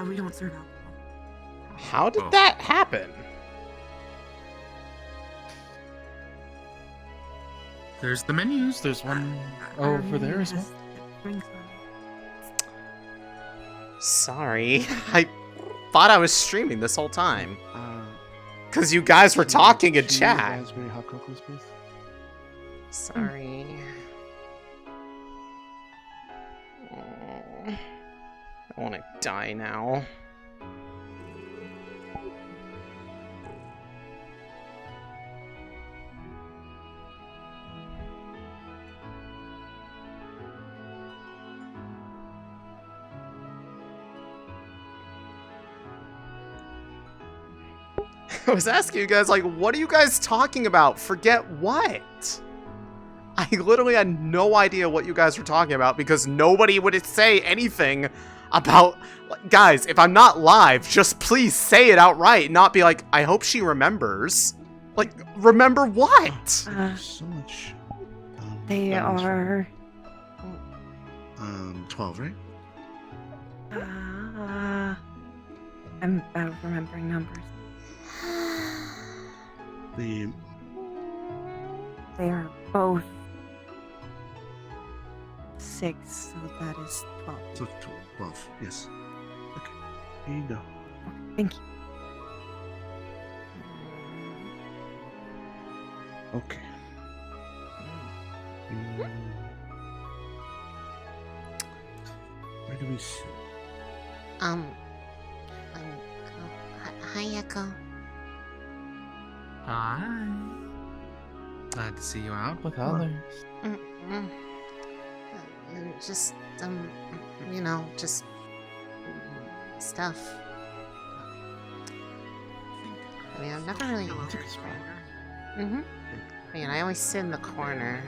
We don't serve alcohol. How did that happen? There's the menus. There's one over there as well. Drinks Sorry, I thought I was streaming this whole time. Cause you guys were talking in chat. Raspberry hot cocos, please. Sorry. I want to die now. I was asking you guys, like, what are you guys talking about? Forget what? I literally had no idea what you guys were talking about because nobody would say anything about... Guys, if I'm not live, just please say it outright, not be like, I hope she remembers. Like, remember what? So much. They are... 12, right? I'm bad with remembering numbers. The... They are both 6, so that is 12. So 12, yes. Okay, here you go. Thank you. Okay. Where do we sit? Hi, Echo. Hi. Glad to see you out with others. Just, you know, just stuff. I mean, I've never really... I mean, I always sit in the corner.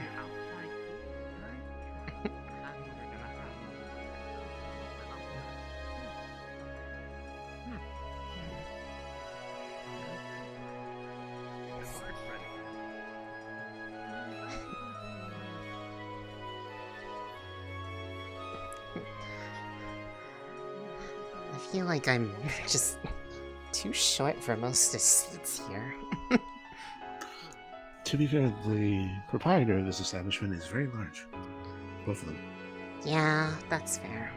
I feel like I'm just too short for most of the seats here. To be fair, the proprietor of this establishment is very large. Both of them. Yeah, that's fair.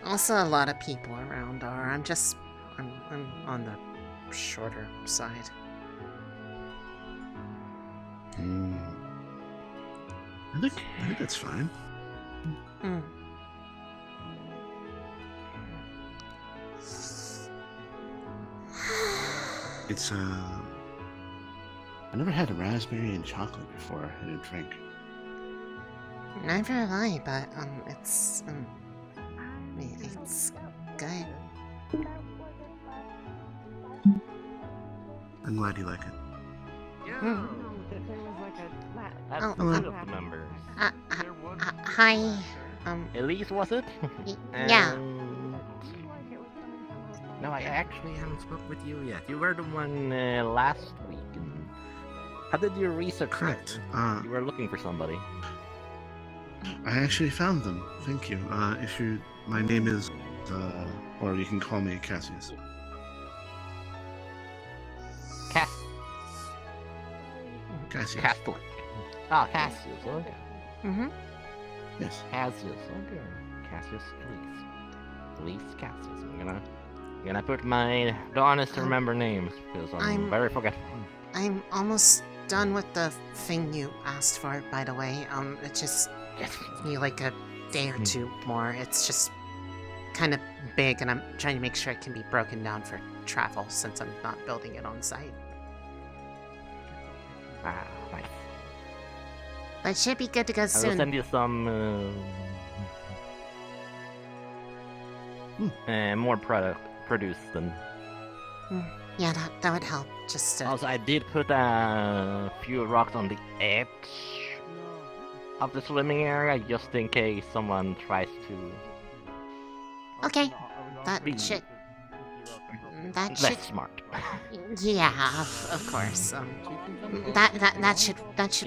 Also, a lot of people around are. I'm on the shorter side. I think that's fine. It's I never had a raspberry and chocolate before in a drink. Neither have I, but it's good. I'm glad you like it. That's Oh, one of the members. Hi. Elise, was it? Yeah. No, I actually haven't spoke with you yet. You were the one last week. How did your research go? Correct. You were looking for somebody. I actually found them. Thank you. My name is, or you can call me Cassius. Cassius. Catholic. Ah, Cassius. Okay. Yes. Cassius. Okay. Cassius Elise Cassius. I'm gonna put my darnest to remember names because I'm very forgetful. I'm almost done with the thing you asked for, by the way. It just gives me like a day or two more. It's just kind of big, and I'm trying to make sure it can be broken down for travel since I'm not building it on site. Ah, nice. But it should be good to go I will soon. send you some more produce than. Yeah, that would help. Just to... Also, I did put a few rocks on the edge of the swimming area just in case someone tries to. Okay, that be should. less smart. smart. Yeah, of course. That should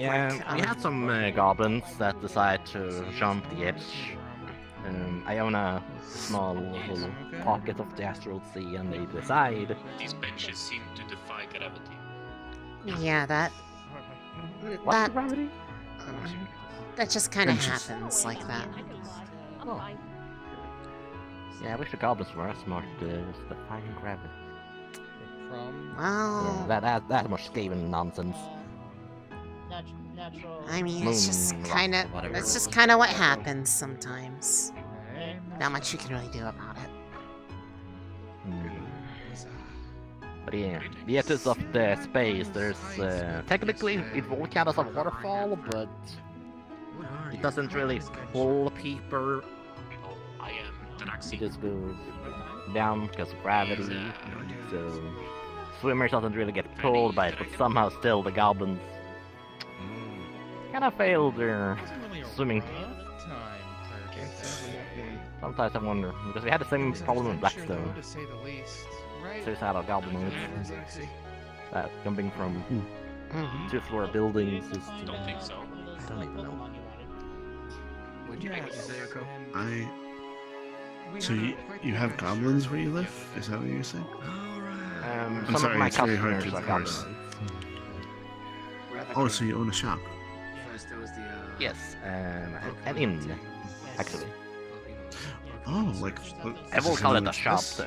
Yeah, work. we had some goblins that decide to jump the edge I own a small little pocket of the astral sea, and they decide. These benches seem to defy gravity. Yeah, that What's gravity? that just kind of Benches. happens like that. Oh. Yeah, I wish the goblins were as smart as defying gravity. Well, Yeah, that much scaven nonsense. I mean, it's just Moon kind of rock, whatever. that's just kind of what happens sometimes. Not much you can really do about it. But yeah, the edges of the space, there's technically it will count as a waterfall, but it doesn't really pull people. I am It Draxi. just goes down because of gravity. So swimmers doesn't really get pulled by it, but somehow still the goblins kind of failed their swimming. Sometimes I wonder, because we had the same problem with Blackstone. Suicidal goblins. That jumping from two-floor buildings is... Don't think so. I don't even know. So you have goblins where you live? Is that what you're saying? Some I'm sorry, of my it's very hard customers to are parse. goblins. Oh, so you own a shop? Yes, an inn, actually. Oh, like I will is call it something a like shop. this?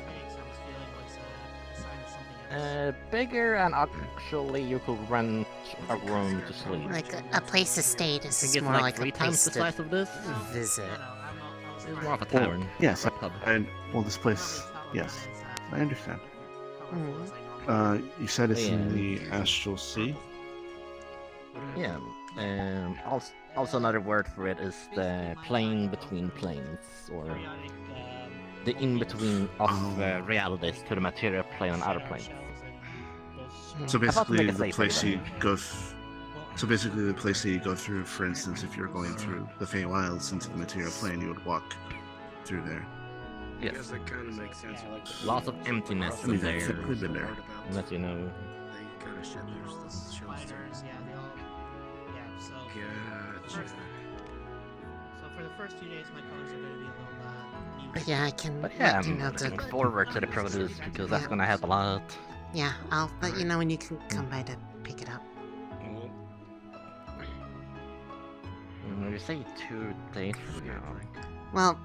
Bigger, and actually you could rent a room to sleep. Like a place to stay. I This think is it's more like like a 3 times place the to size of this. visit. It's more of a Well, tavern. yes, a pub. well, this place, yes, I understand. Mm. You said it's in Yeah. the Astral Sea? Yeah. Also another word for it is the plane between planes, or the in-between of Oh. realities to the material plane and other planes. So How about to basically, make it the safer place then? you go. So basically, the place that you go through, for instance, if you're going through the Feywilds into the material plane, you would walk through there. Yes. that kind of makes sense. I like the Lots of emptiness I mean, in there. I've typically been there. Unless you know. They kind of shed their shells there. Gotcha. So for the first 2 days, my colors are going to be a little But yeah, I can But yeah, let you I'm know looking to. forward to the produce because that's Yeah. gonna help a lot. Yeah, I'll let you know when you can come by to pick it up. You say 2 days from now. Well,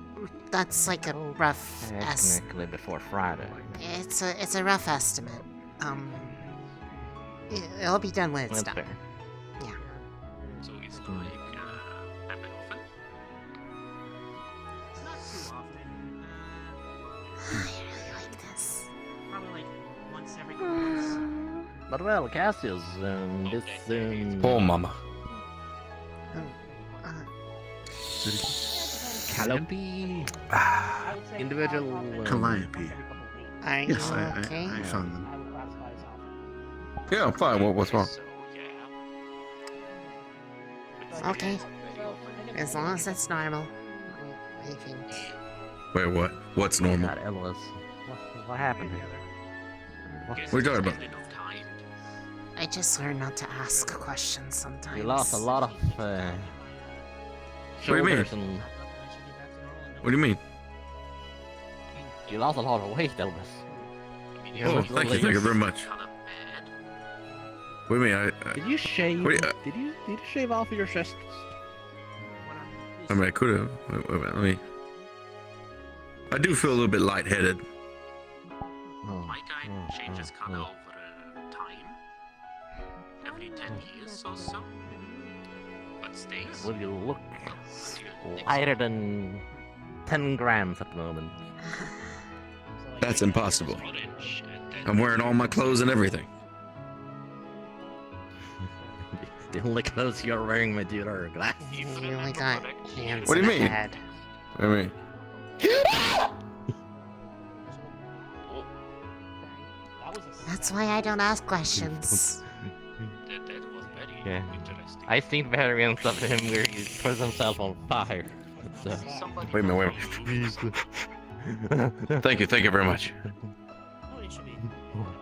that's like a rough Technically before Friday. It's a rough estimate. It'll be done when it's That's done. fair. So it's like happen often. not too often. I really like this. Probably like once every couple months. But well, Cassius, this Oh, mama. Uh, Calliope individual. Calliope. are you Yes, okay? I found them. Yeah, I'm fine. What's wrong? So yeah. Okay. As long as it's normal. I think. Wait, what? What's normal? Not Ellis. What happened here? What are you talking about? I just learned not to ask questions sometimes. You lost a lot of What do you mean? shoulders and What do you mean? you lost a lot of weight, Elvis. Oh, thank you very much. What do you mean? Did you shave? What do Did you shave off your chest? I mean, I could have. Let me. I do feel a little bit lightheaded. Oh. My kind changes color over time. Every 10 years or so. But stays. Well, you look lighter than 10 grams at the moment. That's impossible. Orange and then I'm wearing all my clothes and everything. The only clothes you're wearing, my dude, are glasses. You only got hands What do you and a mean? head. I mean, That's why I don't ask questions. that was very Yeah. interesting. I've seen variants of him where he puts himself on fire. So. Somebody wait a minute, thank you very much. Oh, it should be.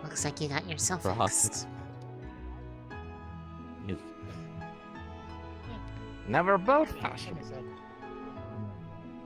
Looks like you got yourself Frost. fixed. Yes. Never both fashion.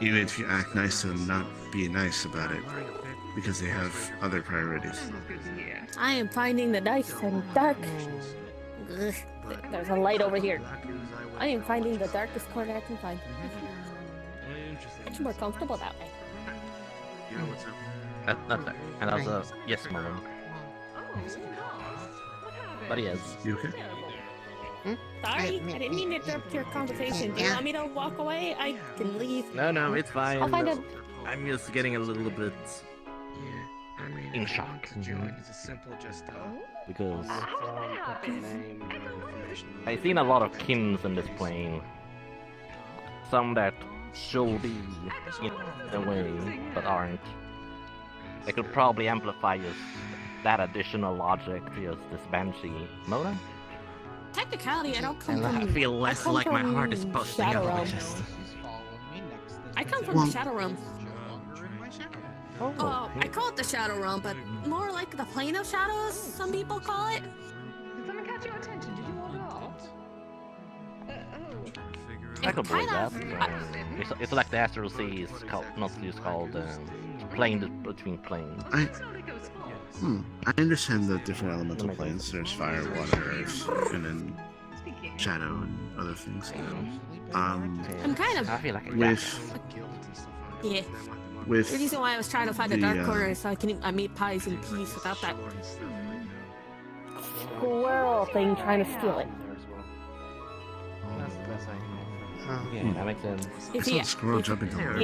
even if you act nice to them, not be nice about it because they have other priorities. I am finding the nice and dark. Ugh, there's a light over here. I am finding the darkest corner I can find. It's more comfortable that way. That's fair. And also, yes, Mom. But yes. You okay? Sorry, I didn't mean to interrupt your conversation. Do you want me to walk away? I can leave. No, it's fine. I'll find a... I'm just getting a little bit in shock. Because I've seen a lot of Kims in this plane. Some that should be in a way, but aren't. They could probably amplify just that additional logic to just this Banshee Mona. Technicality, I don't come And from... I feel less like my heart is busting out of my chest. I come from the Shadow Realm. Oh, I call it the Shadow Realm, but more like the Plane of Shadows, some people call it. Did someone catch your attention? Did you want it all? I could believe that. It's like the Astral Sea is called, not just called plane between planes. I understand the different elemental planes. There's fire, water, earth, and then shadow and other things. I'm kind of... I feel like a Yeah. With the reason why I was trying to find a dark corner is so I made pies in peace without that squirrel thing trying to steal it. Yeah, that makes sense. If I saw the squirrel jumping over.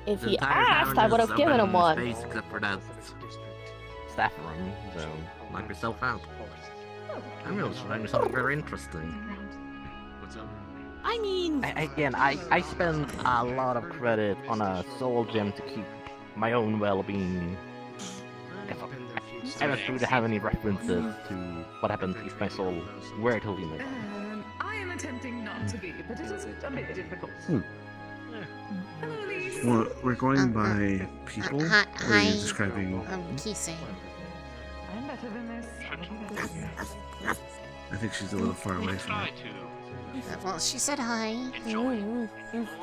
If he asked, I would have given him one. Except for that staff room, so knock yourself out. I'm really finding something very interesting. I mean... I spend a lot of credit on a soul gem to keep my own well-being. I don't really have any references to what happens if my soul were to leave me. I am attempting not to be, but it is a bit difficult. Hello, Elise. Well, we're going by people? Or are you describing... Kisei. I'm better than this. I think she's a little far away from it. Well, she said hi.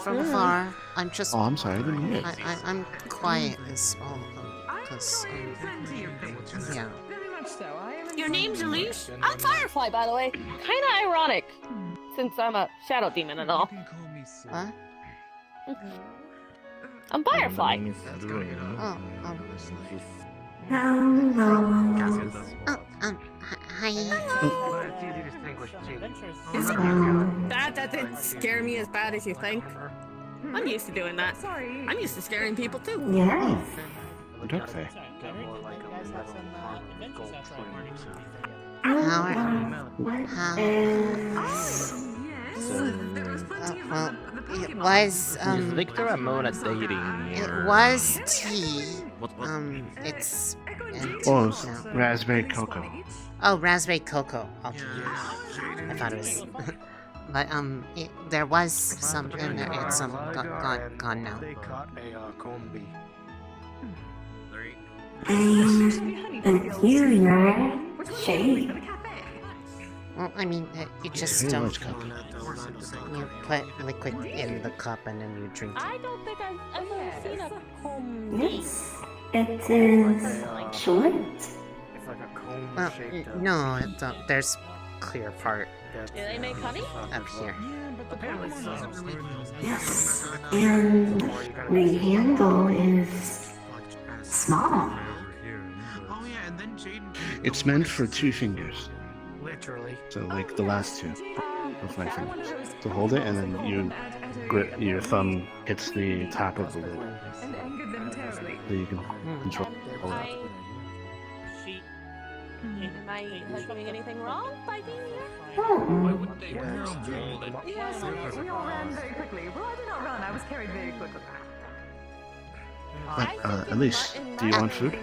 From afar. I'm just... Oh, I'm sorry, I didn't hear it. I'm quiet as well. Because, yeah. Your name's Elise? I'm Firefly, by the way. Kinda ironic, since I'm a shadow demon and all. What? I'm Firefly. Hi. That didn't scare me as bad as you think. I'm used to doing that. I'm used to scaring people too. Yes. Okay. Well, it was, Is Victor and Mona dating? It was tea. It's... Oh, it's raspberry cocoa. Oh, raspberry cocoa. Okay. I thought it was... But, there was some in there. It's gone now. I'm peculiar shape. Well, I mean, you just don't... You put liquid in the cup and then you drink it. I don't think I've ever seen a comb. Yes, it is short. Well, no, there's clear part Do they make honey? up here. Yes, and the handle is small. It's meant for 2 fingers. Literally. So, like the last 2 of my fingers. So hold it, and then your thumb hits the top of the lid. So you can control it. Am I doing anything wrong by being here? Yes, we all ran very quickly. Well, I did not run. I was carried very quickly. Elise, do you want food?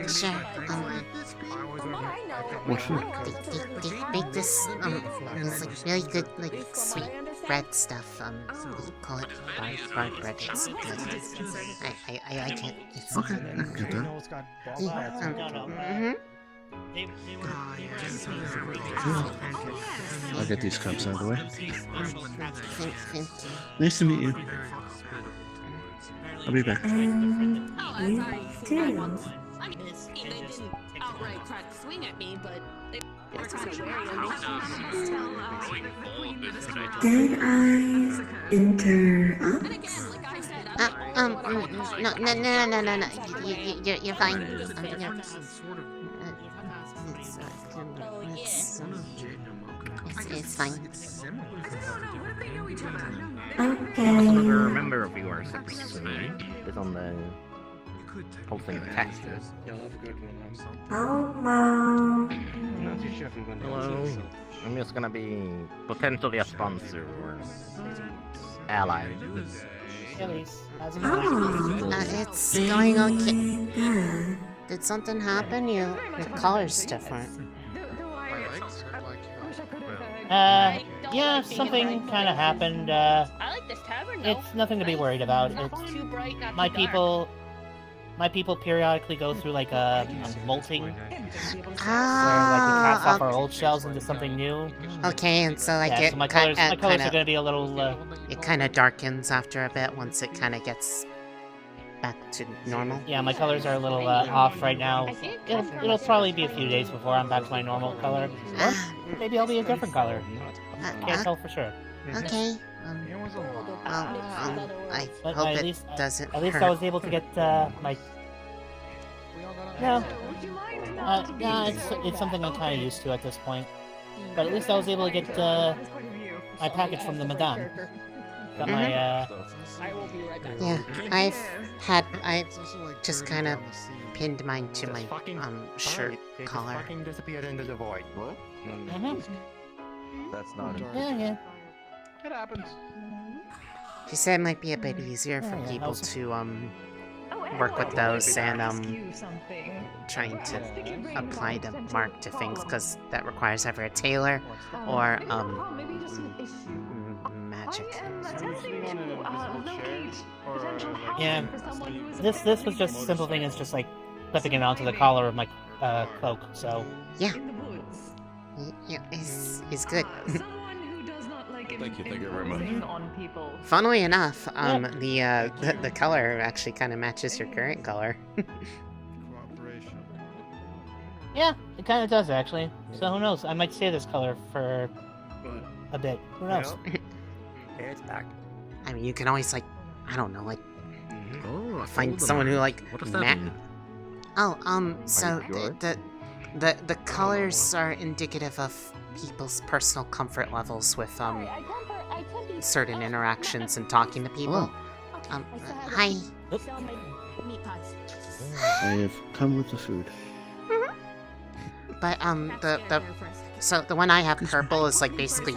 Sure. What food? They make this, it's like really good, like, sweet bread stuff. We call it bar bread. It's good. I like it. It's Okay, I can get that. I'll get these cups out of the way. Nice to meet you. I'll be back. You too. I mean, they didn't outright try to swing at me, but they were kind of wary of me. Can I interrupt? And again, like I said, No. You're fine. It's fine. Okay. Another member of yours is on the whole thing tested. Hello. Hello. I'm just gonna be potentially a sponsor or ally. Elise, how's it Oh. It's going okay. Did something happen? Your collar's different. Yeah, something kind of happened. I like this tavern, though. It's nothing to be worried about. Not It's too bright, not my too dark. people periodically go through like a molting, where like we cast Ah, off our old shells into something new. okay, and so like Yeah, it so my colors are kind gonna be a little. it kind of darkens after a bit once it kind of gets back to normal. Yeah, my colors are a little off right now. It'll probably be a few days before I'm back to my normal color. Or maybe I'll be a different color. Can't tell for sure. Okay. I But hope at it least, doesn't At least hurt. I was able to get my. No, it's something I'm kind of used to at this point. But at least I was able to get my package from the Madame. Got my I will be right back. Yeah, I just kind of pinned mine to my shirt collar. Fucking disappeared into the void. What? That's not Yeah. It happens. She said it might be a bit easier for people to work with those and trying to apply the mark to things because that requires either a tailor or magic. Yeah. This was just a simple thing. It's just like clipping it onto the collar of my cloak. So Yeah. He's good. Thank you very much. Funnily enough, the color actually kind of matches your current color. yeah, it kind of does actually. So who knows? I might stay this color for a bit. Who knows? It's back. I mean, you can always like, I don't know, like Oh, find someone who like What does that mean? Oh, so you sure? the colors are indicative of people's personal comfort levels with certain interactions and talking to people. Hi. I have come with the food. But so the one I have, purple, is like basically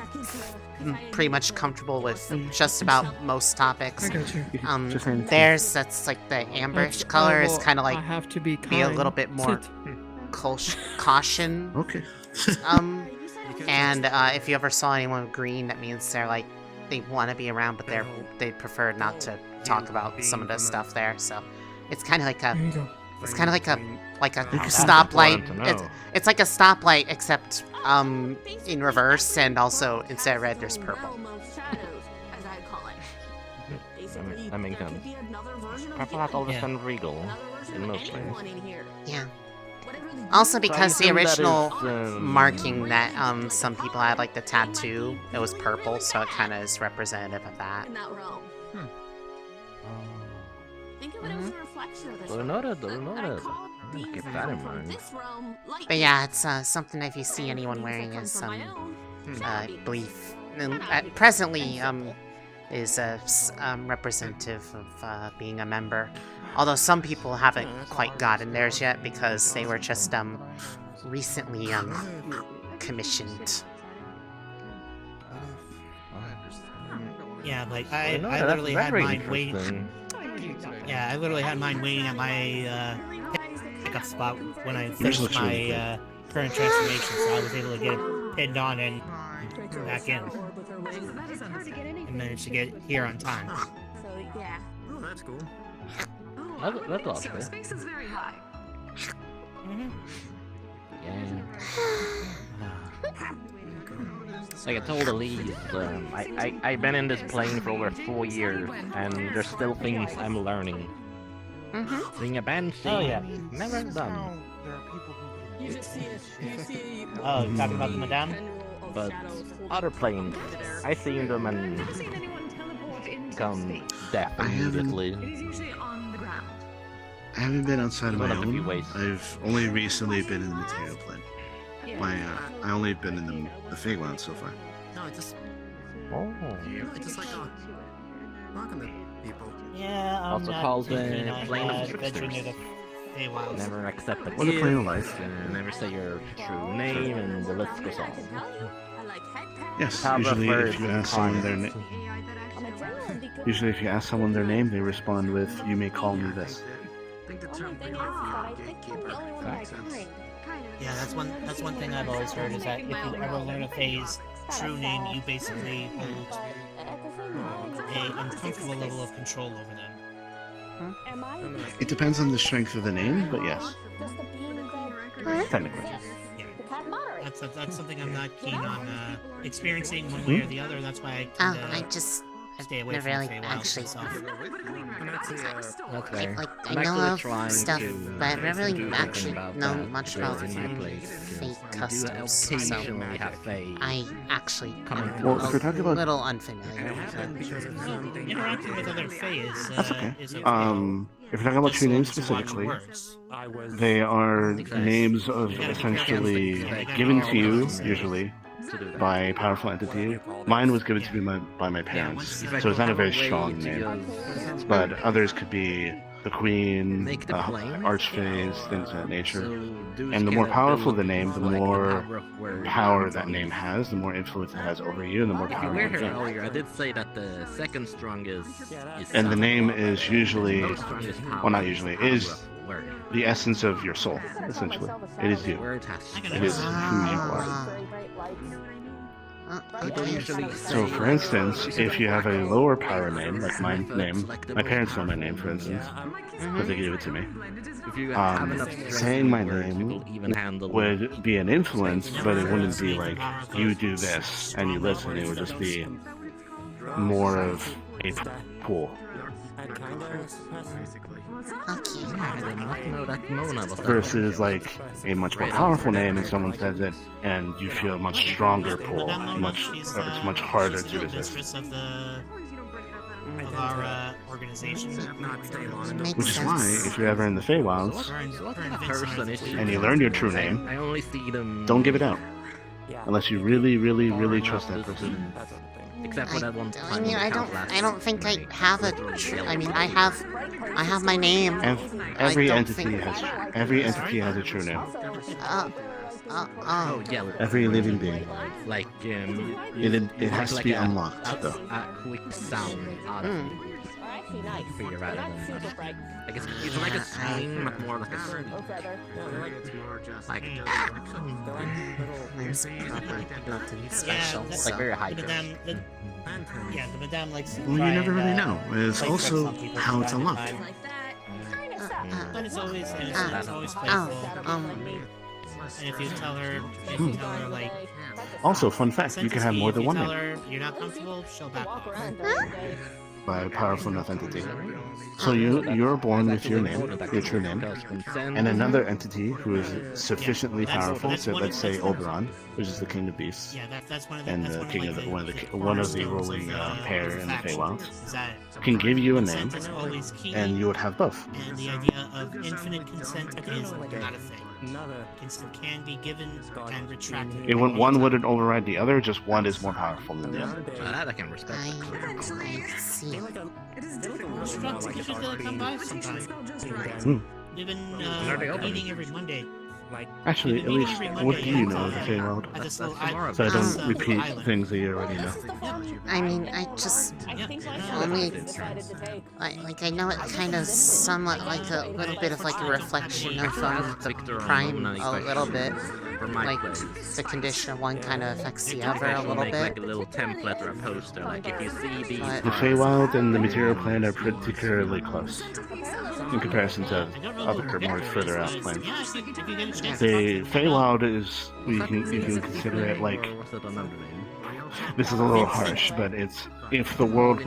pretty much comfortable with just about most topics. Theirs, that's like the amberish color, is kind of like be a little bit more caution. Okay. And if you ever saw anyone with green, that means they're like they want to be around, but they prefer not to talk about some of the stuff there. So it's kind of like a stoplight. It's like a stoplight, except in reverse, and also instead of red, there's purple. That makes sense. Purple has all the sun regal in most ways. Yeah. Also, because the assume that original is, marking that some people had, like the tattoo, it was purple, so it kind of is representative of that. Think of it as a reflection of this Well noted. Keep that in mind. But yeah, it's something if you see anyone wearing is I believe presently is representative of being a member. Although some people haven't quite gotten theirs yet because they were just recently commissioned. Yeah, like I literally had mine waiting. Yeah, I literally had mine waiting at my pickup spot when I finished my current transformation, so I was able to get it pinned on and back in. And managed to get here on time. So yeah. Oh, that's cool. That's awesome. Space is very high. Yeah. Like I told Elise, I've been in this plane for over 4 years, and there's still things I'm learning. Being a banshee, never done. Oh, you're talking about the Madame? But other planes, I seen them and become deaf immediately. I haven't been outside of my One of the few own. ways. I've only recently been in the material plane. I only been in the Feywild so far. No, it's just. Oh. It's just like talking to people. Yeah, I'm Also not called too keen on plane of venturing near tricksters. the Feywild. Never accept the Or the plane of life. never say your true name, and the list goes on. Yes, Have a usually if first you ask someone their name, usually if you ask someone their name, they respond with, "You may call me this." I think the term gatekeeper makes sense. Yeah, that's one thing I've always heard is that if you ever learn a Fey's true name, you basically hold a uncomfortable level of control over them. It depends on the strength of the name, but yes, technically. Yeah, that's something I'm not keen on experiencing one way or the other. That's why I stay away never from really the Feywild actually- myself. That's fair. Like, I'm I know actually of trying stuff, to, but I've never do really something actually about known that much about in my place. fake We do customs, so occasionally have Fae I actually coming am to Well, if us. you're talking a about- little unfamiliar with it. Interacting with other Fey is That's okay. is okay. If you're talking about Just true names as long as you specifically, watch words. they are Exactly. names of You gotta be essentially careful. given to you, Yeah. usually, to do that. by a powerful entity. Mine was given to me by my parents, If I so it's not a could very have way strong to name. just But others could be the queen, Make the plane. archfays, things of that nature. do And the more get powerful the abilities name, the like more power of word. power that name has, the more influence it has over you, and the more If you power were you here gain. earlier, I did say that the second strongest is And the sound. name is usually, Most strongest power well, not usually, power is of word. the essence of your soul, essentially. It is you. Word has It is who you are. People usually So, for instance, if you have a lower power name, like my name, my parents know my name, for instance, because they gave it to me. If you have enough strength Saying in my words, name you'll even handle would be an influence, but it wouldn't be like, you do this, and you listen. It would just be more of a pool. I did not know that Mona was Versus like a much more powerful name, and someone says it, and you feel a much stronger pull, it's much harder to resist. Mistress of our organization. Which is why, if you're ever in the Feywilds, and you learn your true name, I only see them. don't give it out. Unless you really, really, really trust that person. Except for that one I time. mean, in the I house last don't think I have a I mean, I have my name. Every I don't entity think- has a true name. Oh yeah. Every living being. Like It has to like be a- unlocked, though. A quick sound out of figure rather than I guess it's like a scream, but more like a scream. Like There's probably nothing special. that's like very the high Madame, pitched. yeah, the Madame likes to Well, you try never and, really know. It's play tricks also on people how from it's time to unlocked. time. But it's always playful. And if you tell her, like, Also, fun fact, you can have more than one if you name tell her you're not comfortable, she'll back off. by a powerful enough entity. So you're born with your name, your true name, and another entity who is sufficiently powerful. So let's say Oberon, which is the king of beasts, Yeah, that's one of the, and that's the one king of, of like, the one of the cornerstones ruling of the pair in the faction, Feywilds, is that can give you a name, consent is always key, and you would have both. and the idea of infinite consent is not a thing. Consent can be given and retracted. One wouldn't override the other, just one is more powerful than the other. That I can respect. I see. Restaurants usually come by sometimes. We've been eating every Monday. Actually, at least, what do you know of the Feywild? At this little So I don't this, repeat island. things that you already know. I mean, I just only like I know it kind of somewhat like a little bit of like a reflection of the prime a little bit. Like the condition of one kind of affects the other a little Make like bit. a little template or a poster. Like if you see these. But- The Feywild and the material plane are particularly close. in comparison to other more further out planes. Yeah, if you get a chance. The Feywild is you can consider it like, this is a little harsh, but it's if the world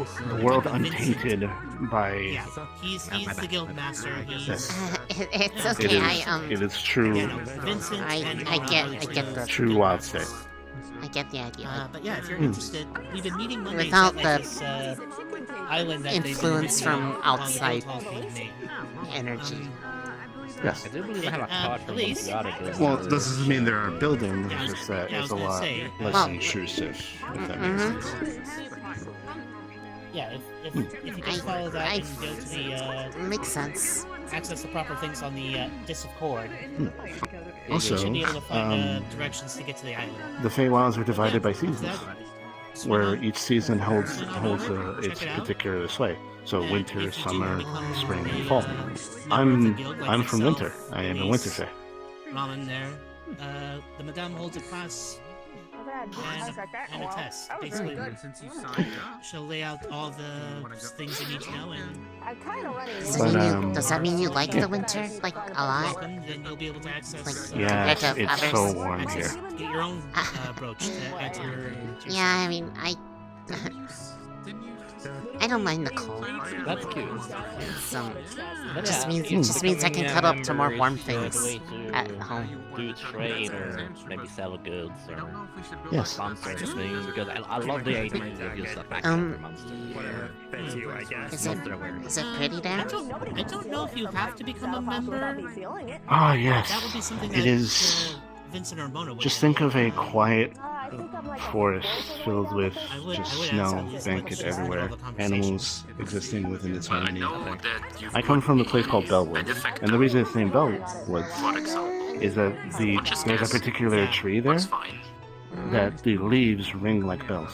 untainted by. Yeah, he's the guild master. It's okay. It is true. Vincent I get the True wild state. I get the idea. But yeah, if you're interested, we've been meeting Mondays Without at, the this, island that influence from outside energy. energy. Yes. I do believe I have a card from Elise? the Exotic. Well, this doesn't mean there are buildings. It's just that Yeah, I it's was a gonna lot say, less intrusive. If that makes sense. Yeah, if you can follow that and go to the Makes sense. access the proper things on the Discord, Also, you should be able to find directions to get to the island. the Feywilds are divided by seasons, where each season holds its particular sway. So winter, summer, spring, and fall. I'm from winter. I am a winter fae. Ramen there. The Madame holds a class and a test. Basically, she'll lay out all the things you need to know, and Does that mean you like the winter like a lot? then you'll be able to access. Yeah, compared to it's others? so warm here. Get your own brooch to add to your. Yeah, I mean, I don't mind the cold. That's cute. Just means I can cut up to more warm things at home. Do trade or maybe sell goods or Yes. sponsor things because I love the idea of just a factory monster. Is it pretty there? I don't know if you have to become a member. Ah, yes. That would be something It that is. Vincent or Mona would. Just think of a quiet forest filled with just I would snow, ask blanket everywhere, animals existing within its Well, I harmony. know that you've I come from a place called Bellwoods, and the reason it's named Bellwoods for example, is that there's a particular tree there that's fine. that the leaves ring like bells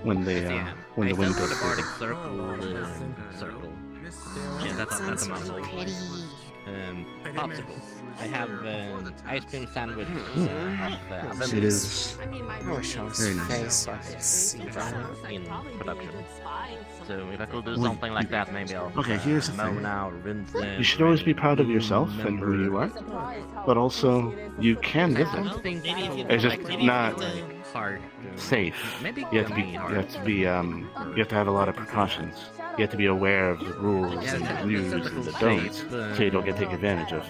when the wind goes the through Arctic them. circle. Yeah, that's Sounds a mountain. pretty. Popsicles. I have ice cream sandwich. It is I wish I was very nice. face so I could see that. In production. So if I could do something like that, maybe I'll Okay, here's the mow thing. now, rinse them. You should always be proud of yourself and who you are, but also you can I visit. don't think It's just not hard. safe. Maybe You have to have a lot of precautions. You have to be aware of the rules and the do's and the don'ts, so you don't get taken advantage of.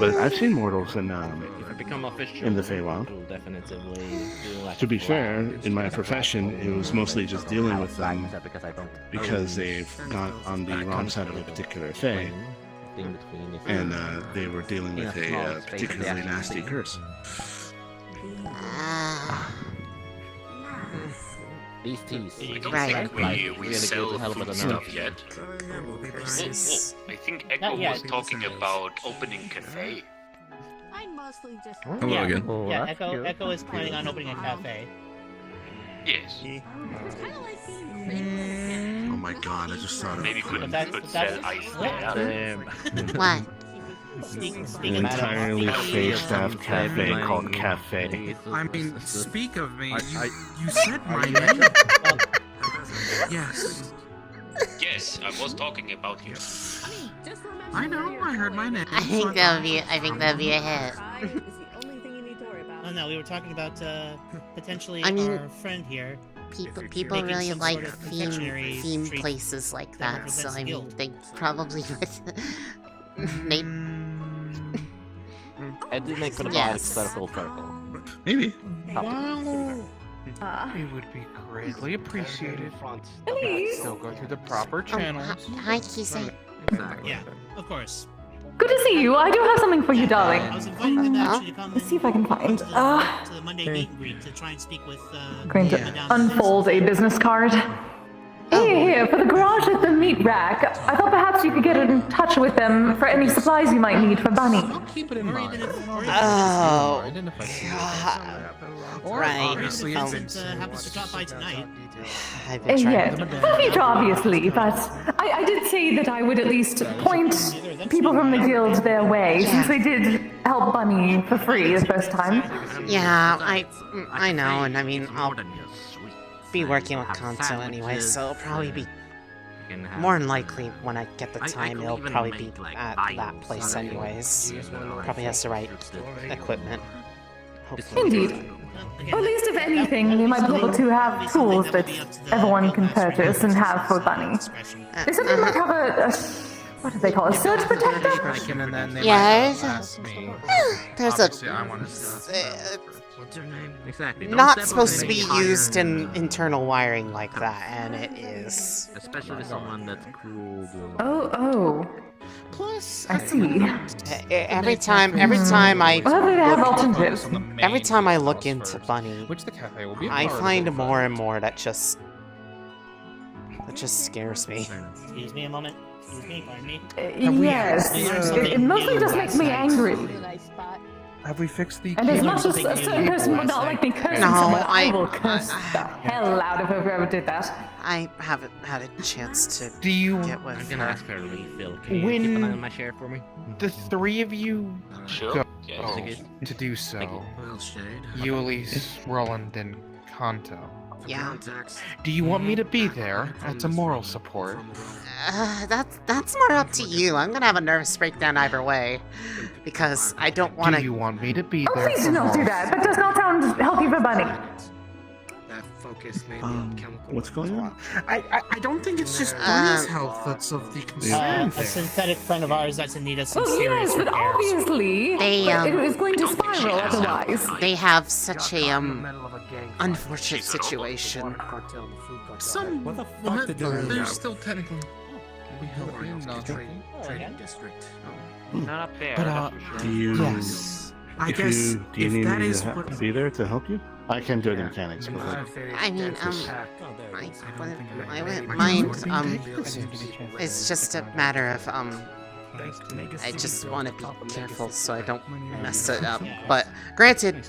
But I've seen mortals in If I become official, in the Feywild. we'll definitively do like To be a fair, flag. in my profession, it was mostly just dealing with them Because I don't because they've got on the wrong side of a particular fae, thing between if and they were dealing with a particularly nasty curse. these teas. I don't Right. think we Really sell good to help food with stuff the yet. I think Echo Not yet. was talking about opening cafe. I'm mostly just. Hello Yeah. again. Oh, Yeah, that's Echo is planning on opening a cafe. Yes. It's kind of like being Oh my god, I just thought of Maybe But couldn't that's- put that's- sell ice what? there. What? an entirely fey-staffed cafe called Cafe. I mean, speak of me. You said my name. Yes. Yes, I was talking about you. I know. I heard my name. I think that'd be a hit. Oh no, we were talking about potentially I mean, our friend here. People making really some like sort of confectionery theme treat places like that that, so represents I mean, guild. they probably would. Maybe. I did make for the Yes. circle. Maybe. It would be greatly appreciated. Elise! Still go through the proper channels. Hi, Kise. Yeah, of course. Good to see you. I do have something for you, darling. I was inviting them actually to come Let's see if I can find. to the Monday meet and greet to try and speak with. Going to Madame unfold a business card. Here, for the garage at the meat rack. I thought perhaps you could get in touch with them for any supplies you might need for Bunny. Keep it in mind. Oh, Identify right. Obviously, Um, Vincent happens to drop by tonight. I've been trying Yes, to. for future, obviously, but I did say that I would at least point people from the guild their way, since they did help Bunny for free the first time. Yeah, I know, and I mean, I'll be working with Kanto anyway, so it'll probably be can have. More than likely, when I get the I time, could it'll even probably make, be like, at bios that place on it. anyways. Probably has the right equipment. Hopefully. Indeed. Or at least, if anything, you might be able to have tools that everyone can purchase and have for Bunny. They said they might have a what do they call it? A surge protector? And then they Yeah, might ask me. there's a- Obviously, I want to. What's her name? Exactly. Don't Not step on supposed to be anything higher used in than- internal wiring like that, and it is. Especially with someone that's cruel. Oh. Plus, I see. Every time I Well, they have look, alternatives. every time I look into Bunny, Which the cafe will be. I find more and more that just scares me. Excuse me a moment. Excuse me, pardon me. Yes. It mostly just makes me angry. Have we fixed the? And as much as a certain person would not like me cursing No, someone, I I- will curse the hell out of whoever did that. I haven't had a chance to Do you? get with I'm gonna her. ask her to refill. Can you When- keep an eye on my share for me? The three of you go Yes. to do so. Thank you. You, Elise, Roland, and Kanto. Yeah. Do you want me to be there as a moral support? That's more up to you. I'm gonna have a nervous breakdown either way, because I don't want Do to. you want me to be Oh, there? please for do not do moral that. That does not sound healthy for Bunny. What's going on? I don't think it's just Bunny's health that's of the concern A there. synthetic friend of ours that's in need of some Well, serious yes, but repairs. obviously, They, it is going to spiral otherwise. They have such a unfortunate situation. Some. What the well, fuck did they do? there's still technically. Not up there. But, that's for sure. Do you? Yes. I If guess you do you if need that me is to what. be there to help you? I can do the mechanics, but I mean, I wouldn't mind. It's just a matter of I just want to be careful so I don't mess it up. But granted,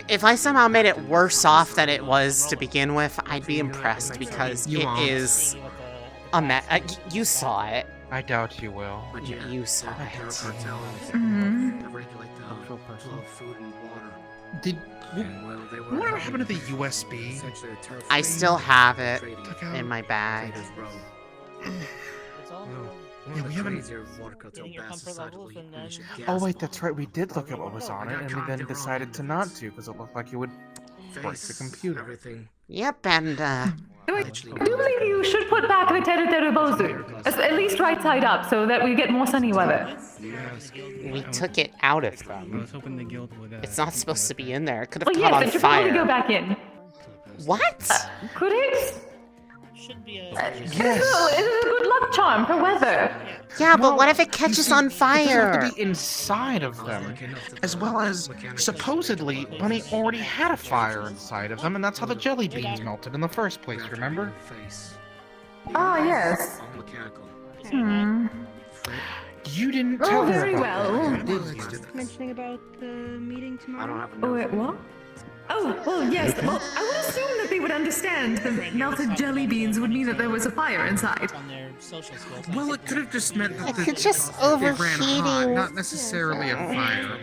if I somehow made it worse off than it was to begin with, I'd be impressed because You it won't. is you saw it. I doubt you will. You saw it. Did what happened to the USB? I still have it in my bag. Yeah, we haven't. Getting your comfort levels and then... Oh wait, that's right. We did look at what was on it, and we then decided to not to because it looked like it would break the computer. Yep, and I do believe you should put back the Terubozu. At least right side up, so that we get more sunny weather. we took it out of them. It's not supposed to be in there. It could have Well, caught yes, on it should probably go fire. back in. What? Could it? Should be a... It is a good luck charm for weather. Yeah, but what if it catches on It doesn't have fire? to be inside of them, as well as supposedly Bunny already had a fire inside of them, and that's how the jelly beans melted in the first place. Remember? Ah, yes. You didn't tell Oh, her very about well. that, did you? Mentioning about the meeting tomorrow? Oh, wait, what? Oh, well, yes. Well, I would assume that they would understand that melted jelly beans would mean that there was a fire inside. On their social skills. Well, it could have just meant that It could just it ran hot, overheating. not necessarily a fire.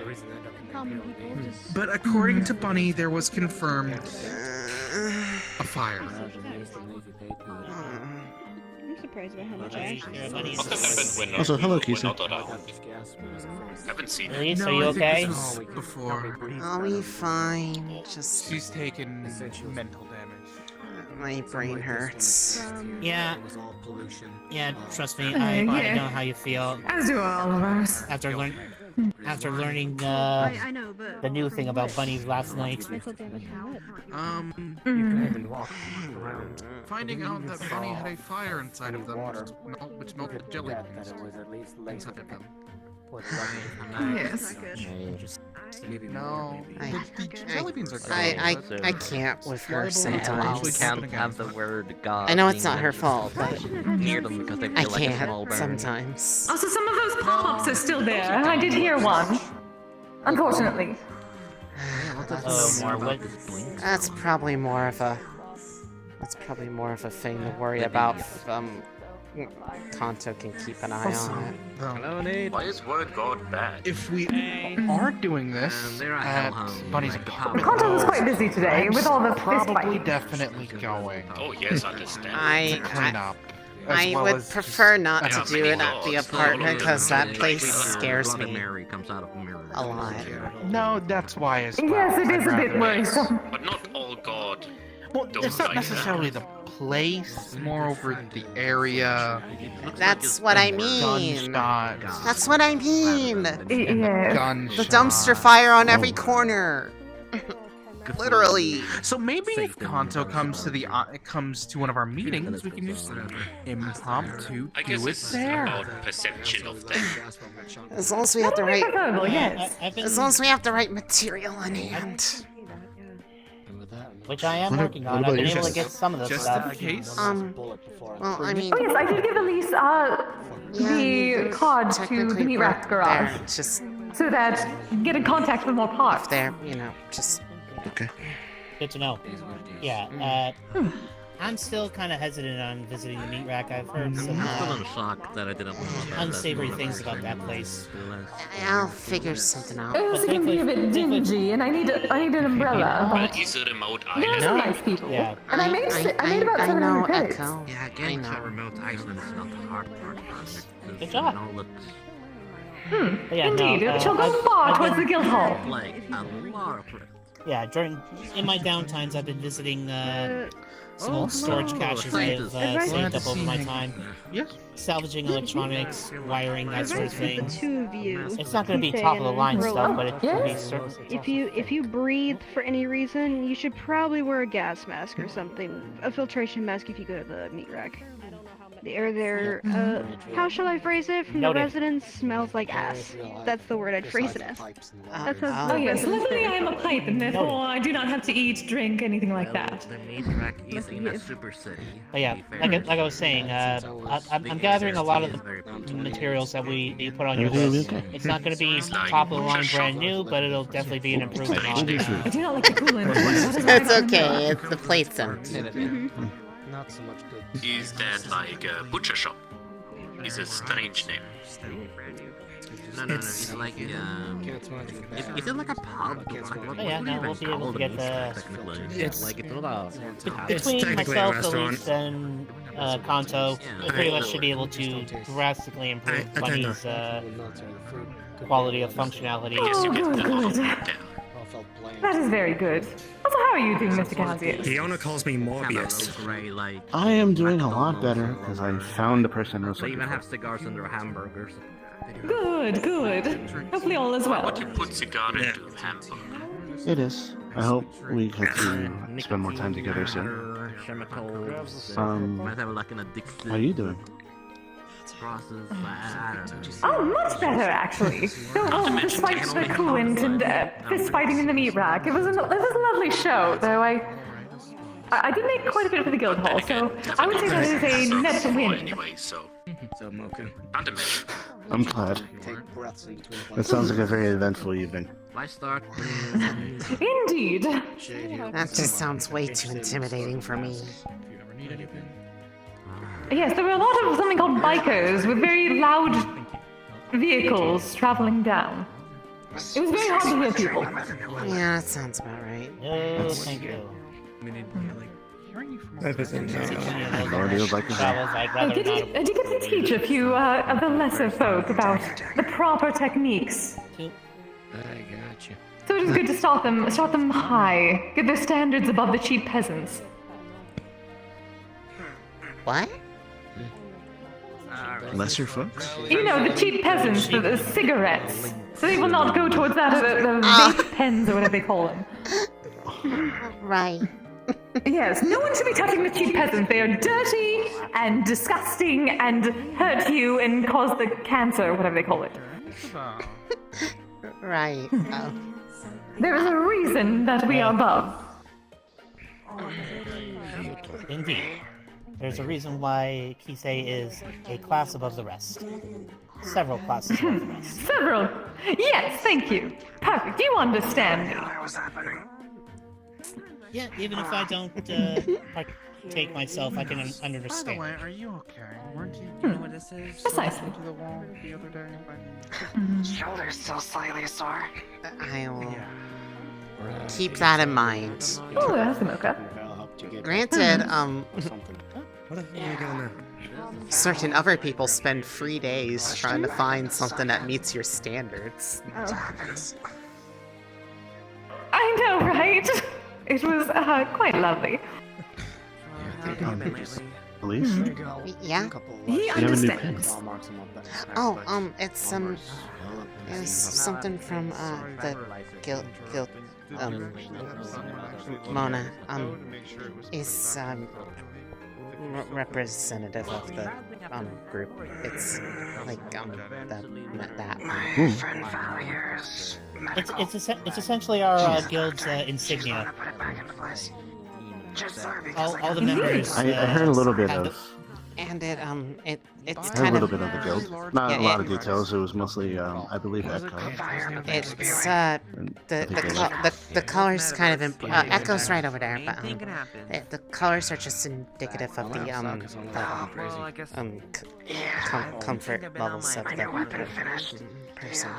Common people just... But according to Bunny, there was confirmed a fire. I'm surprised about how much I actually... Also, hello, Kisa. Haven't seen it. Elise, No, are you I think okay? this was before. I'll be fine. Just She's taken mental damage. my brain hurts. Yeah. Yeah, trust me, Yeah. I know how you feel. As do all of us. After learning I know, but... the new thing about bunnies last night. Mental damage how it... Finding out that Bunny had a fire inside of them, which melted jelly beans inside of them. Yes. No, I- the jelly beans are good. I can't with her We sometimes. can't have the word God. I know it's being not her fault, but near them because they I feel like a small can't bird. sometimes. Also, some of those pop-ups are still there. I did hear one. Unfortunately. That's, more what? that's probably more of a thing to worry about. Kanto can keep an eye on it. Hello, Nate. Why is word God bad? If we are doing this They're a at hellhound. Bunny's Like a apartment, Kanto was quite busy today with all the fist probably fighting. definitely going Oh yes, understand. to clean up. I well would as prefer not to Yeah, do many it at the lords, apartment because that lords, place lords, scares lot of me Mary comes out of mirrors. a lot. No, that's why as well. Yes, it I'd is a bit rather- worrisome. But not all god. Well, Don't it's not like necessarily that. the place, more over the area. That's what I mean. That's what I mean. Yes. The dumpster fire on every corner. Literally. So maybe if Kanto comes to one of our meetings, we can just impromptu I guess do it it's there. about perception of them. As long as we have the right, yes. as long as we have the right material on hand. Which I am What working on. about I've been you? able to get some of this Just stuff. in case. Well, I mean, Oh yes, I did give Elise the card to the technically meat we're rack garage, there, it's just so that get in contact with more parts. there, just. Okay. Good to know. Yeah, I'm still kind of hesitant on visiting the meat rack. I've heard some I'm still in shock that I didn't know about unsavory that. things about that place. I'll figure something out. It can be a bit dingy, and I need an umbrella. But is a remote They're island? some nice people. Yeah. And I made about I know, 700 credits. Echo. Yeah, getting to remote island is not the hard part. Good job. But yeah, Indeed, no, she'll go far I've towards the been- guild hall. Like a lot of Yeah, in my downtimes, I've been visiting some old storage caches I've saved up over my time. Yes. Salvaging electronics, wiring, that sort of thing. The two of you. It's not going to be Kise top of the and line Rolla. stuff, but it can be certain. If you breathe for any reason, you should probably wear a gas mask or something. A filtration mask if you go to the meat rack. The air there, how shall I phrase it? From Noted. the residents smells like ass. That's the word I'd phrase it as. That's how Oh yes, luckily I am a pipe, and therefore I do not have to eat, drink, anything like that. The meat rack is in a super city. But yeah, like I was saying, I'm gathering a lot of the materials that you put on your list. It's not going to be top of the line brand new, but it'll definitely be an improvement on it. I do not like the coolant. It's okay. It's the plate's empty. Not so much good. Is that like a butcher shop? Is a strange name. No, it's like is it like a pub? Yeah, no, we'll be able to get the. It's like it's not Between myself, Elise, and Kanto, we pretty much should be able to drastically improve Bunny's quality of functionality. Oh, good. That is very good. Also, how are you doing, Mr. Cassius? Fiona calls me Morbius. I am doing a lot better because I found the person I was They looking even for. have cigars in their hamburgers. Good, good. Hopefully all is well. What you put cigar into hamburger? It is. I hope we get to spend more time together soon. Might have like an addiction. How are you doing? Process, I don't know. Oh, much better actually. So, despite the coolant and fist fighting in the meat rack, it was a lovely show. Though I did make quite a bit for the guild hall, so I would say that is a net win. Anyway, so Mocha. can't imagine. I'm glad. That sounds like a very eventful evening. I start. Indeed. That just sounds way too intimidating for me. Yes, there were a lot of something called bikers with very loud vehicles traveling down. It was very hard to hear people. Yeah, that sounds about right. No, thank you. I did get to teach a few of the lesser folk about the proper techniques. I got you. So it is good to start them high, get their standards above the cheap peasants. What? Lesser folks? You know, the cheap peasants, the cigarettes. So they will not go towards that, the vape pens or whatever they call them. Right. Yes, no one should be touching the cheap peasants. They are dirty and disgusting and hurt you and cause the cancer, whatever they call it. Right. There is a reason that we are above. Indeed. There's a reason why Kise is a class above the rest. Several classes above the rest. Several. Yes, thank you. Perfect. You understand me. Yeah, even if I don't partake myself, I can understand. By the way, are you okay? Weren't you? You know what this is? Precisely. To the wall the other day. Shoulder's still slightly sore. I will keep that in mind. Oh, that's a mocha. Granted, What the hell are you doing there? certain other people spend 3 days trying to find something that meets your standards. I know, right? It was quite lovely. Elise? Yeah? He understands. Oh, it's something from, the guild, Mona, is, representative of the, group. It's, like, that It's essentially our guild's insignia. All the members. I heard a little bit of. And it's I heard kind a little of bit of the guild. Not a lot of details. It was mostly, I believe, Echo. It's the colors kind of Echo's right over there, but the colors are just indicative of the comfort levels of the person.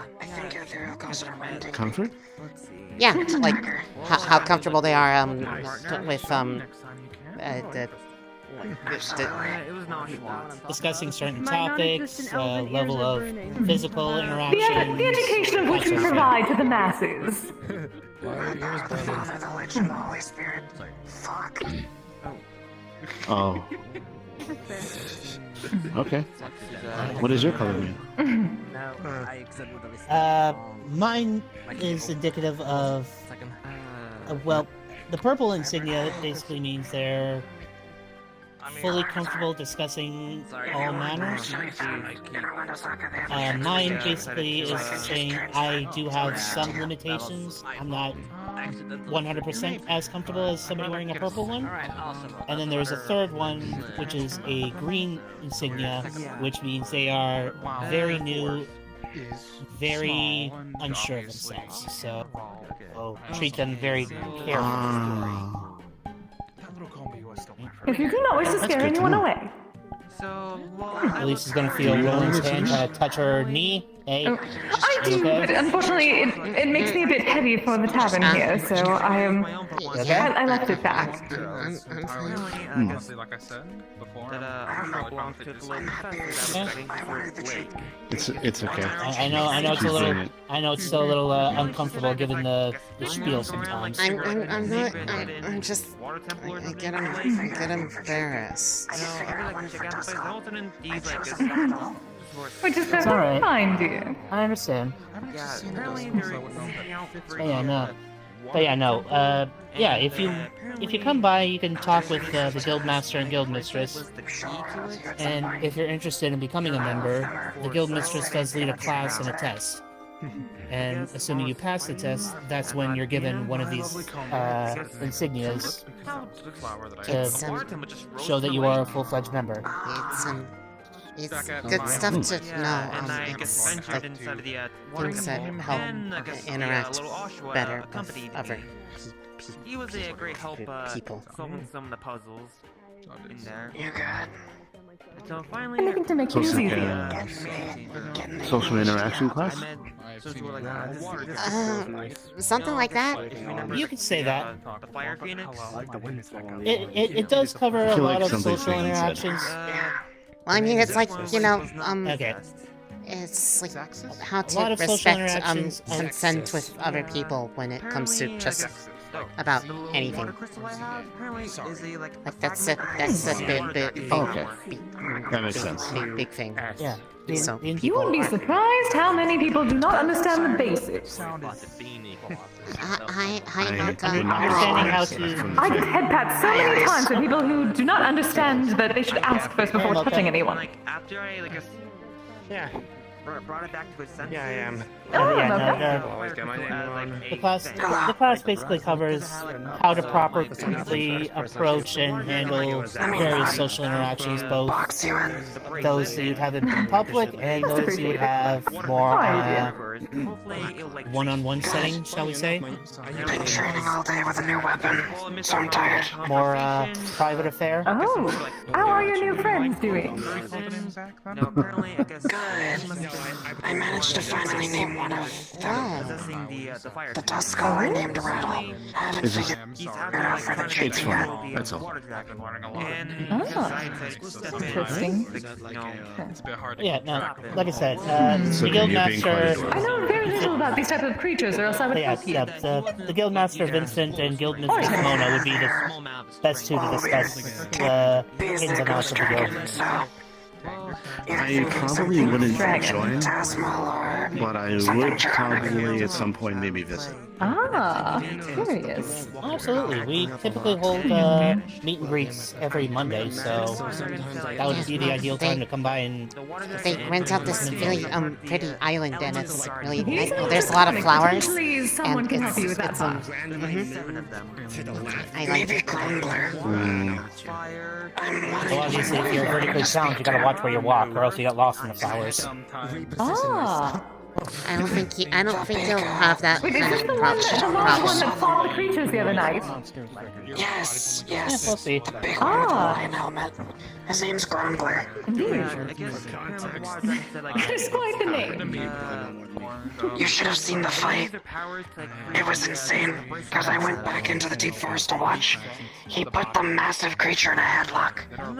Comfort? Yeah, like how comfortable they are with discussing certain topics, level of physical interaction. The education of which we provide to the masses. Oh. Okay. What does your color mean? Mine is indicative of, well, the purple insignia basically means they're fully comfortable discussing all manners. Mine basically is saying I do have some limitations. I'm not 100% as comfortable as somebody wearing a purple one. And then there's a third one, which is a green insignia, which means they are very new, very unsure of themselves. So treat them very carefully. If you do not wish to scare anyone away. Elise is gonna feel Rowan's hand try to touch her knee. Hey, I do, but unfortunately it makes me a bit heavy for the tavern here, so I left it back. Like I said before, It's okay. I know it's still a little uncomfortable given the spiel sometimes. I get embarrassed. Which is perfectly fine, dear. I understand. Yeah, if you come by, you can talk with the guildmaster and guildmistress. And if you're interested in becoming a member, the guildmistress does lead a class and a test. And assuming you pass the test, that's when you're given one of these insignias to show that you are a full-fledged member. It's good stuff to know. It's like things that help interact better with other He was a great help people. solving some of the puzzles in there. You're good. So finally, Anything to make things easier. Social interaction class? Something like that. You could say that. The Fire Phoenix. It does cover a lot of social interactions. Well, I mean, it's like, you know, okay. It's like how to respect consent with other people when it comes to just about anything. Like that's a big okay. That makes sense. Big thing. Yeah. So You would be surprised how many people do not understand the basics. I get head pats so many times from people who do not understand that they should ask first before touching anyone. After I brought it back to its senses. Yeah, I am. The class basically covers how to properly approach and handle various social interactions, both those that you'd have in public and those you would have more one-on-one setting, shall we say? I've been training all day with a new weapon, so I'm tired. More private affair. Oh, how are your new friends doing? Good. I managed to finally name one of them. The Tusco I named Rattle. I haven't figured I'm he's sorry. acting like trying to It's control fine. the That's all. water dragon. Oh, And that's interesting. It's a bit hard to Yeah, no, like I said, It's the okay, you're being quiet. Guildmaster. I know very little about these type of creatures, or else I would Yeah, help you. the Guildmaster Vincent and Guildmaster Simona would be the best two to discuss ins and outs of the guild. I probably wouldn't join, but I would probably at some point maybe visit. Ah, curious. Absolutely. We typically hold meet and greets every Monday, so that would be the ideal time to come by and. They rent out this really pretty island, and it's really nice. Well, there's a lot of flowers, Please, someone and can help you with that. I like it. So obviously, if you're vertically challenged, you gotta watch where you walk, or else you get lost in the flowers. Ah. I don't think you'll have that Wait, kind is this of the one that fought the creatures the other night? Yes. Yeah, we'll see. Big one with a lion helmet. His name's Grumbler. It's quite the name. You should have seen the fight. It was insane, because I went back into the deep forest to watch. He put the massive creature in a headlock, and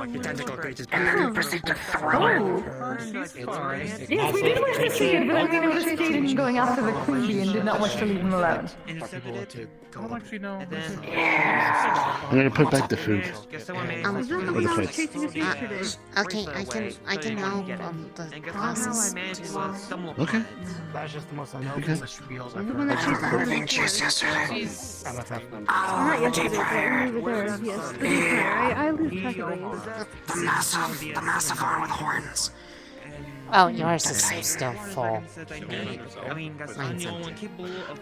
then proceeded to throw it. Yes, we did wish to see it, but I mean, it was Jaden going after the queen and did not wish to leave him alone. I'm gonna put back the food. Or the plates. Okay, I can know the process. Okay. I think just yesterday. Not yesterday, but we were there, yes. To be fair, I lose track of days. The massive arm with horns. Oh, yours is still full. I mean, guys, I'm Mine's the only one empty. capable of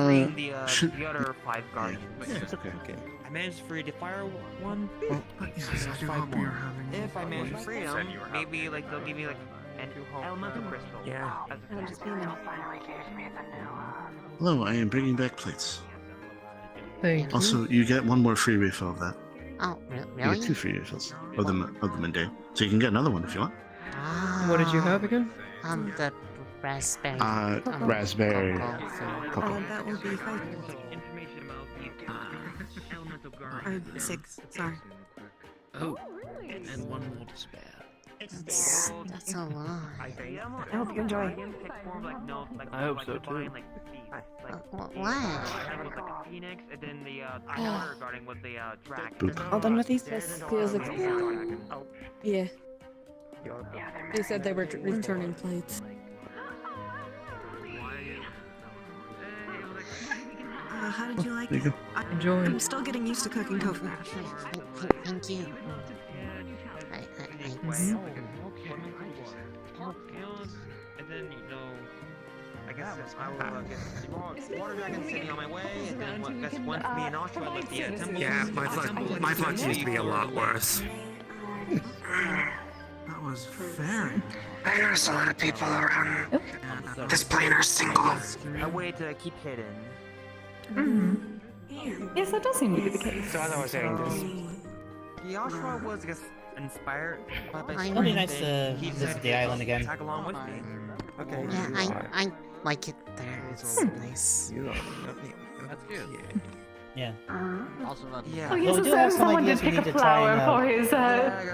freeing the other 5 guardians. It's okay. I managed to free the fire one. If If I manage to free them, maybe like they'll give me like an elemental crystal. Yeah. Hello, I am bringing back plates. Thank Also, you get one more free refill of that. Oh, You really? get 2 free refills of the Monday, so you can get another one if you want. What did you have again? The raspberry. Raspberry. Cocoa. That will be 5. Information about the elemental Or guardians. 6, sorry. Oh, and one more to spare. That's a lot. I hope you enjoy. I hope so too. What? With like a phoenix, and then the water guarding with the dragon. All done with these? This feels like... Yeah. They said they were returning plates. How did you like There it? you go. Enjoy. I'm still getting used to cooking tofu. Thank you. And then, I guess I will get water dragon sitting on my way, and then once me and Oshawa left the temple. Yeah, my flight seems to be a lot worse. That was very. I noticed a lot of people around this plane are single. A way to keep hidden. Yes, that does seem to be the case. So as I was saying this. The Oshawa was, I guess, inspired by It'll be nice to visit the island again. Tag along with me. Okay. Yeah, I like it there. It's nice. That's good. Yeah. Yeah. Oh, yes, Well, we do so have some someone ideas did we pick need a to try flower and, for his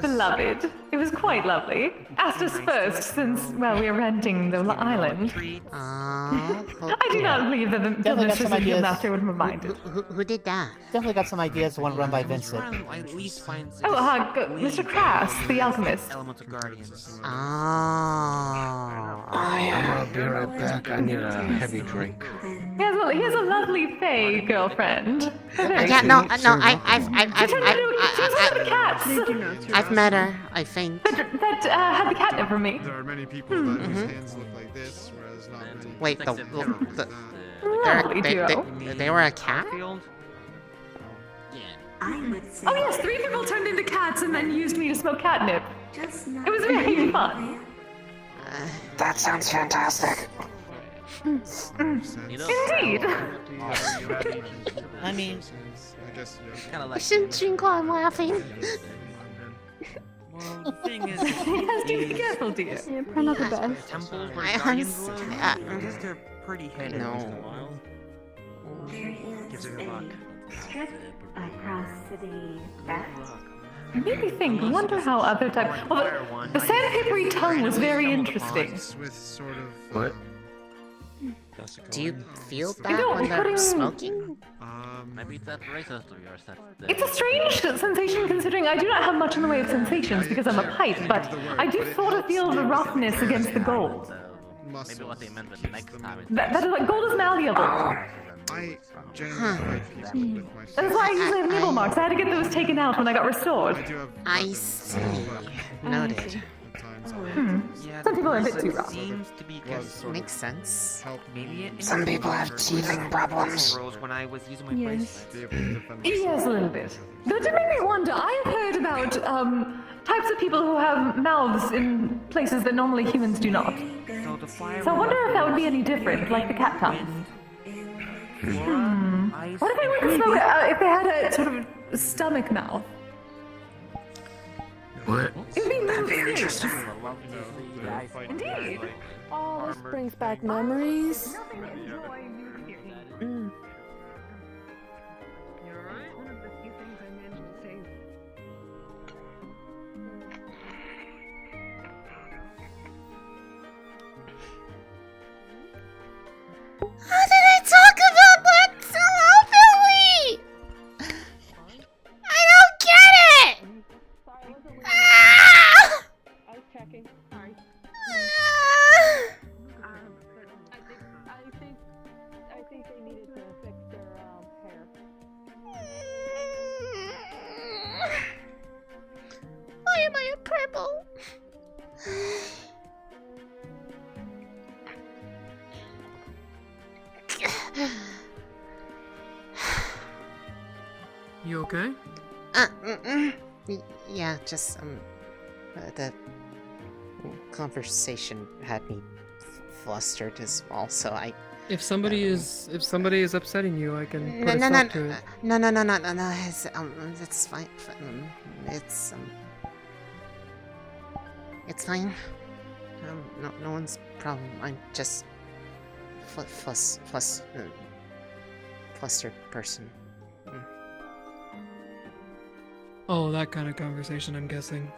beloved. It was quite lovely. Asked us first, since, well, we are renting the island. I I do not believe that the Definitely got some mistress of ideas. Guildmaster would have minded. Who did that? Definitely got some ideas. One run by Vincent. At least find Oh, Mr. Crass, the alchemist. elemental guardians. Oh. I'll be right back. I need a heavy drink. He has a lovely fey girlfriend. Yeah, no, I've met her, I think. That had the catnip from me. There are many people whose hands look like this, whereas not many. Wait, Lovely duo. they were a cat? Oh yes, 3 people turned into cats and then used me to smoke catnip. It was very fun. That sounds fantastic. Indeed. I mean, I shouldn't drink while I'm laughing. Well, the thing is, Yes, do be careful, dear. Yeah, probably not the best. temples where I guardians honestly- live, I guess they're pretty hidden. No. Gives it a luck. strip across the back. It made me think, wonder how other types. Well, the sandpapery tongue was very interesting. What? Do you feel I that don't, when they're putting- smoking? Maybe it's that racist of yours that. It's a strange sensation considering I do not have much in the way of sensations because I'm a pipe, but I do sort of feel the roughness against the gold. Maybe what they meant was next time. That is like, gold is malleable. I generally fight people with my That's why I usually have nibble marks. I had to get those taken out when I got restored. I see. Noted. Some people are a bit too rough. Makes sense. Some people have teething problems. When I was using my Yes. bracelet. Yes, a little bit. But it did make me wonder. I have heard about types of people who have mouths in places that normally humans do not. So I wonder if that would be any different, like the cat tongue. What if they went to smoke if they had a sort of stomach mouth? What? It would be That'd be interesting. Indeed. Oh, this brings back memories. Mm. How did I talk about that so openly? I don't get it! Ah! I was checking. Sorry. I think they needed to fix their hair. Why am I a purple? You okay? Yeah, just the conversation had me flustered as well. So I. If somebody is upsetting you, I can put No, a no, stop no, to it. no. It's fine. It's fine. No one's problem. I'm just flustered person. Oh, that kind of conversation, I'm guessing.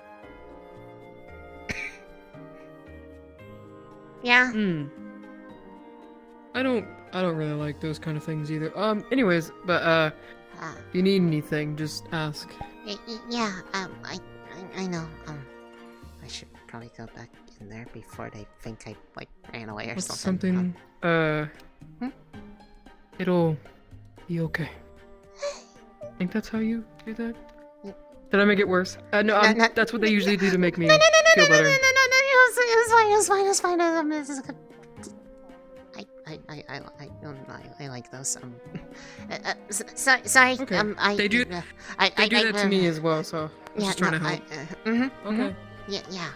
Yeah. I don't really like those kind of things either. Anyways, but if you need anything, just ask. Yeah. I know. I should probably go back in there before they think I ran away or What's something. It'll be okay. I think that's how you do that. Did I make it worse? No, that's what they usually do to make me feel better. It was fine. This is good. I like those. Sorry. Okay. They do that to me as well. So I'm just trying to help. Okay. Yeah.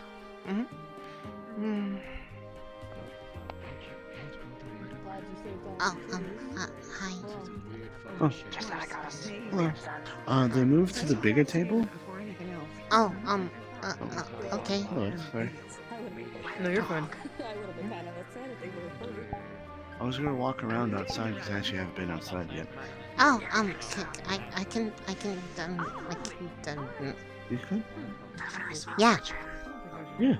Hi. Oh. Hello. They moved to the bigger table? Okay. Oh, that's fair. No, you're fine. I was gonna walk around outside because I actually haven't been outside yet. I can. You could? Yeah. Yeah.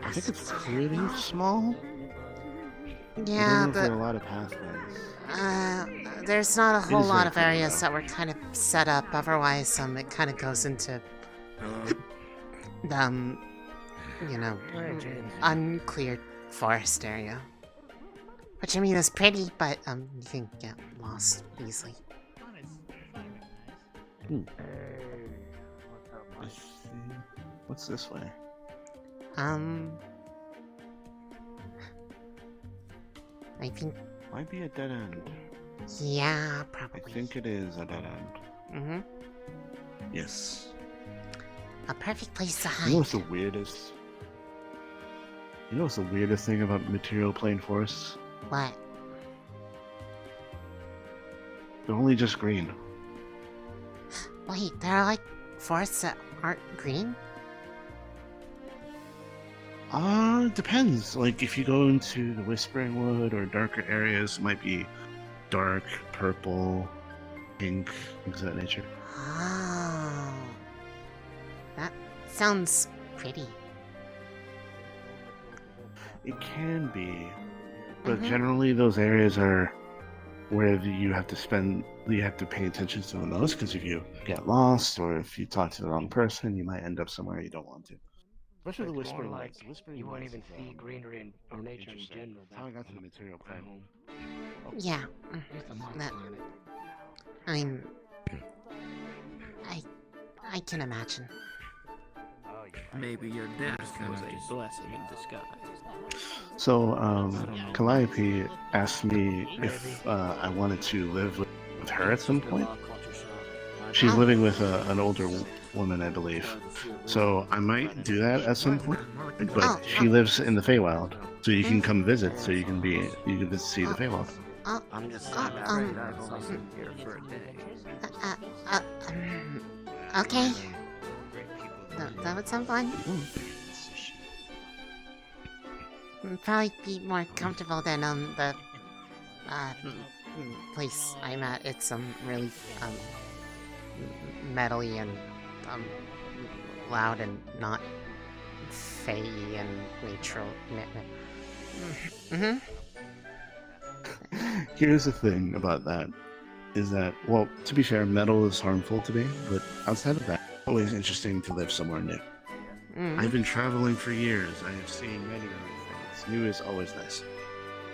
I think it's pretty small. Yeah, but but a lot of pathways. there's not a whole is lot very of areas that were kind of set up. Otherwise, it kind of goes into uncleared forest area. Which I mean is pretty, but you can get lost easily. Let's see. What's this way? I think might be a dead end. Yeah, probably. I think it is a dead end. Yes. A perfect place to hide. You know what's the weirdest? You know what's the weirdest thing about material plane forests? What? They're only just green. Wait, there are like forests that aren't green? Depends. Like if you go into the Whispering Wood or darker areas, it might be dark purple, pink, things of that nature. Oh. That sounds pretty. It can be, but generally those areas are where you have to pay attention to the most, because if you get lost or if you talk to the wrong person, you might end up somewhere you don't want to. Especially the Whispering Lights. The Whispering You won't Lights even is, see greenery or nature in general. That's how I got to the material plane. Yeah. That, I can imagine. Maybe your death was a blessing in disguise. So, Calliope asked me if I wanted to live with her at some point. She's living with an older woman, I believe. So I might do that at some point. But she lives in the Feywild, so you can come visit. So you can see the Feywild. I'm just afraid I've only been here for a day. Okay. That would sound fun. Probably be more comfortable than the place I'm at. It's really metally and loud and not fey and neutral. Here's the thing about that, is that, well, to be fair, metal is harmful to me, but outside of that, it's always interesting to live somewhere new. I've been traveling for years. I have seen many things. New is always nice.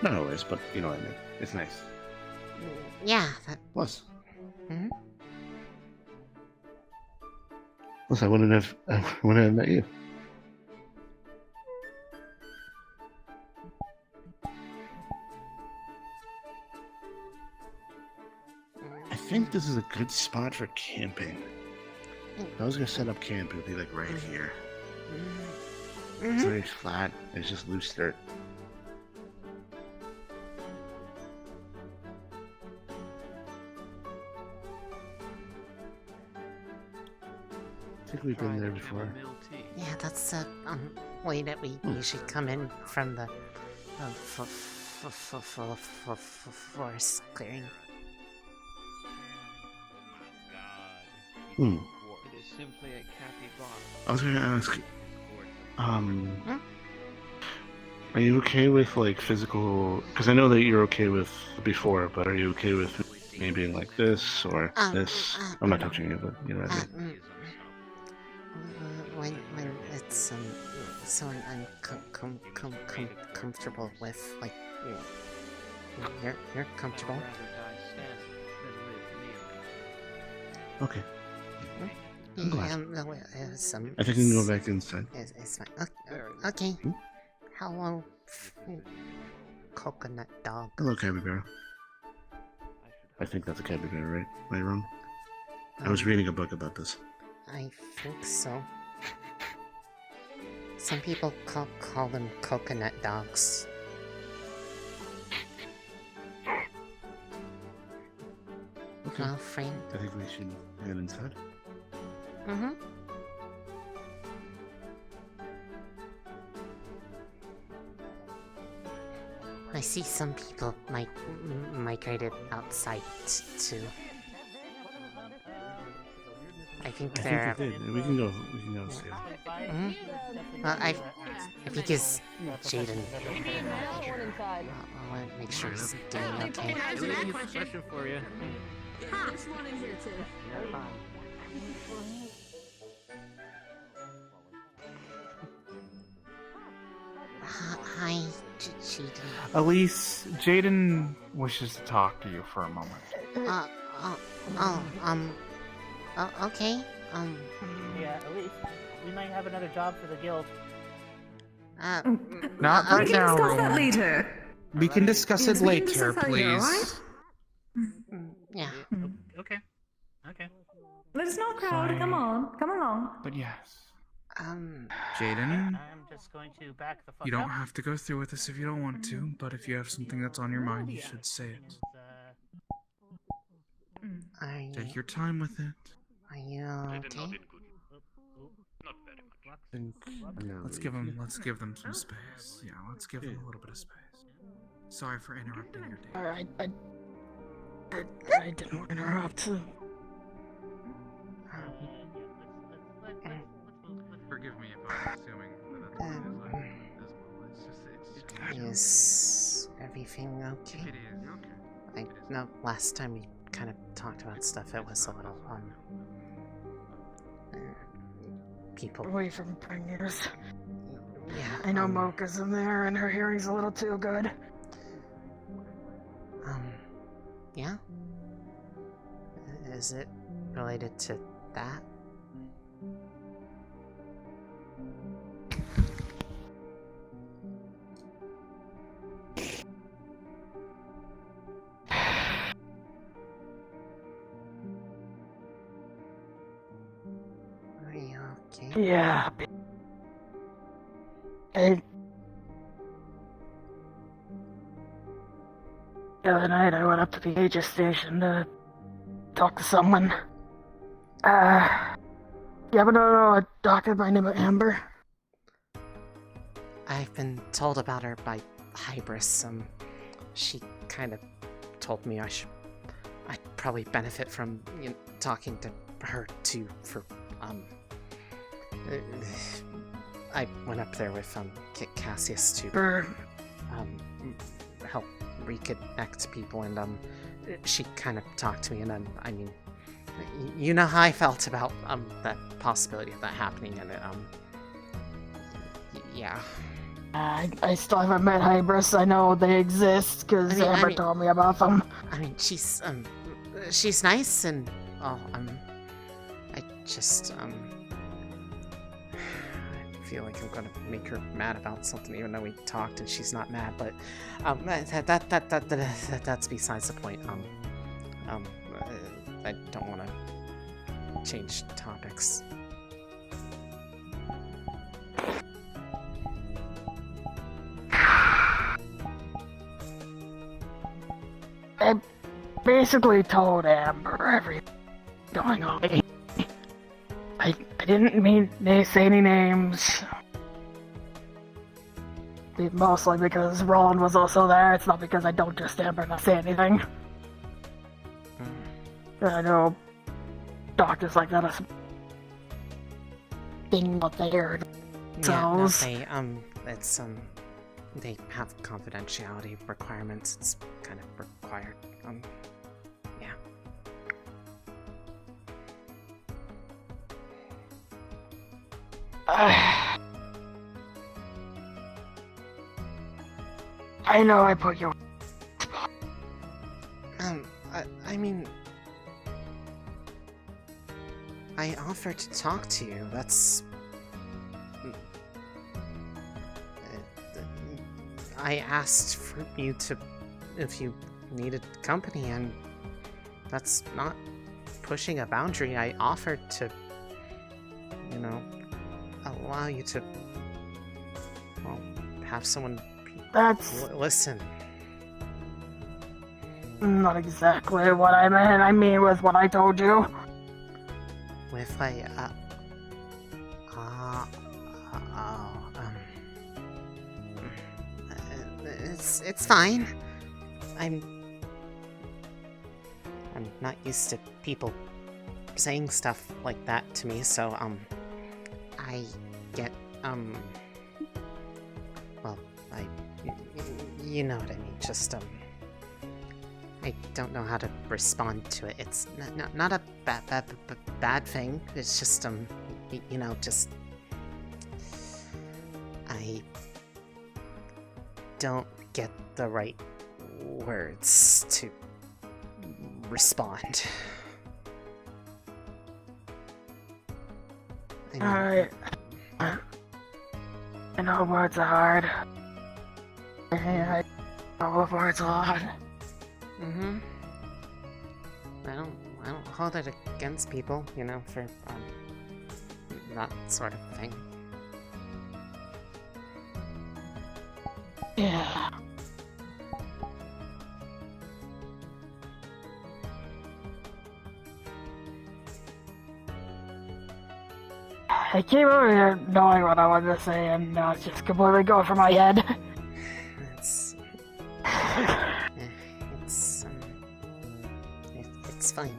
Not always, but you know what I mean. It's nice. Yeah. Plus. Plus, I wouldn't have met you. I think this is a good spot for camping. If I was gonna set up camp, it would be like right here. It's very flat. It's just loose dirt. I think we've been there before. Yeah, that's the way that we usually come in from the forest clearing. It is simply a capybara. I was gonna ask, are you okay with like physical? Because I know that you're okay with before, but are you okay with me being like this or this? I'm not touching you, but you know what I mean. When it's someone I'm comfortable with, like you're comfortable. Okay. I'm glad. I think we can go back inside. It's fine. Okay. Hello, coconut dog. Hello, capybara. I think that's a capybara, right? Am I wrong? I was reading a book about this. I think so. Some people call them coconut dogs. Okay. Well, friend. I think we should head inside. I see some people migrated outside too. I think they're. they did. We can go see it. Well, I think it's Jaden. I want to make sure he's doing okay. Question for you. There's one in here too. Hi, Jaden. Elise, Jaden wishes to talk to you for a moment. Okay. Yeah, Elise, we might have another job for the guild. Not right now, Rowan. Later. We can discuss it later, please. Yeah. Okay. Okay. Let's not crowd. Come on. Come along. But yes. Jaden, I'm just going to back the fuck you don't up. have to go through with this if you don't want to, but if you have something that's on your mind, you should say it. Take your time with it. Are you okay? Let's give them some space. Yeah, let's give them a little bit of space. Sorry for interrupting your day. Alright, I didn't interrupt. Forgive me if I'm assuming that that's what it is. It's just Is everything okay? If it is, okay. I know last time we kind of talked about stuff, it was a little, people. Away from bringers. Yeah. I know Mocha's in there and her hearing's a little too good. Yeah? Is it related to that? Are you okay? Yeah. The other night I went up to the Aegis station to talk to someone. You ever know a doctor by the name of Amber? I've been told about her by Hybris. She kind of told me I'd probably benefit from talking to her too. I went up there with Cassius to help reconnect people, and she kind of talked to me, and then you know how I felt about that possibility of that happening, and yeah. I still haven't met Hybris. I know they exist because Amber told me about them. She's nice and I just I feel like I'm gonna make her mad about something, even though we talked and she's not mad. But that's besides the point. I don't want to change topics. I basically told Amber everything going on. I didn't mean to say any names. Mostly because Ron was also there. It's not because I don't just Amber not say anything. I know doctors like that are thing what they heard. Yeah, no, they have confidentiality requirements. It's kind of required. Yeah. I know I put you. I offered to talk to you. That's. I asked for you to, if you needed company, and that's not pushing a boundary. I offered to, allow you to, have someone listen. Not exactly what I meant. I mean with what I told you. With it's fine. I'm not used to people saying stuff like that to me, so I get you know what I mean. Just I don't know how to respond to it. It's not a bad thing. It's just just I don't get the right words to respond. I know words are hard. I know words are hard. I don't hold it against people, for that sort of thing. Yeah. I came over here knowing what I wanted to say, and now it's just completely going from my head. fine.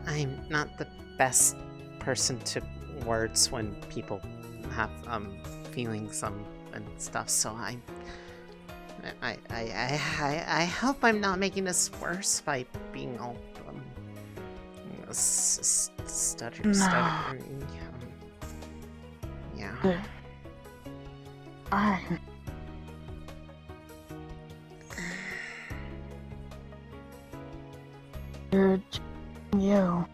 I'm not the best person to words when people have feelings and stuff, so I hope I'm not making this worse by being all stuttering. Yeah. You're you.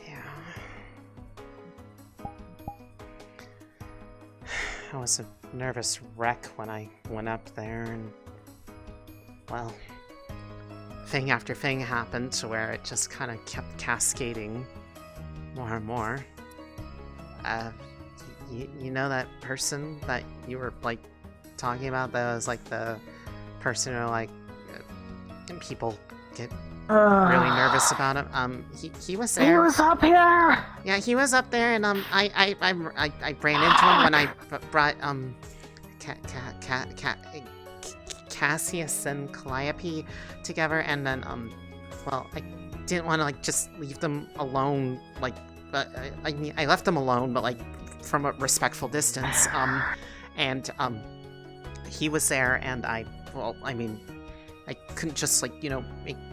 Yeah. I was a nervous wreck when I went up there, and well, thing after thing happened to where it just kind of kept cascading more and more. You know that person that you were like talking about that was like the person who like people get really nervous about him. He was there. He was up here. Yeah, he was up there, and I ran into him when I brought Cassius and Calliope together, and then well, I didn't want to like just leave them alone, like, but I mean I left them alone, but like from a respectful distance, and he was there, and I couldn't just like, you know,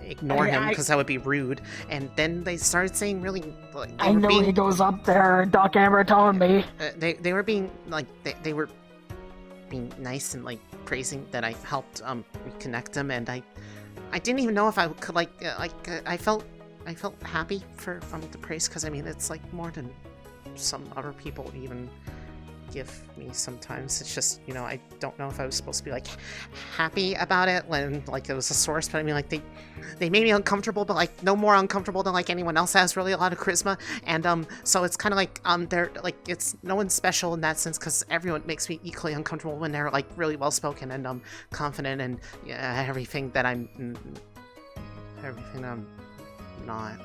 ignore him because that would be rude. And then they started saying really like I know he goes up there. Doc Amber told me. They were being like they were being nice and like praising that I helped reconnect him, and I didn't even know if I could I felt happy for the praise, because I mean it's like more than some other people even give me sometimes. It's just, you know, I don't know if I was supposed to be like happy about it when like it was a source, but I mean like they made me uncomfortable, but like no more uncomfortable than like anyone else has really a lot of charisma, and so it's kind of like they're like, it's no one special in that sense, because everyone makes me equally uncomfortable when they're like really well spoken and confident and everything that I'm not.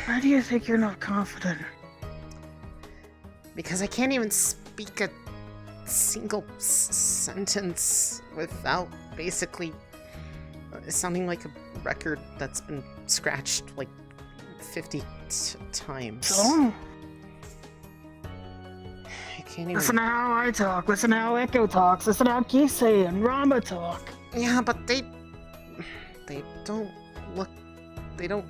Why do you think you're not confident? Because I can't even speak a single sentence without basically sounding like a record that's been scratched like 50 times. So? I can't even... Listen to how I talk, listen to how Echo talks, listen to how Kisei and Rama talk. Yeah, but they don't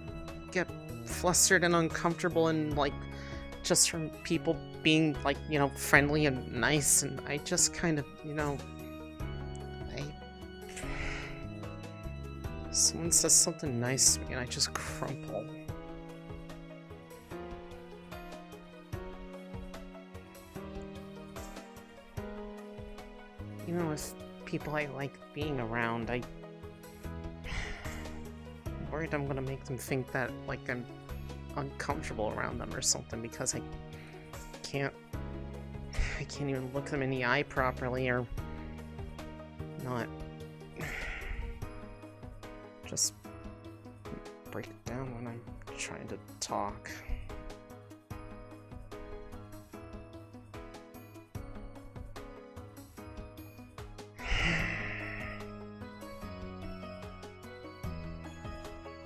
get flustered and uncomfortable and like just from people being like, you know, friendly and nice, and I just kind of, you know, someone says something nice to me and I just crumple. You know, with people I like being around, I'm worried I'm gonna make them think that like I'm uncomfortable around them or something, because I can't even look them in the eye properly, or not just break down when I'm trying to talk.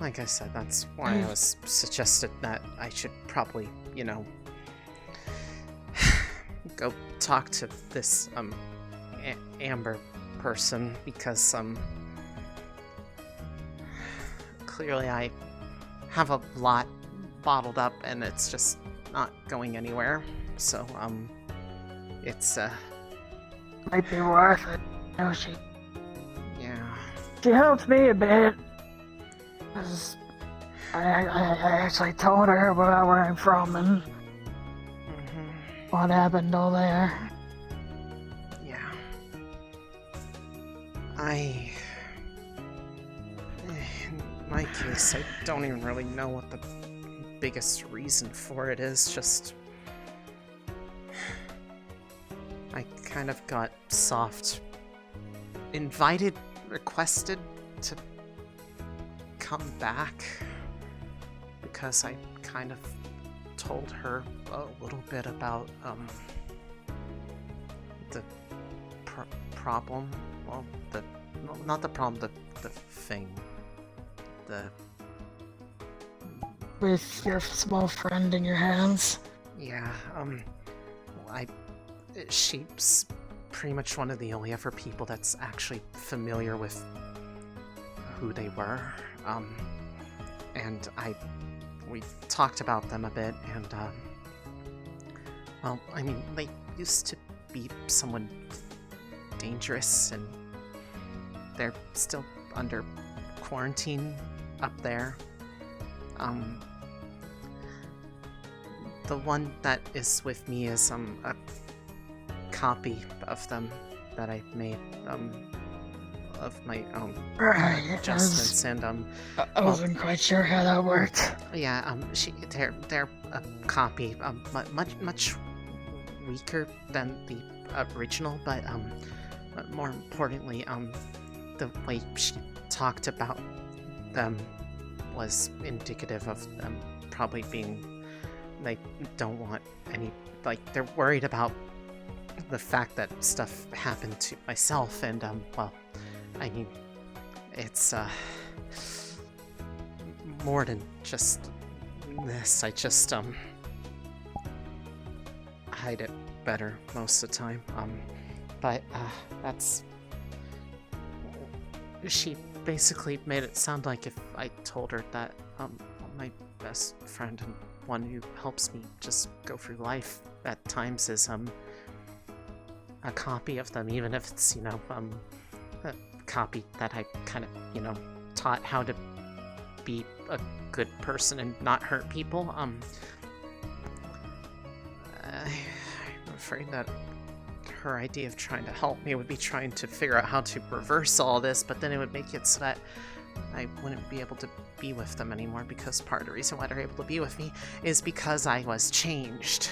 Like I said, that's why I was suggested that I should probably, you know, go talk to this, Amber person, because, clearly I have a lot bottled up and it's just not going anywhere. So, it's, might be worth it. No, yeah. She helped me a bit. Cause I actually told her about where I'm from and what happened all there. Yeah. In my case, I don't even really know what the biggest reason for it is, just I kind of got soft invited, requested to come back because I kind of told her a little bit about, the problem. Well, not the problem, the thing. With your small friend in your hands? Yeah, she's pretty much one of the only ever people that's actually familiar with who they were. And we talked about them a bit, and, well, I mean, they used to be someone dangerous, and they're still under quarantine up there. The one that is with me is, a copy of them that I made, of my own adjustments, and, I wasn't quite sure how that worked. Yeah, they're a copy, much weaker than the original, but more importantly, the way she talked about them was indicative of them probably being, they don't want any, like, they're worried about the fact that stuff happened to myself, and, well, I mean, it's, more than just this. I just, hide it better most of the time, but, that's... She basically made it sound like if I told her that, my best friend and one who helps me just go through life at times is, a copy of them, even if it's, you know, a copy that I kind of, you know, taught how to be a good person and not hurt people. I'm afraid that her idea of trying to help me would be trying to figure out how to reverse all this, but then it would make it so that I wouldn't be able to be with them anymore, because part of the reason why they're able to be with me is because I was changed.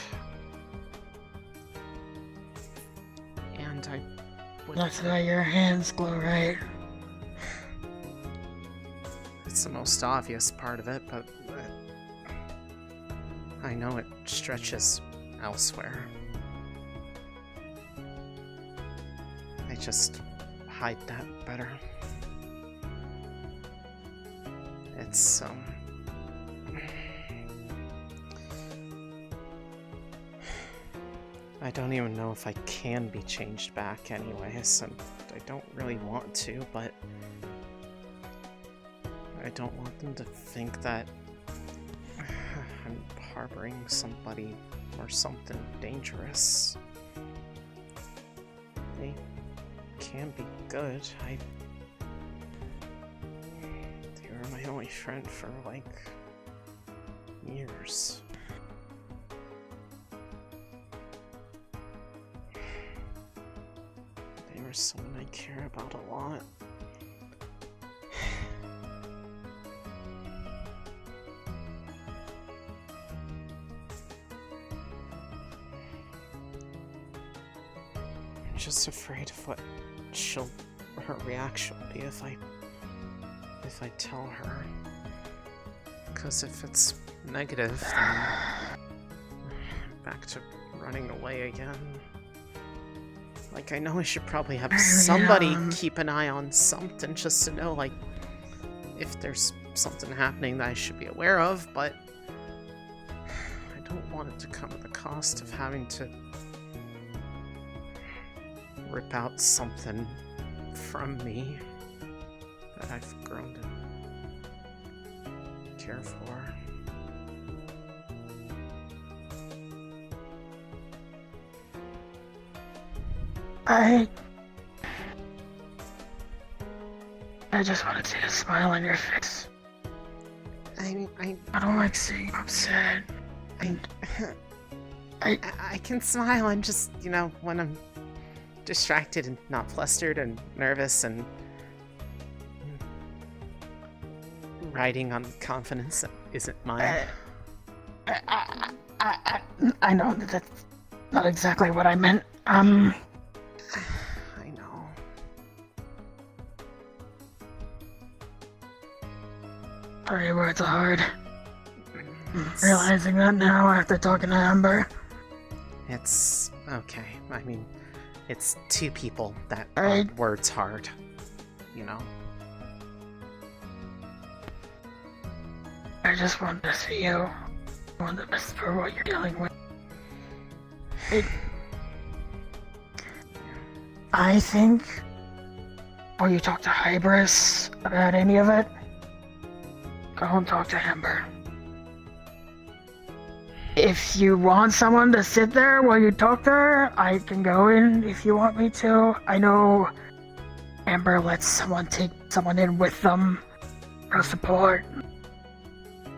And I would... That's why your hands glow, right? It's the most obvious part of it, but I know it stretches elsewhere. I just hide that better. It's, I don't even know if I can be changed back anyways, and I don't really want to, but I don't want them to think that I'm harboring somebody or something dangerous. They can be good. They were my only friend for, like, years. They were someone I care about a lot. I'm just afraid of what her reaction will be if I tell her. Because if it's negative, then back to running away again. Like, I know I should probably have somebody keep an eye on something just to know, like, if there's something happening that I should be aware of, but I don't want it to come at the cost of having to rip out something from me that I've grown to care for. I just wanted to see a smile on your face. I don't like seeing you upset. I can smile. I'm just, you know, when I'm distracted and not flustered and nervous and riding on confidence that isn't mine. I know that that's not exactly what I meant. I know. Sorry, words are hard. Realizing that now after talking to Amber. It's okay. I mean, it's two people that Right. are words hard, you know. I just want to see you. I want the best for what you're dealing with. I think, or you talk to Hybris about any of it, go and talk to Amber. If you want someone to sit there while you talk to her, I can go in if you want me to. I know Amber lets someone take someone in with them for support.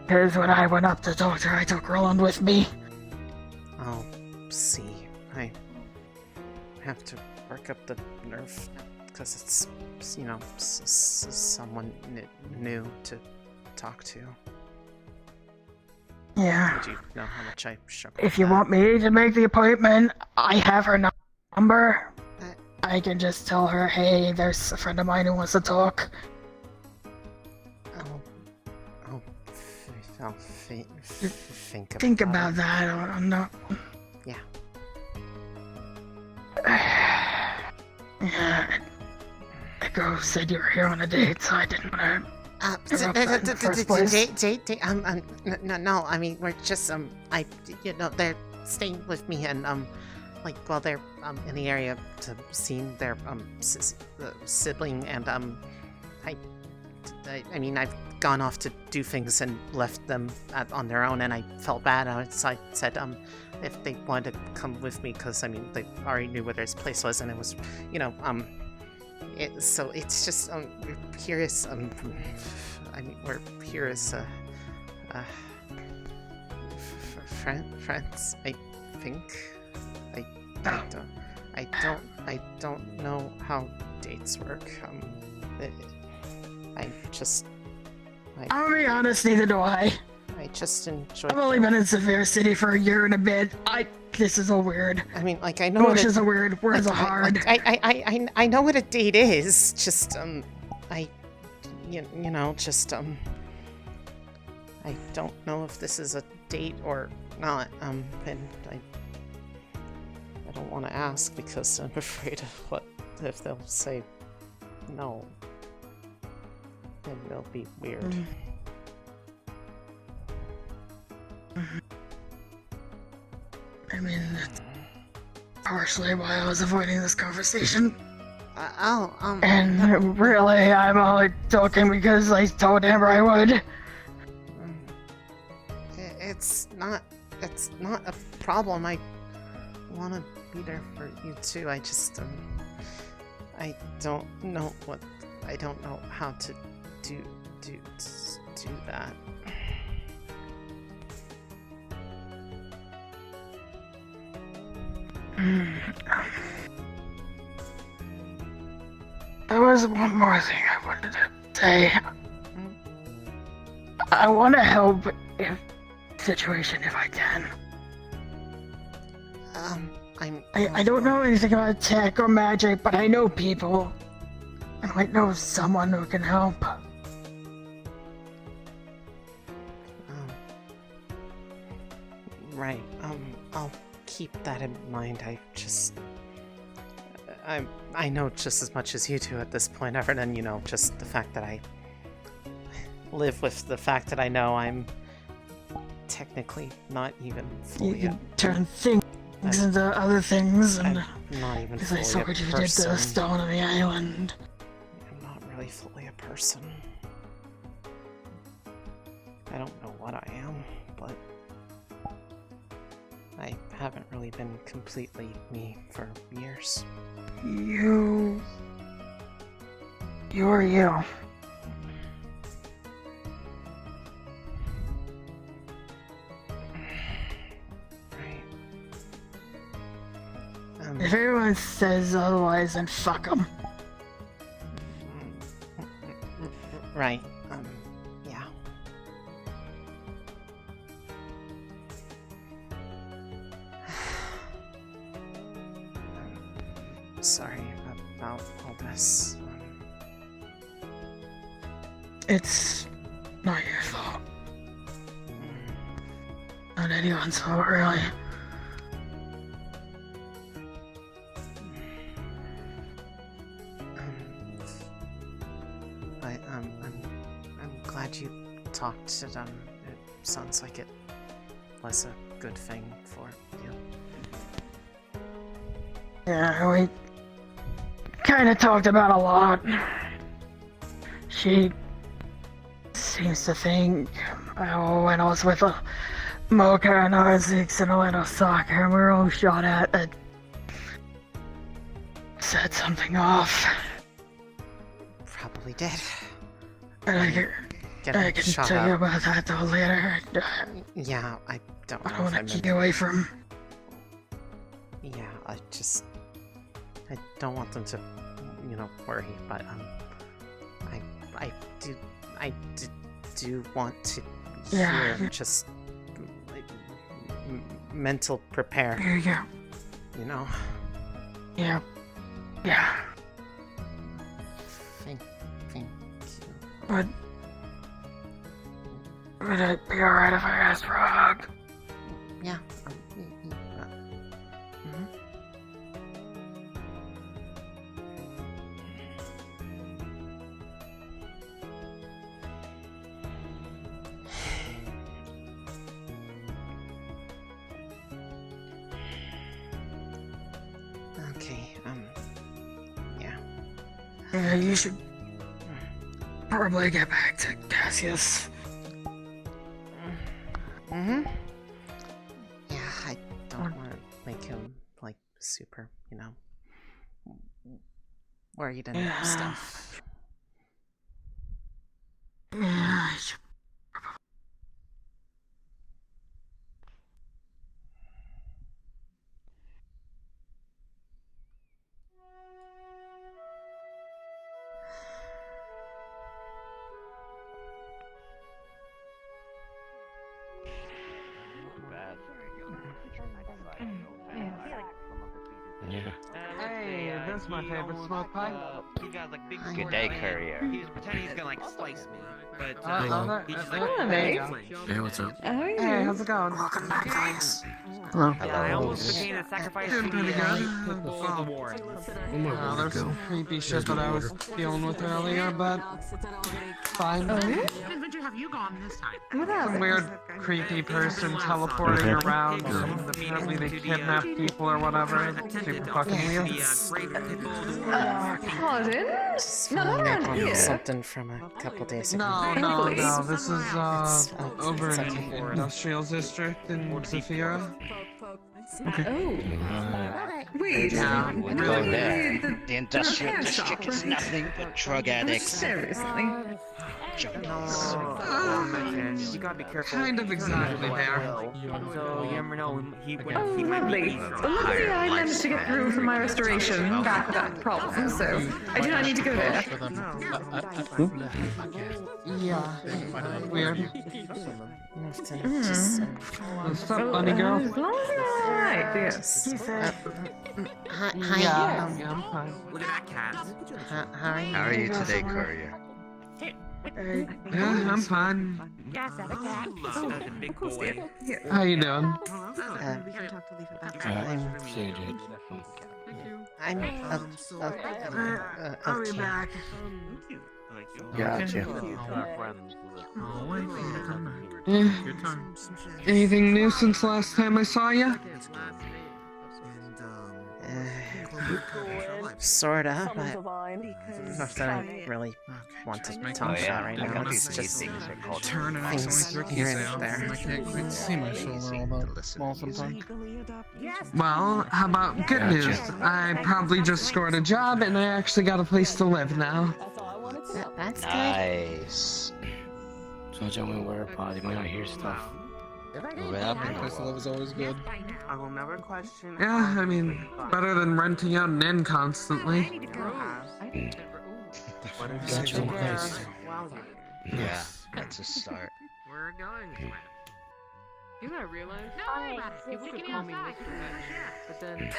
Because when I went up to talk to her, I took Roland with me. I'll see. I have to work up the nerve because it's, you know, someone new to talk to. Yeah. Do you know how much I struggle If with you that? want me to make the appointment, I have her number. I can just tell her, hey, there's a friend of mine who wants to talk. I'll think about that. I'm not. Yeah. Yeah. Echo said you were here on a date, so I didn't want to interrupt that in the first place. No, I mean, we're just, you know, they're staying with me and, like, while they're, in the area to seeing their, sibling and, I mean, I've gone off to do things and left them on their own, and I felt bad, so I said, if they wanted to come with me, because, I mean, they already knew where this place was, and it was, you know, so it's just, we're curious, I mean, we're here as, friends, I think. I don't know how dates work, I'll be honest, neither do I. I just enjoy. I've only been in Severe City for a year and a bit. This is a weird. I mean, like, I know Emotions are weird, words are hard. I know what a date is. Just you know, just I don't know if this is a date or not. And I don't want to ask because I'm afraid of what if they'll say no. And it'll be weird. I mean, that's partially why I was avoiding this conversation. And really, I'm only talking because I told Amber I would. It's not a problem. I want to be there for you too. I just I don't know how to do that. There was one more thing I wanted to say. I want to help if situation if I can. I don't know anything about tech or magic, but I know people. I might know someone who can help. Right. I'll keep that in mind. I know just as much as you do at this point, other than, you know, just the fact that I live with the fact that I know I'm technically not even fully You can turn things into other things, and I'm not even because fully I saw a what you did to person. the stone on the island. I'm not really fully a person. I don't know what I am, but I haven't really been completely me for years. You're you. If everyone says otherwise, then fuck them. Right. Yeah. Sorry about all this. It's not your fault. Not anyone's fault, really. I'm glad you talked to them. It sounds like it was a good thing for you. Yeah, we kind of talked about a lot. She seems to think, when I was with Mocha and Isaacs and Atlanta Soccer, and we were all shot at, that set something off. Probably did. And I can tell you about that though later. Yeah, I don't know. I don't want to keep you away from. Yeah, I don't want them to, worry, but I do want to hear just mental prepare. Yeah. You know. Yeah. Yeah. Thank you. Would it be alright if I asked for a hug? Yeah. Okay, yeah. Yeah, you should probably get back to Cassius. Yeah, I don't want to make him, super, worried and stuff. Yeah, I should. Yeah. Hey, that's my favorite smoke pipe. He got big. Good day, courier. He was pretending he's gonna slice me, but he's just Hey, what's up? Hey, how's it going? Welcome back, guys. Hello. Yeah, I almost became a sacrifice for pretty the war. There's some creepy shit that I was dealing with earlier, but fine. Oh, yeah? Adventure have you gone this time? Some weird, creepy person teleporting around, and apparently they kidnap people or whatever. Super fucking weird. Pardon? No, not around here. Something from a couple days ago. No. This is over in the Industrial District in Zafira. Okay. Wait, Yeah, really? The industrial district is nothing but drug addicts. Seriously. You gotta be careful. Kind of exactly there. So you never know. He Oh, might be lovely. easy. Luckily, I managed to get through from my restoration that problem, so I do not need to go there. Yeah. Weird. What's up, bunny girl? As long as you're alright, yes. Hi. Yeah, I'm fine. Look at that cat. How are you? How are you today, courier? Yeah, I'm fine. That's a big boy. How you doing? I'm I'll be back. Gotcha. Anything new since last time I saw you? Sorta, but nothing I really want to talk about right now. It's just things here and there. I can't quite see my shoulder all that small sometimes. Well, how about good news? I probably just scored a job and I actually got a place to live now. That's Nice. So tell me where party when I hear stuff. Place to live is always good. I will never question. Yeah, I mean, better than renting out an inn constantly. Got your own place. Yeah, that's a start. We're going. You know what I realized? People could call me Mr. Bench, but then...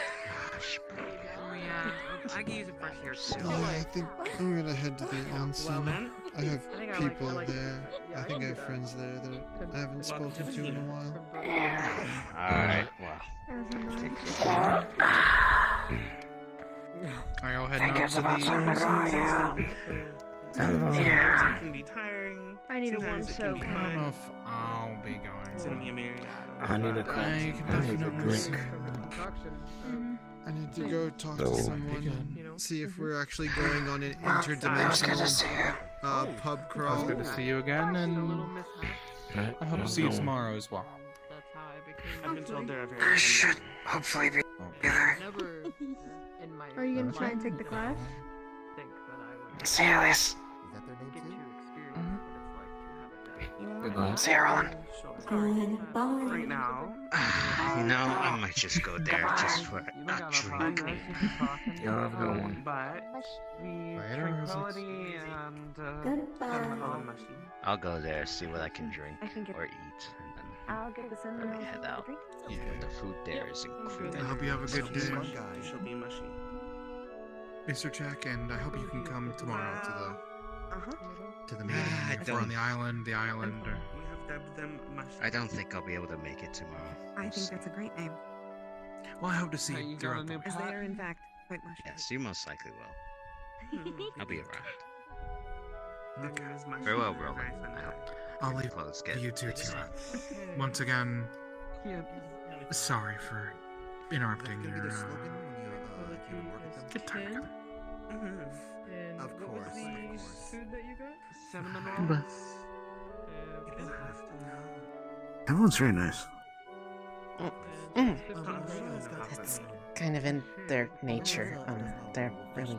I can use it fresh here too. Yeah, I think I'm gonna head to the onsen. I have people there. I think I have friends there that I haven't spoken to in a while. Alright, well. Are y'all heading Think out it's to about time to go, yeah. Yeah. It can be tiring. I need a warm Sometimes it can soak. be I don't fun. know if I'll be going. It's gonna be a myriad. I need a drink. I need to go talk to someone and see if we're actually going on an interdimensional pub crawl. It's good to see you again, and I hope to see you tomorrow as well. I've been told they're very I should hopefully be there. Are you gonna try and take the class? See you, Elise. See you, Roland. Right now. You know, I might just go there just for a drink. Yeah, I've got one. But the tranquility and I'll go there, see what I can drink or eat, and then I'll get this in probably head out. Yeah. The food there is incredible. I hope you have a good day. she'll be mushy. Mr. Jack, and I hope you can come tomorrow to the meeting. If we're on the island, or... We have dubbed them mushy. I don't think I'll be able to make it tomorrow. I think that's a great name. Well, I hope to see you throughout the... As they are, in fact, quite mushy. Yes, you most likely will. I'll be around. Okay. Very well, Roland. I'll leave Close, you two to it. Once again, sorry for interrupting your good time together. Of course. Food that you got? Cinnamon But everyone's very nice. That's kind of in their nature. They're really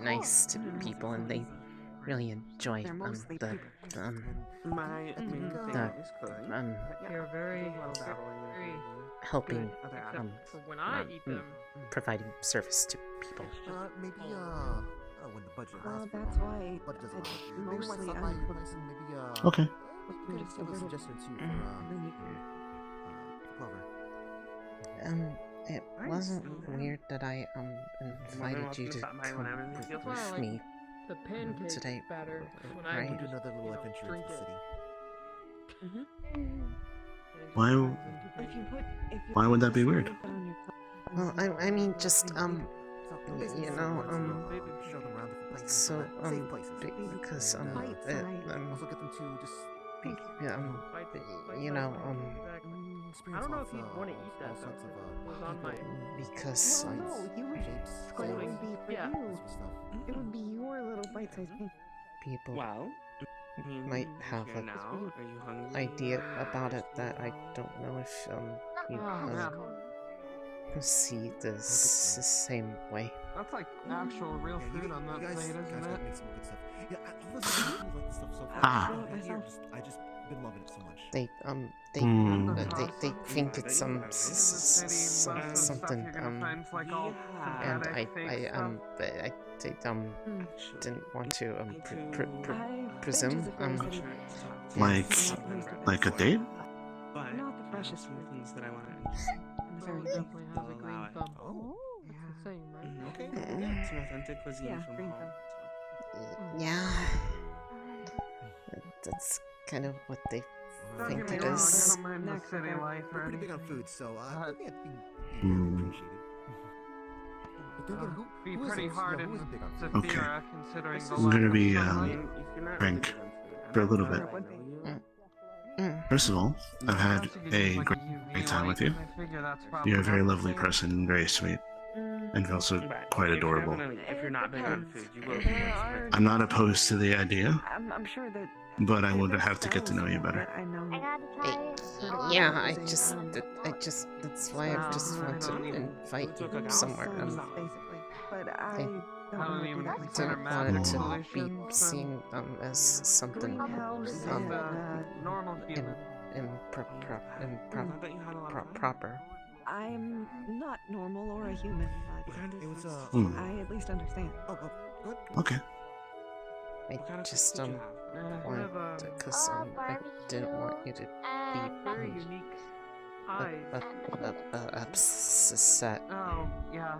nice to people, and they really enjoy helping providing service to people. Maybe when the budget lasts. That's why mostly Okay. Just a suggestion too for Clover. It wasn't weird that I invited you to come with me The pancake today, batter. When right? We'll do another little adventure drink into the city. Why would that be weird? Well, I mean, just you know, so because also get them to just you know, I don't know if you'd want to eat that though. It was on my because it would be for you. It would be your little bite-sized pancake. people Wow. might have an idea about it that I don't know if you see this the same way. That's like actual real food on that plate, isn't it? Make some good stuff. Yeah, I like the stuff so far. I just been loving it so much. They think it's something and I didn't want to presume like a date? But Not the freshest things that I want to Definitely has a green thumb. Oh, it's the same, right? Okay. Yeah, it's an authentic cuisine from home. Yeah, that's kind of what they think it is. I don't mind the city life, We're pretty big on food, so I think appreciate it. But then again, Be who pretty isn't? hard You know, in who isn't big on food? Sathira, considering the I'm gonna lack be of sunlight. frank for a little bit. First of all, I've had a great time with you. You're a very lovely person and very sweet. And also quite adorable. If you're not big on food, you will. I'm not opposed to the idea, I'm sure that but I would have to get to know you better. I know. Yeah, I just that's why I just want to invite you somewhere. But I don't want it to be seen as something improper. I'm not normal or a human, but I at least understand. Okay. I just Because I didn't want you to be Very unique eyes. upset. Oh, yeah.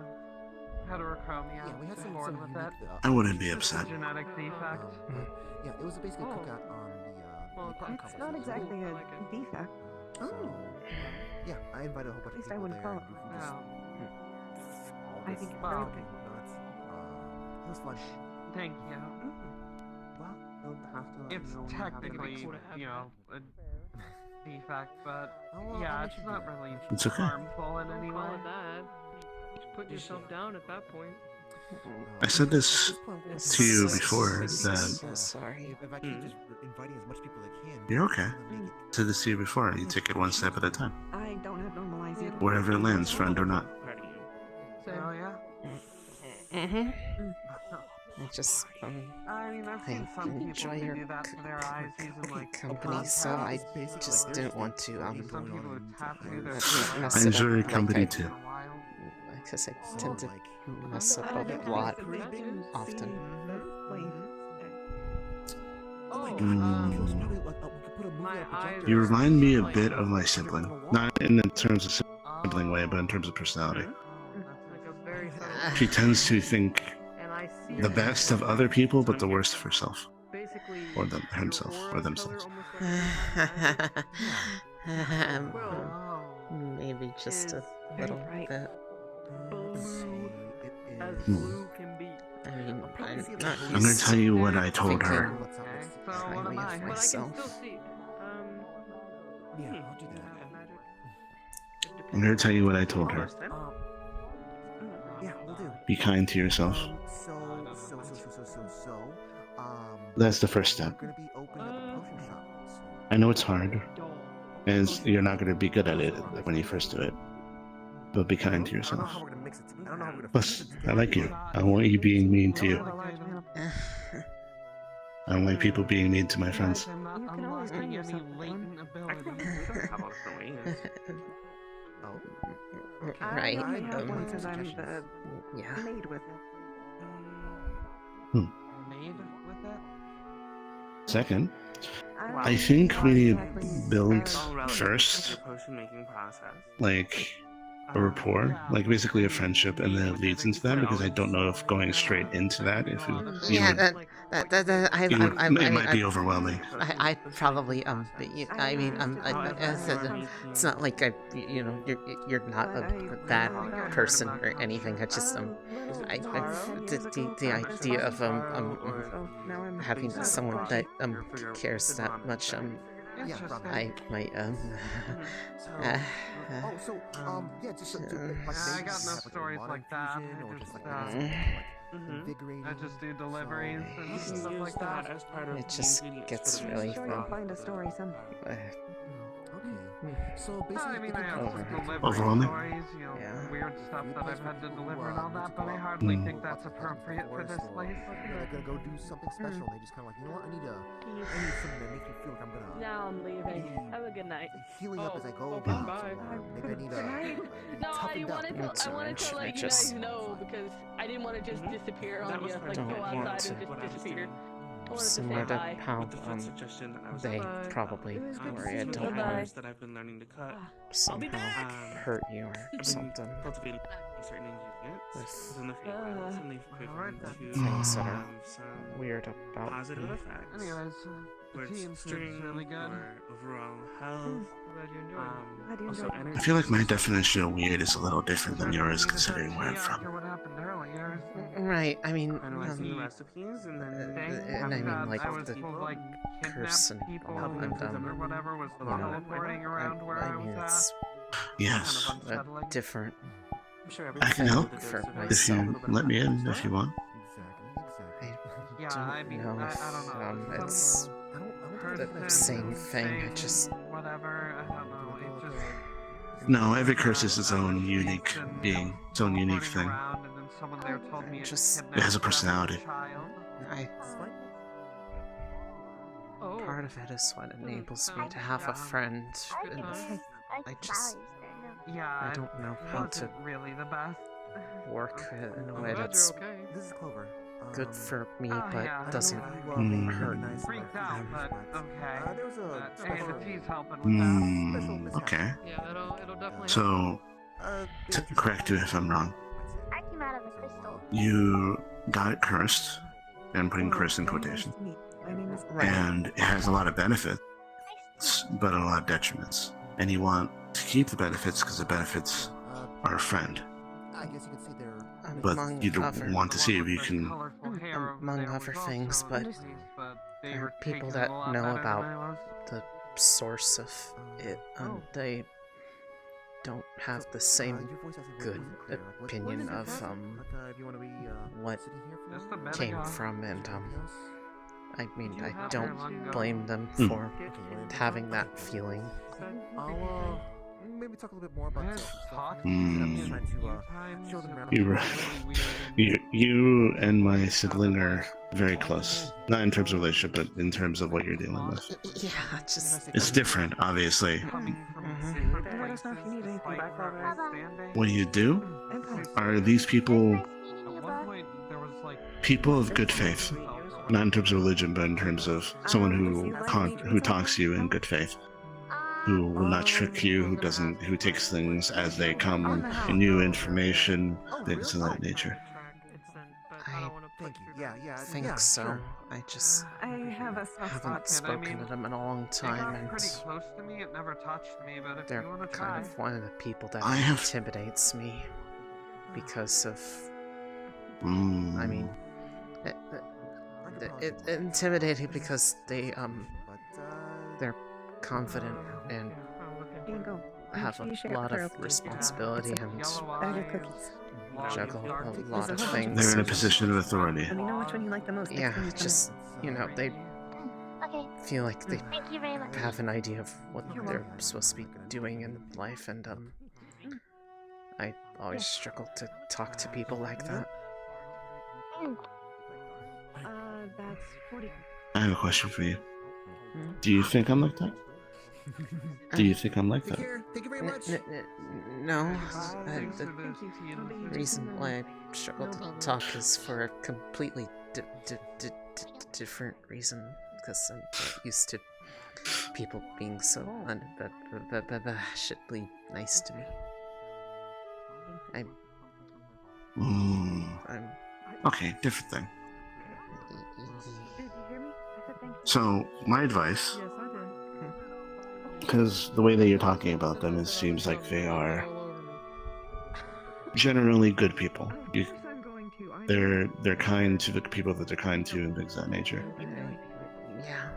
Heterochromia. Yeah, we had some born with unique, it. I wouldn't be It's a upset. genetic defect. Yeah, it was basically a cookout on the It's not exactly a defect. So, yeah, I invited a whole bunch of people wouldn't there. call it. And we just all I this think it's stuff, okay. nuts. It was fun. Thank you. Well, don't have to. It's technically, you know, a defect, but I'll yeah, let it's you do not that. really It's okay. harmful in any way. Call it that. Just put yourself down at that point. I said this to you before So that sorry. If I keep just inviting as much people as I can, you're okay. we'll make it. I said this to you before. You take it one step at a time, I don't have normalized either. wherever it lands, friend or not. Oh yeah. I just I mean, I've seen some people enjoy who your do that to their eyes using like company, so I just didn't want to some people who tattoo their mess I it enjoy up your like company I- too. Because I tend to mess up a lot often. You remind me a bit of my sibling. Not in the terms of sibling way, but in terms of personality. She tends to think the best of other people, but the worst of herself. Or himself, or themselves. Maybe just a little bit. I mean, I'm gonna tell you what I told her. Highly of myself. I'm gonna tell you what I told her. Yeah, we'll do. Be kind to yourself. That's the first step. We're gonna be opening up a potion shop. I know it's hard, and you're not gonna be good at it when you first do it. But be kind to I don't know yourself. how we're gonna mix it together. I don't know how we're gonna Plus, I like you. I don't want you being mean to you. I don't like people being mean to my friends. You can always bring yourself one. Right. I have one because I'm the yeah. maid with it. Made with it? Second, I think we need to build first, like, a rapport, like basically a friendship, and then it leads into that, because I don't know if going straight into that, if you Yeah, it might be overwhelming. I probably I mean it's not like you're not a bad person or anything. I just the idea of having someone that cares that much I might yeah, just I got no stories like that. I just do deliveries and stuff like that. It just gets really Sure, you'll find a story some. So basically, I mean, I have some delivery Overwhelming? stories, you know, weird stuff that I've had to deliver and all that, but I hardly think that's appropriate for this place. they're gonna go do something special. And they just kind of like, you know what? I need something that makes me feel like I'm gonna. Now I'm leaving. Have a good night. Healing up as I go. Bye. Maybe I need No, I wanted That's to. I wanted to alright. let you guys know because I didn't want to just disappear on you, like go outside and just disappear. I wanted to say similar to bye. how they probably worry I don't want Bye. that I've been learning to cut. somehow hurt you or something. Cultivating certain ingredients With within the flavors, and they've proven to things that are have some weird about positive me. effects Anyways, towards tea and soup's string really good. or overall health. Glad you enjoyed it. Also energy. I feel like my definition of weird is a little different than yours, considering where I'm from. What happened earlier? Right, I mean, Analyzing the recipes and then and I mean, like, I was the told, like, person kidnapped people and, or whatever was teleporting around where I mean, was it's Yes, a different I can help for if myself. you let me in if you want. Yeah, I mean, No, I don't know. it's the same thing. I just Whatever, I don't know. It just No, every curse is its own unique being, its own unique thing. around and then someone there told me just It has a personality. I part of it is what enables me to have a friend, and I just Yeah, I don't know how to really the best. work it in a way that's This is Clover. good for me, but yeah. doesn't hurt Freaked out, them. but okay. There was a Hey, special. the tea's helping with that. Okay. Yeah, it'll definitely. So, to correct you if I'm wrong, I came out of a crystal. you got it cursed, and I'm putting cursed in quotation, and it has a lot of benefits, but a lot of detriments. And you want to keep the benefits because the benefits are a friend. I guess you can see there. But you don't want to see if you can. Among other things, but there are people that know about the source of it, and they don't have the same good opinion of what came from, and I mean, I don't blame them for having that feeling. Maybe talk a little bit more about You and my sibling are very close. Not in terms of relationship, but in terms of what you're dealing with. Yeah, just... It's different, obviously. What you do? Are these people of good faith? Not in terms of religion, but in terms of someone who talks to you in good faith. Who will not trick you, who takes things as they come, new information, things of that nature. I think so. I just haven't spoken to them in a long time, and they're kind of one of the people that intimidates me because of. I mean, it intimidating because they're confident and have a lot of responsibility and juggle a lot of things. They're in a position of authority. Let me know which one you like the most. Yeah, just, they feel like they have an idea of what they're supposed to be doing in life, and I always struggle to talk to people like that. That's 40. I have a question for you. Do you think I'm like that? Do you think I'm like that? Thank you very much. No. The reason why I struggle to talk is for a completely different reason. Because I'm used to people being so unabashedly nice to me. I'm... Okay, different thing. So, my advice, because the way that you're talking about them, it seems like they are generally good people. They're kind to the people that they're kind to and things of that nature. Yeah.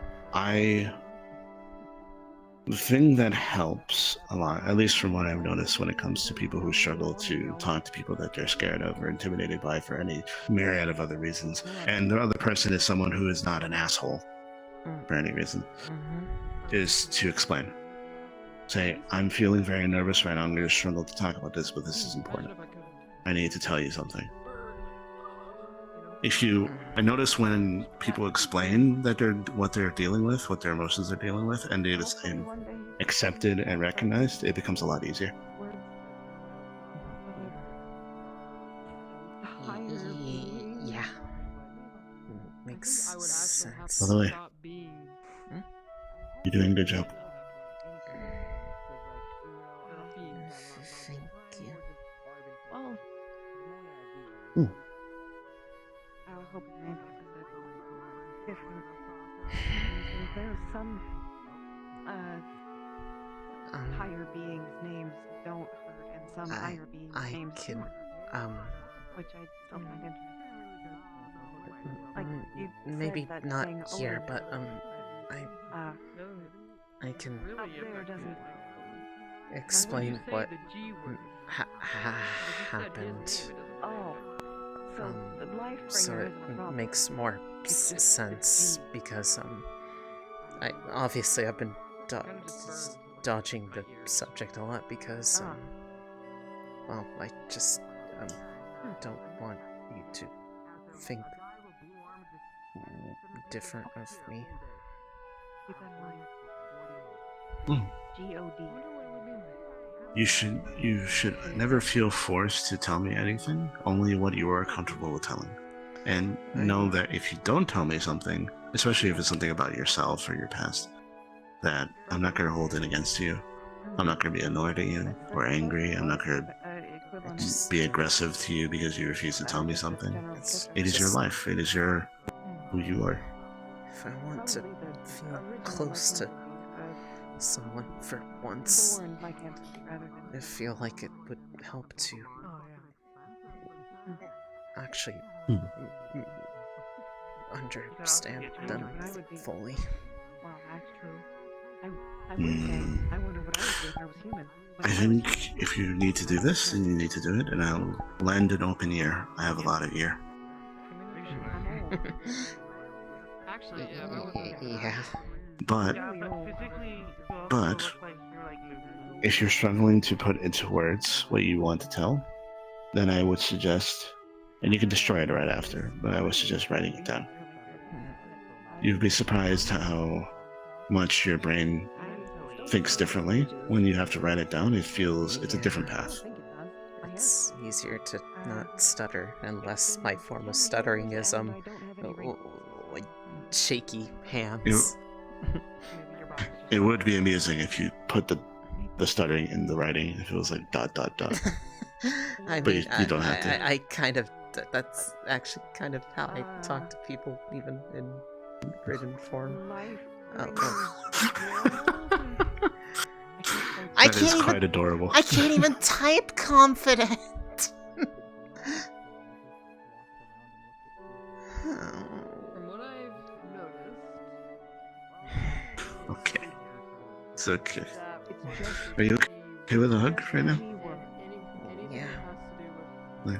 The thing that helps a lot, at least from what I've noticed when it comes to people who struggle to talk to people that they're scared of or intimidated by for any myriad of other reasons, and the other person is someone who is not an asshole for any reason, is to explain. Say, I'm feeling very nervous right now, I'm going to struggle to talk about this, but this is important. I need to tell you something. I notice when people explain that what they're dealing with, what their emotions are dealing with, and it is accepted and recognized, it becomes a lot easier. Yeah. Makes sense. By the way, you're doing a good job. Thank you. Well, I was hoping maybe it was different. There's some higher beings' names don't hurt, and some higher beings' names do. Which I still find interesting. Like you maybe said, that not saying here, over but I can up there doesn't explain what happened. Oh, so the life So bringer it isn't a problem. makes more sense because obviously I've been dodging the subject a lot because well, I just don't want you to think different of me. Keep in mind. G-O-D. You should never feel forced to tell me anything, only what you are comfortable with telling. And know that if you don't tell me something, especially if it's something about yourself or your past, that I'm not going to hold it against you. I'm not going to be annoyed at you or angry. I'm not going to be aggressive to you because you refuse to tell me something. It is your life. It is who you are. If I want to feel close to someone for once, I feel like it would help to actually understand them fully. I think if you need to do this, then you need to do it, and I'll lend an open ear. I have a lot of ear. Yeah. But if you're struggling to put into words what you want to tell, then I would suggest, and you can destroy it right after, but I would suggest writing it down. You'd be surprised how much your brain thinks differently when you have to write it down. It's a different path. It's easier to not stutter, unless my form of stuttering is like shaky hands. It would be amusing if you put the stuttering in the writing. If it was like ... I but mean, you don't have to. I kind of, that's actually kind of how I talk to people, even in written form. That is quite adorable. I can't even type confident. From what I've noticed. Okay. It's okay. Are you okay with a hug right now? Yeah. Yeah.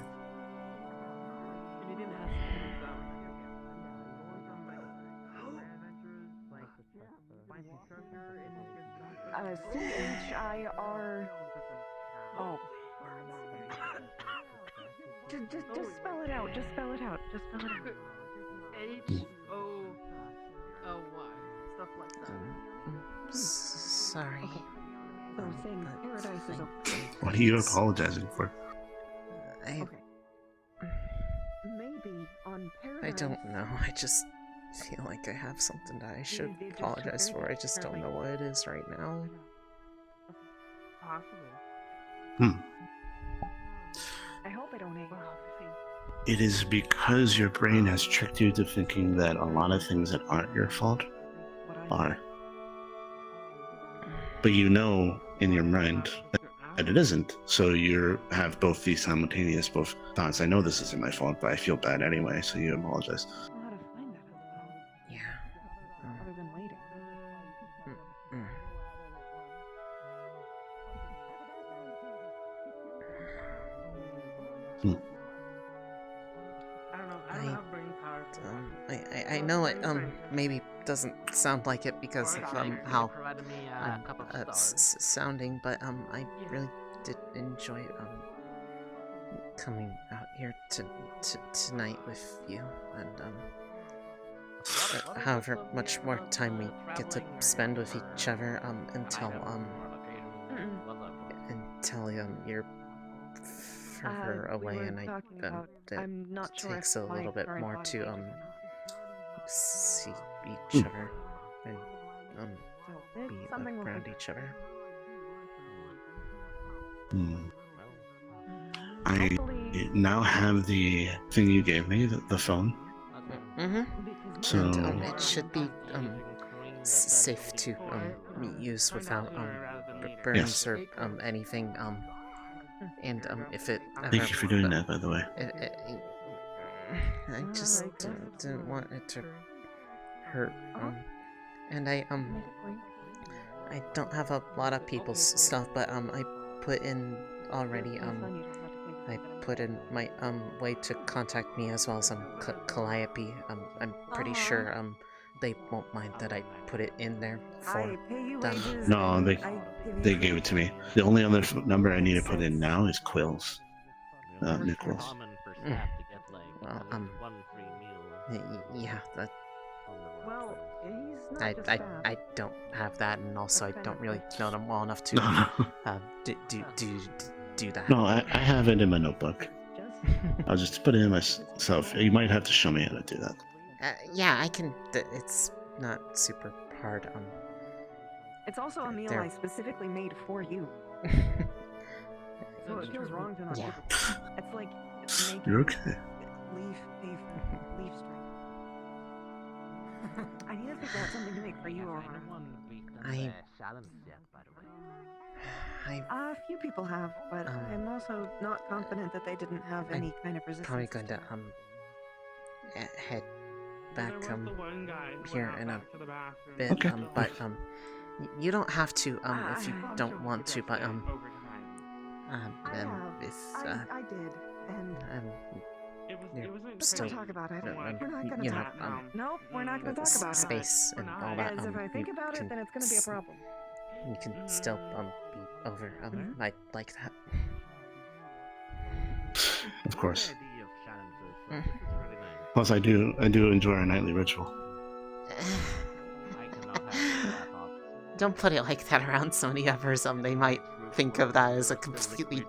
CHIR. Oh. Just spell it out. Just spell it out. Just spell it out. HOOY. Stuff like that. Sorry. Okay. So saying paradise is okay. What are you apologizing for? Okay. Maybe on paradise. I don't know. I just feel like I have something that I should apologize for. I just don't know what it is right now. Possibly. I hope I don't It is because your brain has tricked you to thinking that a lot of things that aren't your fault are. But you know in your mind that it isn't. So you have both these simultaneous thoughts. I know this isn't my fault, but I feel bad anyway, so you apologize. Yeah. Other than waiting. I know it maybe doesn't sound like it because of how I'm sounding, but I really did enjoy coming out here tonight with you, and however much more time we get to spend with each other until you're further away, and it takes a little bit more to see each other and be around each other. I now have the thing you gave me, the phone. So and, it should be safe to use without burns or anything. And if it ever, thank you for doing that, by the way. I just didn't want it to hurt. And I don't have a lot of people's stuff, but I put in already. I put in my way to contact me as well as Calliope. I'm pretty sure they won't mind that I put it in there for them. No, they gave it to me. The only other number I need to put in now is Quill's. Nicholas. Well, yeah, that. Well, he's not I don't have that, and also I don't really know them well enough to do that. No, I have it in my notebook. I'll just put it in myself. You might have to show me how to do that. Yeah, I can. It's not super hard. It's also a meal I specifically made for you. So it feels wrong to not give it. It's like making You're okay. leaf string. I need to figure out something to make for you, Aurora. A few people have, but I'm also not confident that they didn't have any kind of resistance. Probably going to head back here in a bit. Okay. But you don't have to if you don't want to. But if I did, and you're we're still gonna talk about it. We're not gonna talk about it. Nope, we're not gonna talk about it. Space and all that. Because if I think about it, then it's gonna be a problem. You can still be over. I like that. Of course. Plus, I do enjoy our nightly ritual. Don't put it like that around so many others. They might think of that as a completely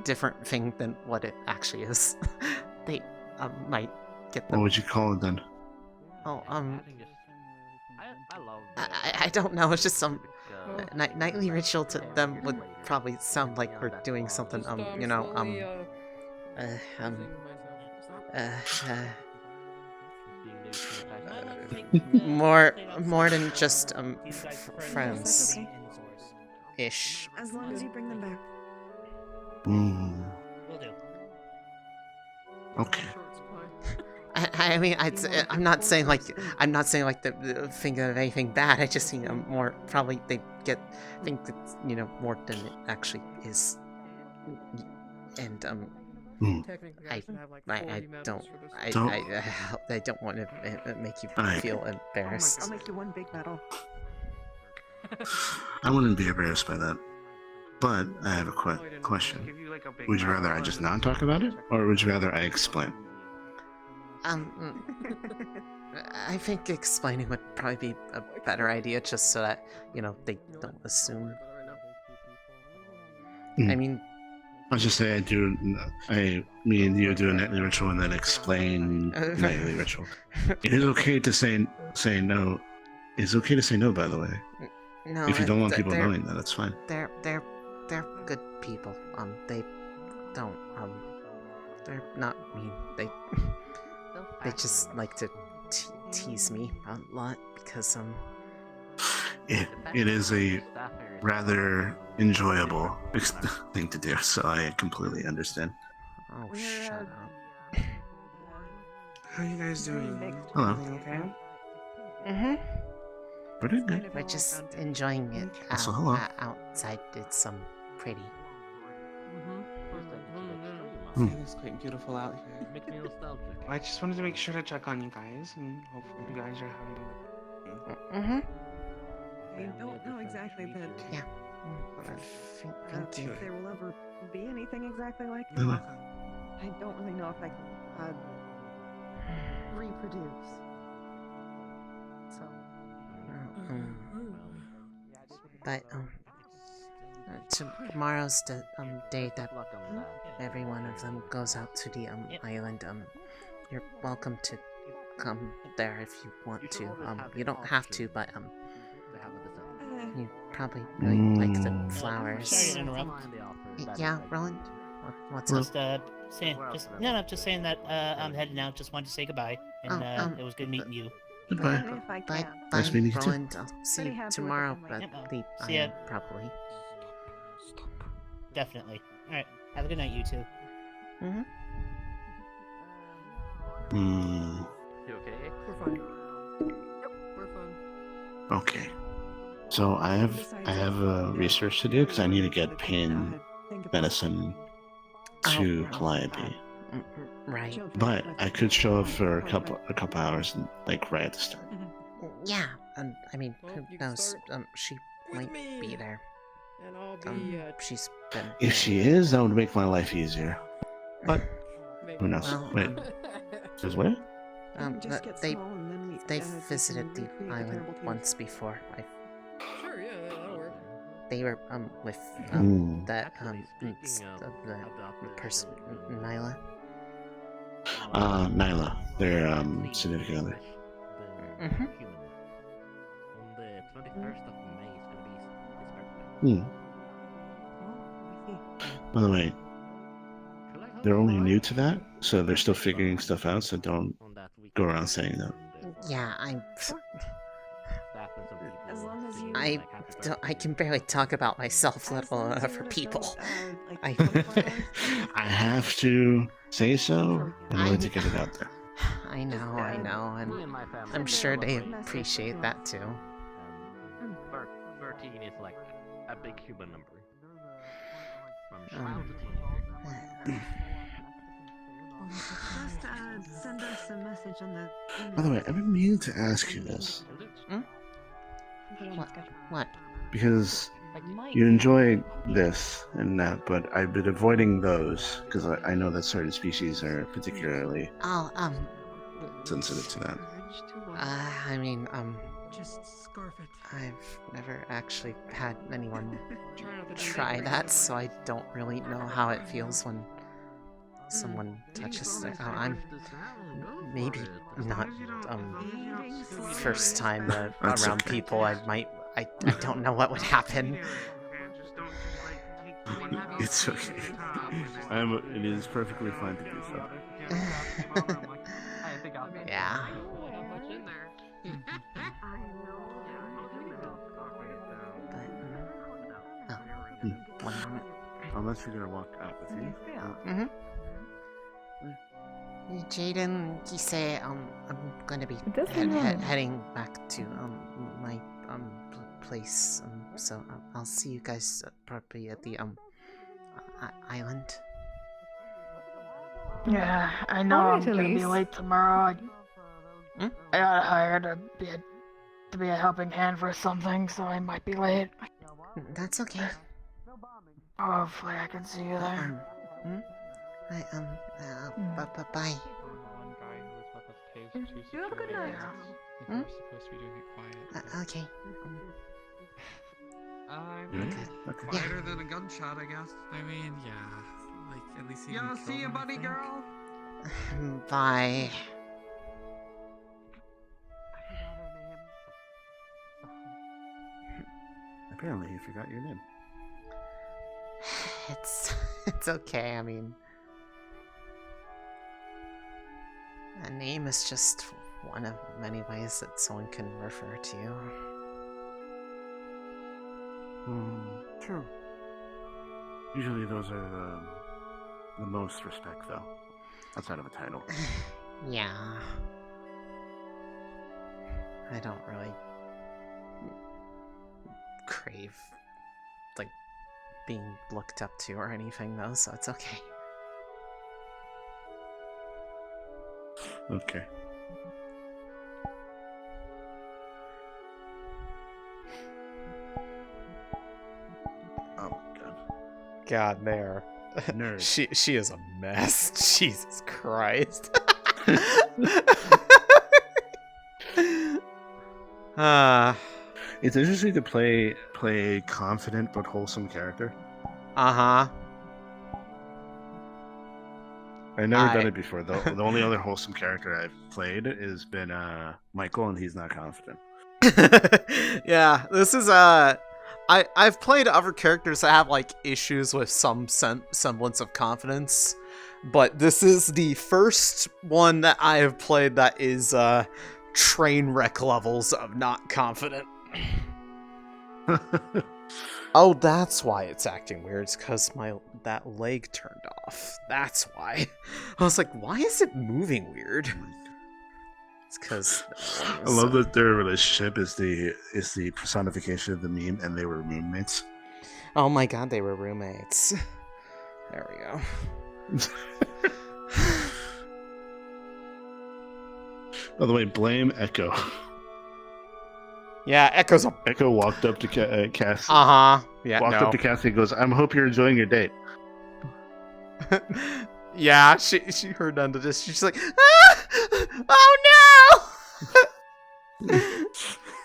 different thing than what it actually is. They might get them. What would you call it then? Oh, I don't know. It's just some nightly ritual to them would probably sound like we're doing something. More than just friends ish. As long as you bring them back. Okay. I mean, I'm not saying like the think of anything bad. I just think more probably they think it's more than it actually is, and I don't want to make you feel embarrassed. I'll make you one big medal. I wouldn't be embarrassed by that. But I have a question. Would you rather I just not talk about it, or would you rather I explain? I think explaining would probably be a better idea, just so that they don't assume. I mean, I'll just say me and you do a nightly ritual and then explain nightly ritual. It is okay to say no. It's okay to say no, by the way. No, if you don't want people knowing that, that's fine. They're good people. They don't they're not mean. They just like to tease me a lot because It is a rather enjoyable thing to do, so I completely understand. Oh, shut up. How are you guys doing? Hello. Okay? Pretty good. We're just enjoying it outside. It's pretty. It's quite beautiful out here. I just wanted to make sure to check on you guys, and hopefully you guys are having. I don't know exactly that. Yeah. If there will ever be anything exactly like that. I don't really know if I can reproduce. So. But tomorrow's the day that every one of them goes out to the island. You're welcome to come there if you want to. You don't have to, but you probably really like the flowers. Sorry to interrupt. Yeah, Roland? What's up? Just saying that I'm heading out. Just wanted to say goodbye, and it was good meeting you. Goodbye. Bye, Nice meeting you too. Roland. I'll see you tomorrow at the See ya. island, probably. Definitely. All right. Have a good night, you two. You okay? We're fine. Yep, we're fine. Okay. So I have research to do because I need to get pain medicine to Calliope. Right. But I could show up for a couple hours, like right at the start. Yeah, I mean, who knows? She might be there. And I'll be. She's been. If she is, that would make my life easier. But who knows? Well, Wait. Says where? They visited the island once before. Sure, yeah, that'll work. they were with that the person Nyla. Nyla, their significant other. On the 21st of May is gonna be his birthday. By the way, they're only new to that, so they're still figuring stuff out. So don't go around saying that. Yeah, I can barely talk about myself, let alone other people. I have to say so in order to get it out there. I know, and I'm sure they appreciate that too. 13 is like a big human number. From Oh. child to teenager. Just send us a message on the. By the way, I've been meaning to ask you this. What? Because you enjoy this and that, but I've been avoiding those because I know that certain species are particularly sensitive to that. I mean, Just scarf it. I've never actually had anyone try that, so I don't really know how it feels when someone touches it. I'm maybe not first time around people. I don't know what would happen. It's okay. It is perfectly fine to do so. Yeah. One moment. Unless you're gonna walk out with you. Jaden, he say I'm gonna be heading back to my place. So I'll see you guys probably at the island. Yeah, I know I'm gonna be late tomorrow. I got hired to be a helping hand for something, so I might be late. That's okay. Hopefully I can see you there. Bye. You have a good night. We're supposed to be doing it quiet. Okay. Okay. Quieter than a gunshot, I guess. I mean, yeah. Like, at least he Yeah, didn't see kill you, them, I buddy think. girl. Bye. Apparently, you forgot your name. It's okay. I mean, a name is just one of many ways that someone can refer to you. True. Usually those are the most respect, though, outside of a title. Yeah. I don't really crave, like, being looked up to or anything, though, so it's okay. Okay. Oh my god. God, there. Nerd. She is a mess. Jesus Christ. It's interesting to play a confident but wholesome character. Uh-huh. I've never done it before, though. The only other wholesome character I've played has been Michael, and he's not confident. Yeah, this is I've played other characters that have like issues with some semblance of confidence, but this is the first one that I have played that is train wreck levels of not confident. Oh, that's why it's acting weird. It's because that leg turned off. That's why. I was like, why is it moving weird? It's because I love that their relationship is the personification of the meme, and they were roommates. Oh my god, they were roommates. There we go. By the way, blame Echo. Yeah, Echo walked up to Cassie. Yeah. Walked up to Cassie and goes, "I hope you're enjoying your date." Yeah, she heard none of this. She's like, ah! Oh no!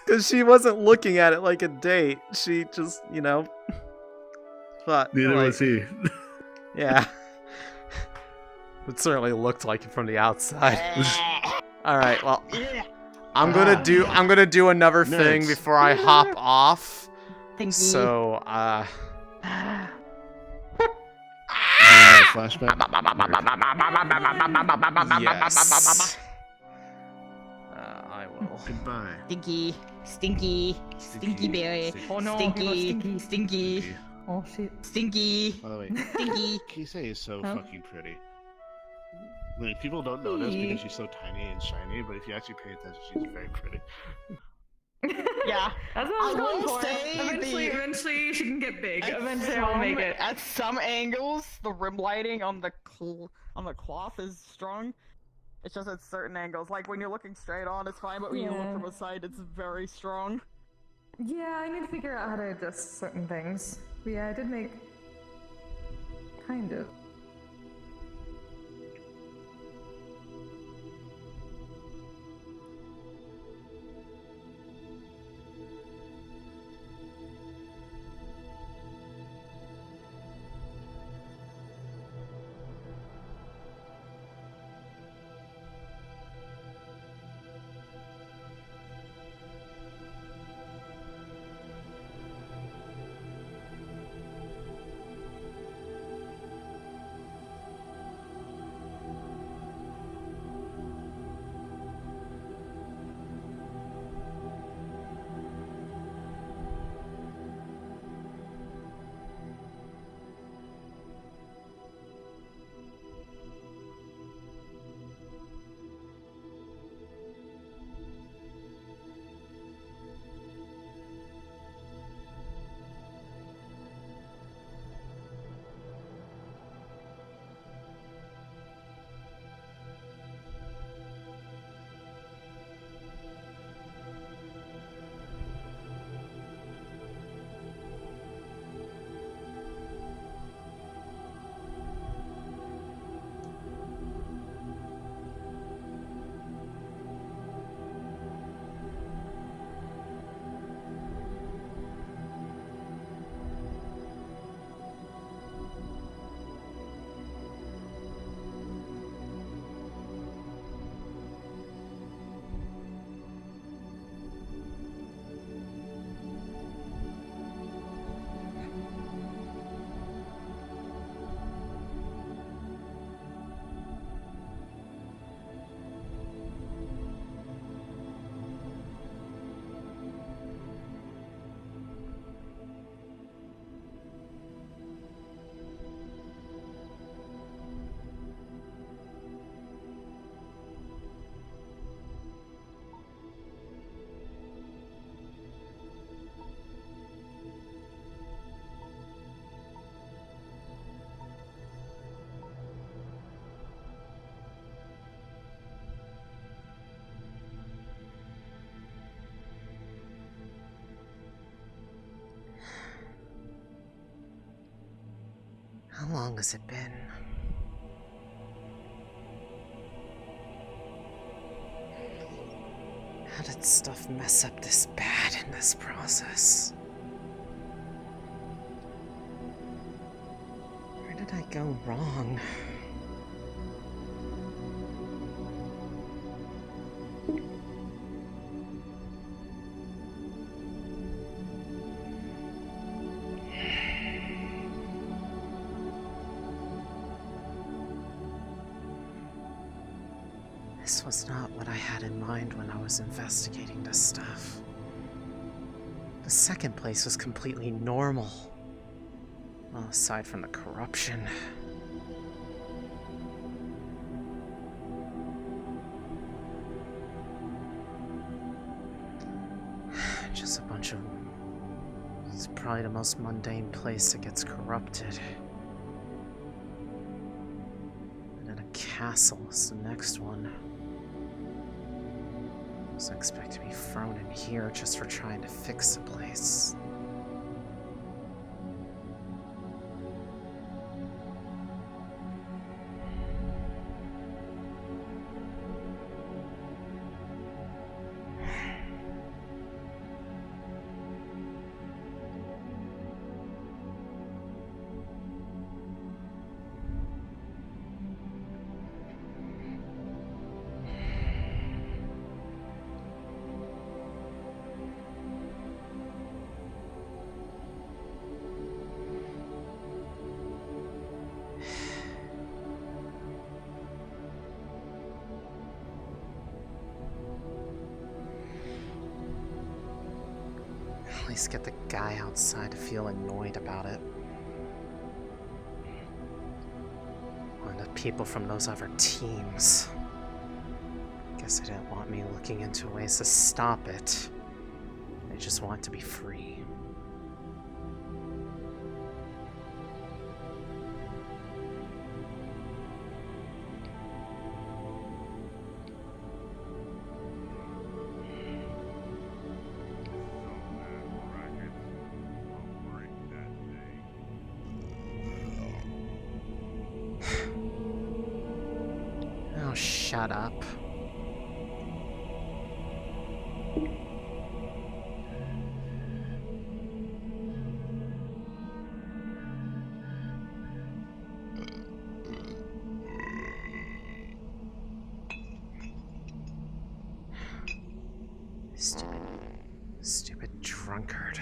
Because she wasn't looking at it like a date. She just, you know, thought. Neither like, was he. Yeah. It certainly looked like it from the outside. All right, well, I'm gonna do another thing Next. before I hop off. Thank you. So, Flashback. yes. I will. Goodbye. Stinky berry. Oh no, Stinky. Oh shit. Stinky. By the way, Stinky. Kisei is so Huh? fucking pretty. Like, people don't notice because she's so tiny and shiny, but if you actually pay attention, she's very pretty. Yeah, That's what I was I going will for. say Eventually she can get big. Eventually I'll make it. At some angles, the rim lighting on the cloth is strong. It's just at certain angles. Like when you're looking straight on, it's fine, but when you look from the side, it's very strong. Yeah, I need to figure out how to adjust certain things. But yeah, I did make kind of. How long has it been? How did stuff mess up this bad in this process? Where did I go wrong? This was not what I had in mind when I was investigating this stuff. The second place was completely normal. Well, aside from the corruption. Just a bunch of... It's probably the most mundane place that gets corrupted. And then a castle is the next one. I expect to be thrown in here just for trying to fix the place. least get the guy outside to feel annoyed about it. Or the people from those other teams. Guess they didn't want me looking into ways to stop it. They just want to be free. Oh, shut up. Stupid drunkard.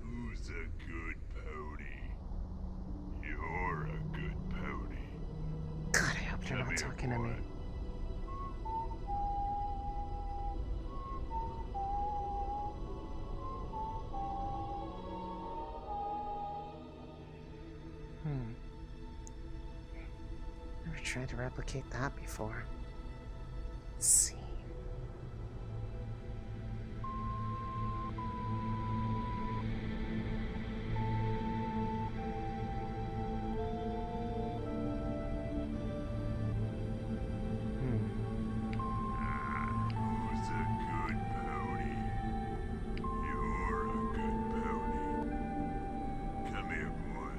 Who's a good pony? You're a good pony. God, I hope you're not talking to me. Never tried to replicate that before. Let's see. Who's a good pony? You're a good pony. Come here, boy.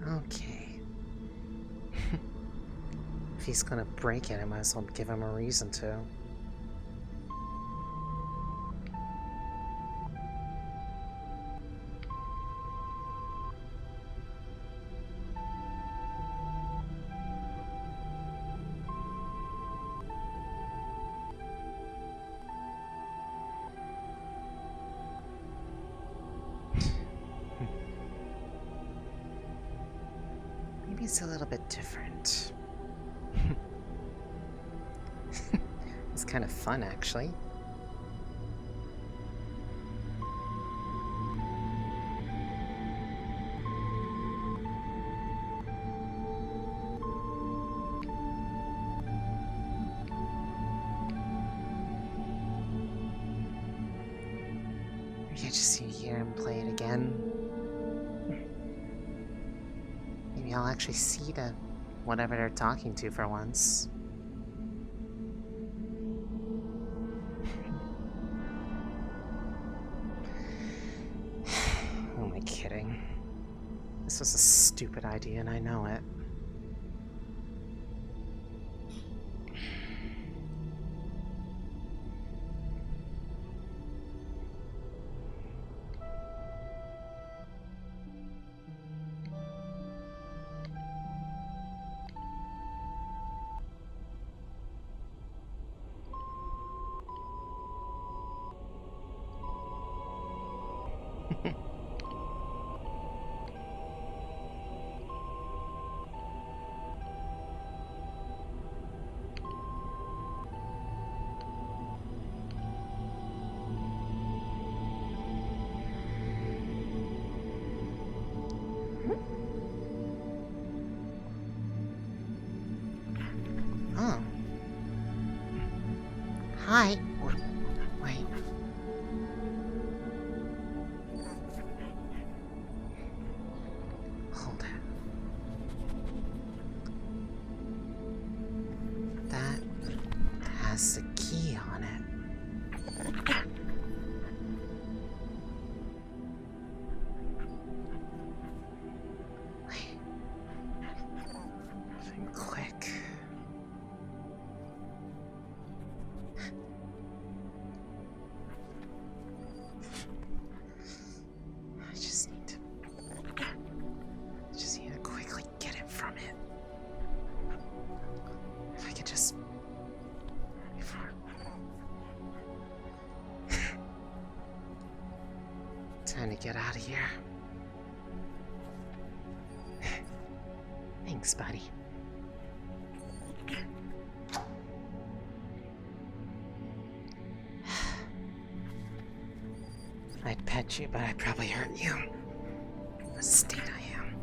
Okay. If he's gonna break it, I might as well give him a reason to. Maybe it's a little bit different. It's kind of fun, actually. Maybe I just see hear him play it again. Maybe I'll actually see whatever they're talking to for once. Who am I kidding? This was a stupid idea and I know it. Oh. Hi. Wait. Hold it. That has the key on it. Wait. Think quick. trying to get out of here. Thanks, buddy. I'd pet you, but I'd probably hurt you. The state I am.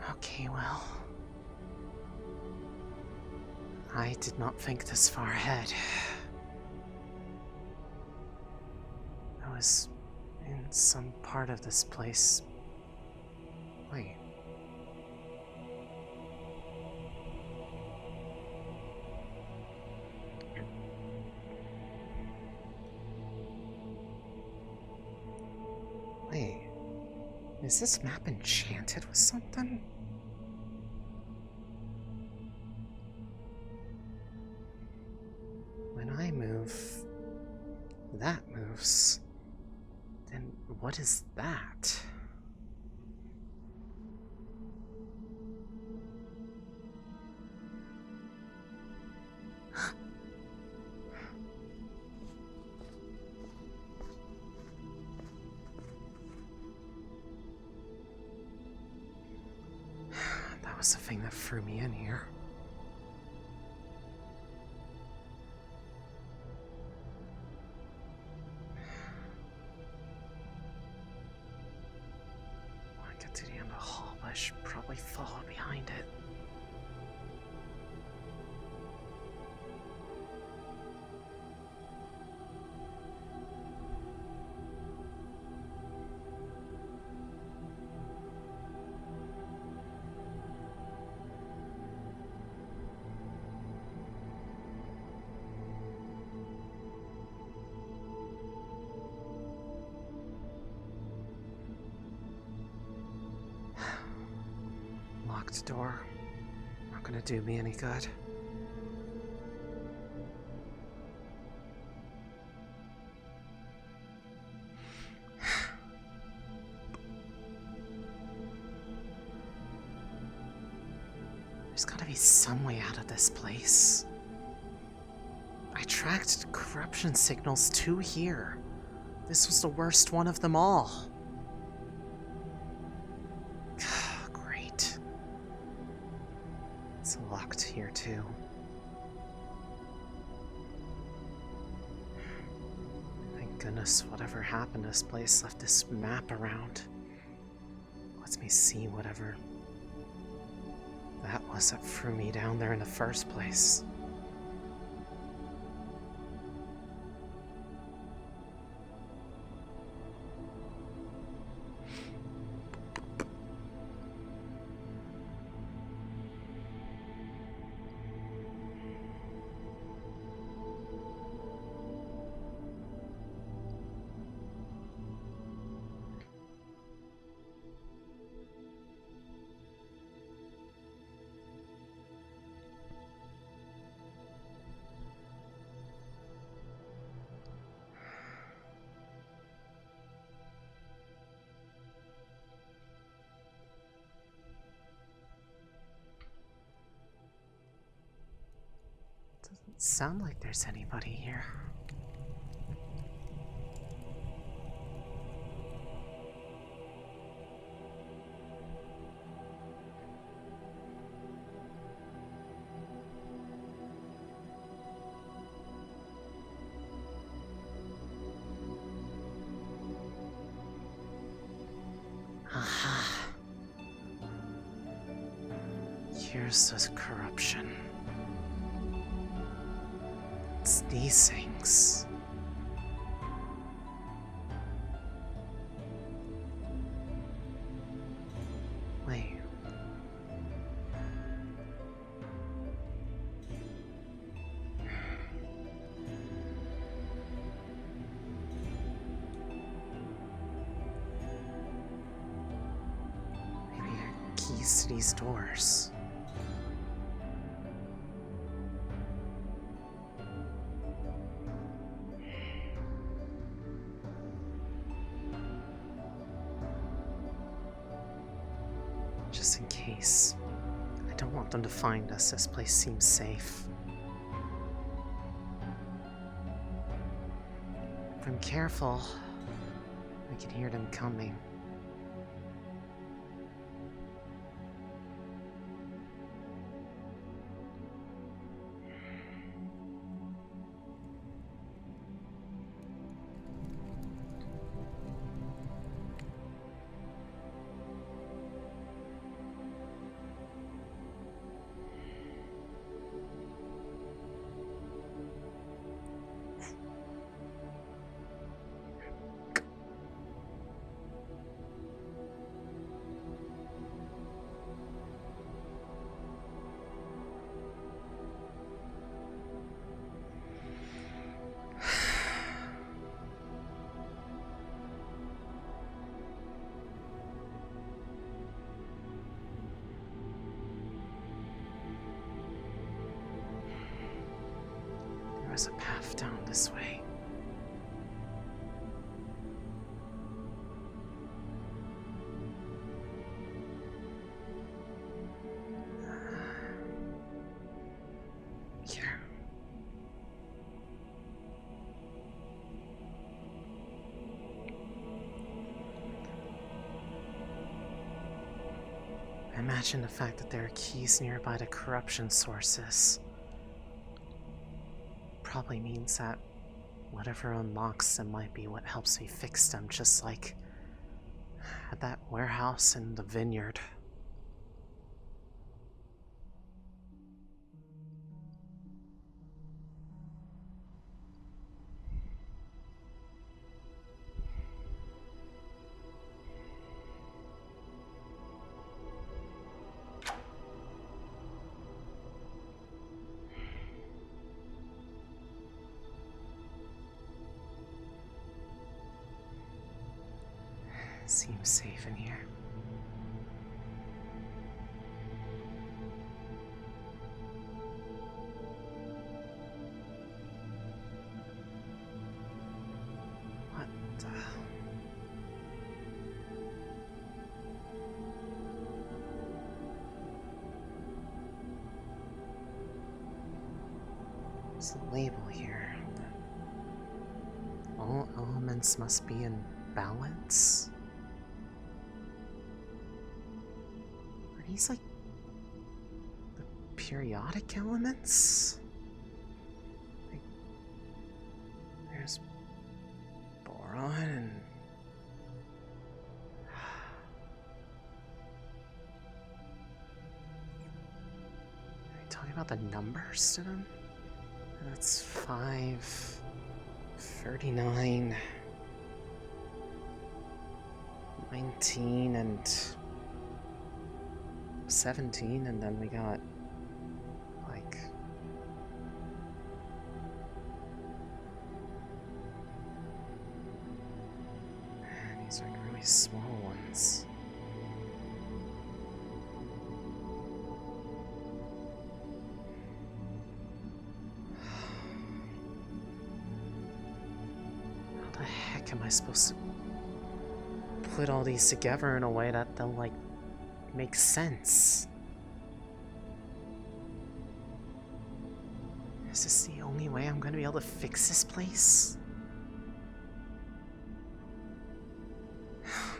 Okay, well... I did not think this far ahead. I was in some part of this place. Wait. Wait. Is this map enchanted with something? When I move, that moves. Then what is that? That was the thing that threw me in here. When I get to the end of the hall, I should probably follow behind it. Locked door. Not gonna do me any good. There's gotta be some way out of this place. I tracked corruption signals to here. This was the worst one of them all. Great. It's locked here too. Thank goodness whatever happened to this place left this map around. Lets me see whatever that was that threw me down there in the first place. Doesn't sound like there's anybody here. Aha. Here's the corruption. It's these things. access to these doors? Just in case. I don't want them to find us. This place seems safe. If I'm careful, I can hear them coming. There's a path down this way. Here. I imagine the fact that there are keys nearby to corruption sources probably means that whatever unlocks them might be what helps me fix them, just like at that warehouse in the vineyard. Seems safe in here. What the... There's a label here. All elements must be in balance. These like the periodic elements? Like, there's boron and are you talking about the numbers to them? That's 5, 39, 19, and 17, and then we got like these are really small ones. How the heck am I supposed to put all these together in a way that they'll like makes sense? Is this the only way I'm gonna be able to fix this place?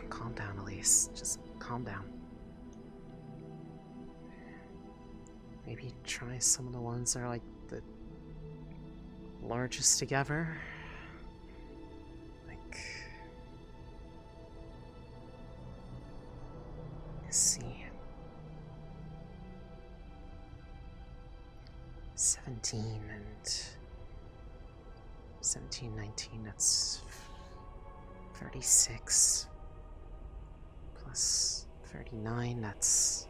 Calm down, Elise. Just calm down. Maybe try some of the ones that are like the largest together. Like, let's see. 17 and 17, 19, that's 36 plus 39, that's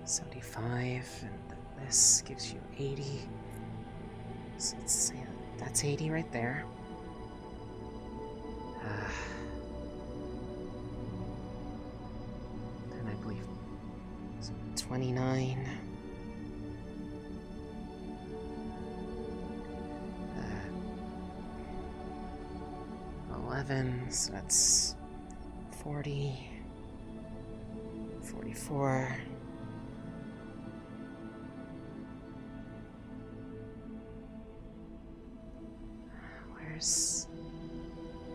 75, and this gives you 80. So let's say that's 80 right there. 29. 11, so that's 40, 44. Where's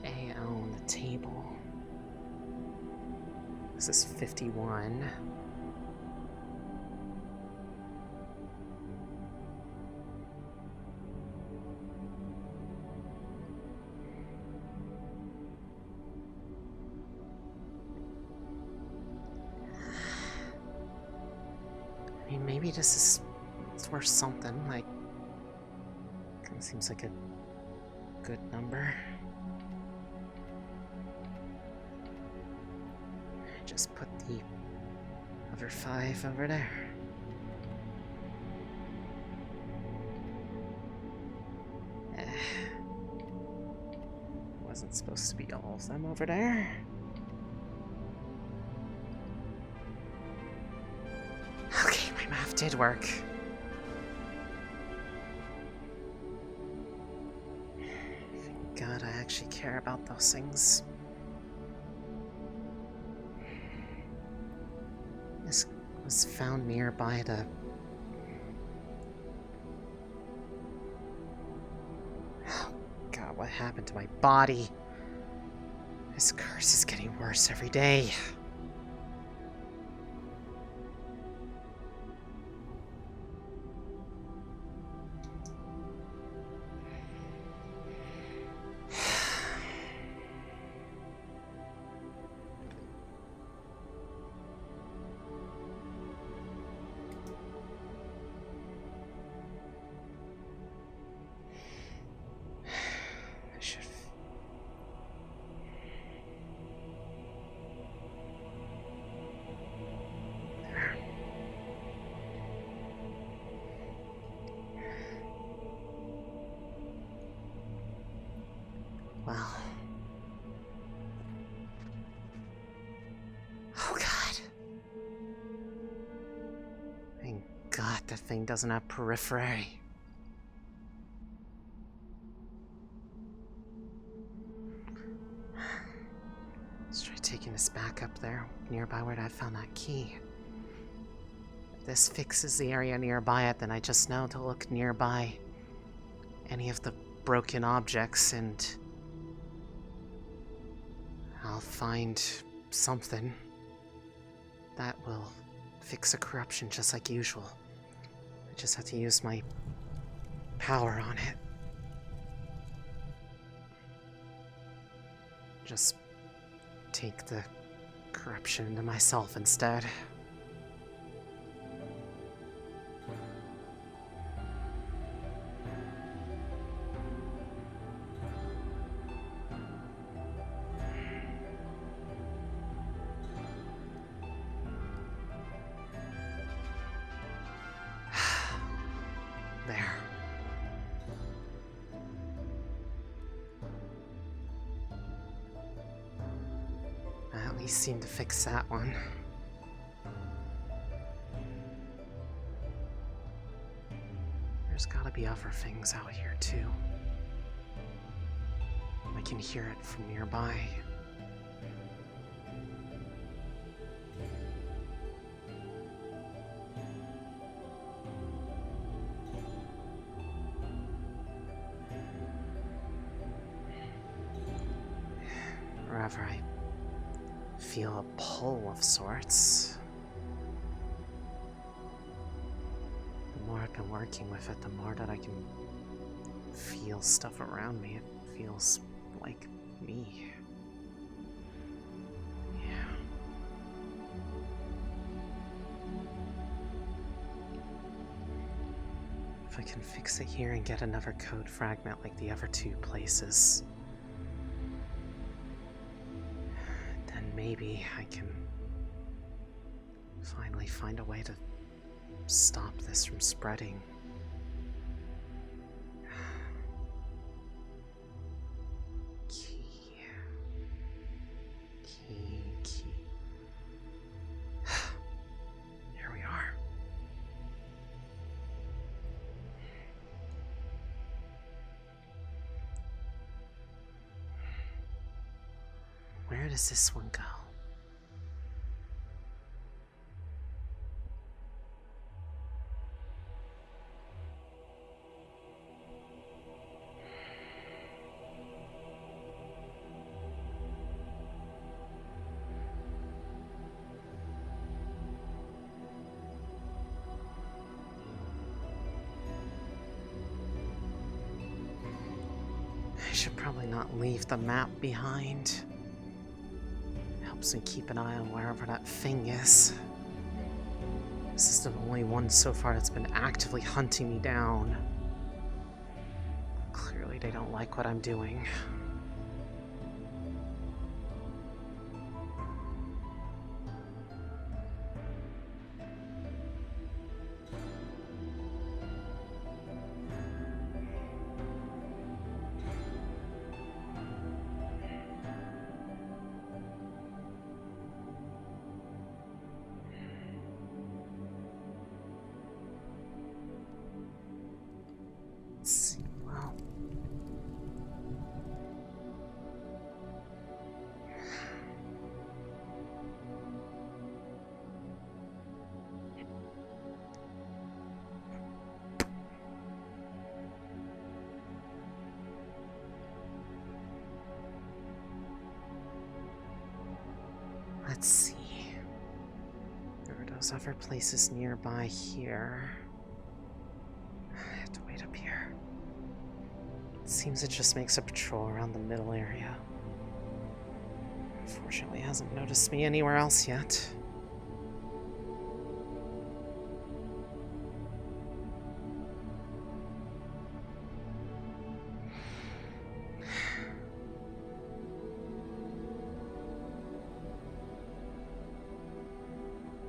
AO on the table? This is 51. I mean, maybe this is it's worth something. Like, kind of seems like a good number. Just put the other 5 over there. Wasn't supposed to be all of them over there. Okay, my math did work. Thank God I actually care about those things. This was found nearby the... Oh God, what happened to my body? This curse is getting worse every day. Well. Oh God. Thank God that thing doesn't have periphery. Let's try taking this back up there, nearby where I found that key. If this fixes the area nearby it, then I just know to look nearby any of the broken objects and I'll find something that will fix a corruption just like usual. I just have to use my power on it. Just take the corruption into myself instead. There. I at least seem to fix that one. There's gotta be other things out here too. I can hear it from nearby. Wherever I feel a pull of sorts. The more I've been working with it, the more that I can feel stuff around me. It feels like me. Yeah. If I can fix it here and get another code fragment like the other 2 places, then maybe I can finally find a way to stop this from spreading. Key. Here we are. Where does this one go? I should probably not leave the map behind. Helps me keep an eye on wherever that thing is. This is the only one so far that's been actively hunting me down. Clearly they don't like what I'm doing. Let's see. There are those other places nearby here. I have to wait up here. It seems it just makes a patrol around the middle area. Unfortunately, it hasn't noticed me anywhere else yet.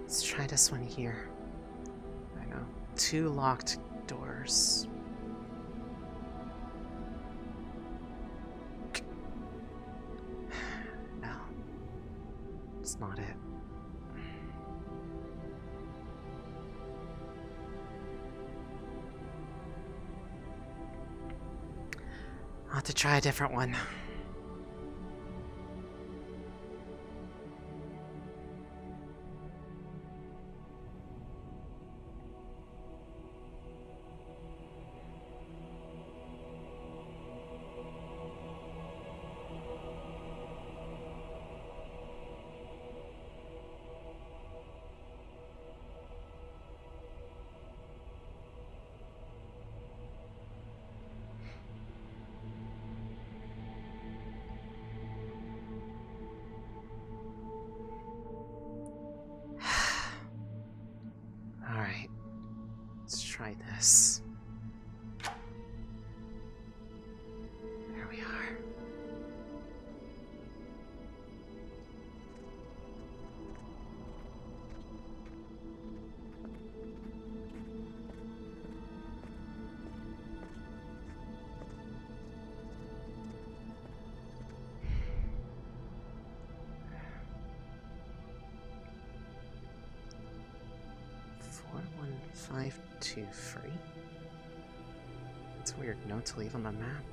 Let's try this one here. I know. 2 locked doors. No. It's not it. I'll have to try a different one. Alright, let's try this. There we are. Five, 2, 3. It's a weird note to leave on the map.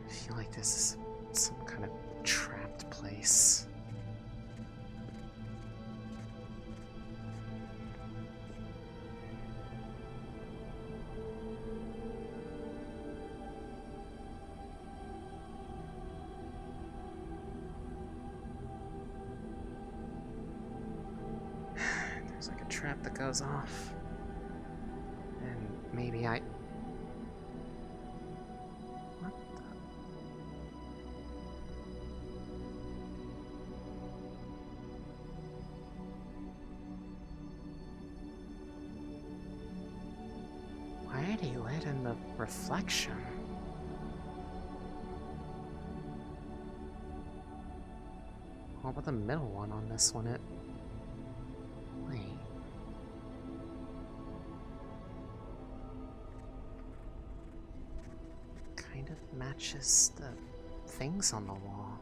I feel like this is some kind of trapped place. There's like a trap that goes off. And maybe I... What the... Why did he let in the reflection? What about the middle one on this one? Wait. Kind of matches the things on the wall.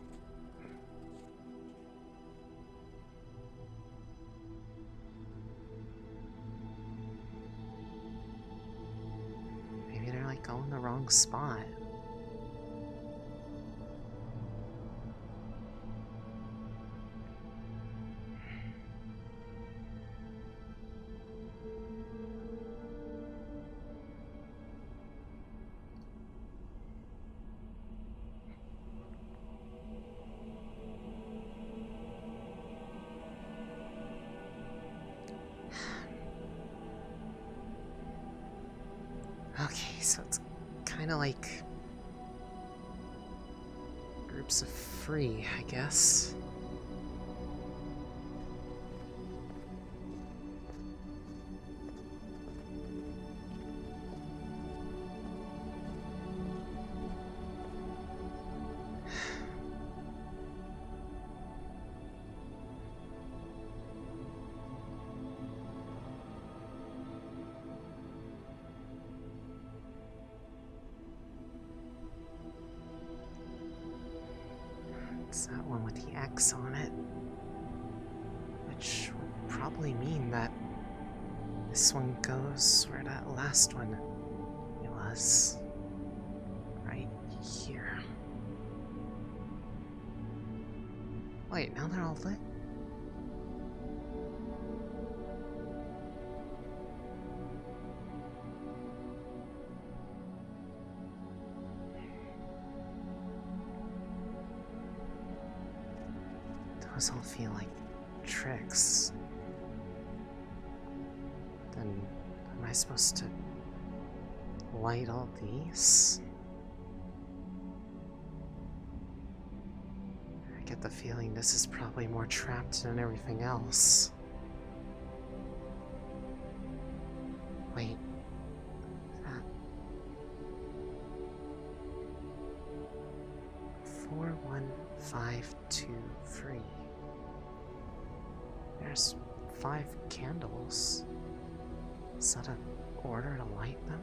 Maybe they're like all in the wrong spot. Okay, so it's kind of like groups of 3, I guess. It's that one with the X on it. Which would probably mean that this one goes where that last one was. Right here. Wait, now they're all lit? Those all feel like tricks. Then am I supposed to light all these? I get the feeling this is probably more trapped than everything else. Wait. That 41523. There's 5 candles. Is that an order to light them?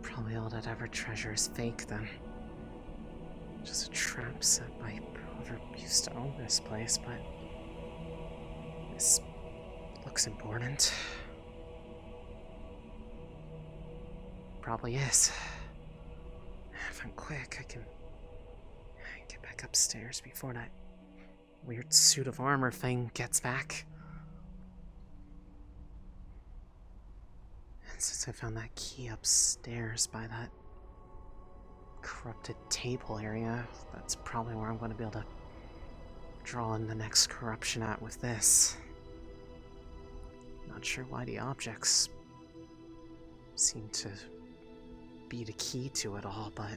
Probably all that ever treasure is fake then. Just a trap set by whoever used to own this place, but this looks important. Probably is. If I'm quick, I can get back upstairs before that weird suit of armor thing gets back. And since I found that key upstairs by that corrupted table area, that's probably where I'm going to be able to draw in the next corruption at with this. Not sure why the objects seem to be the key to it all, but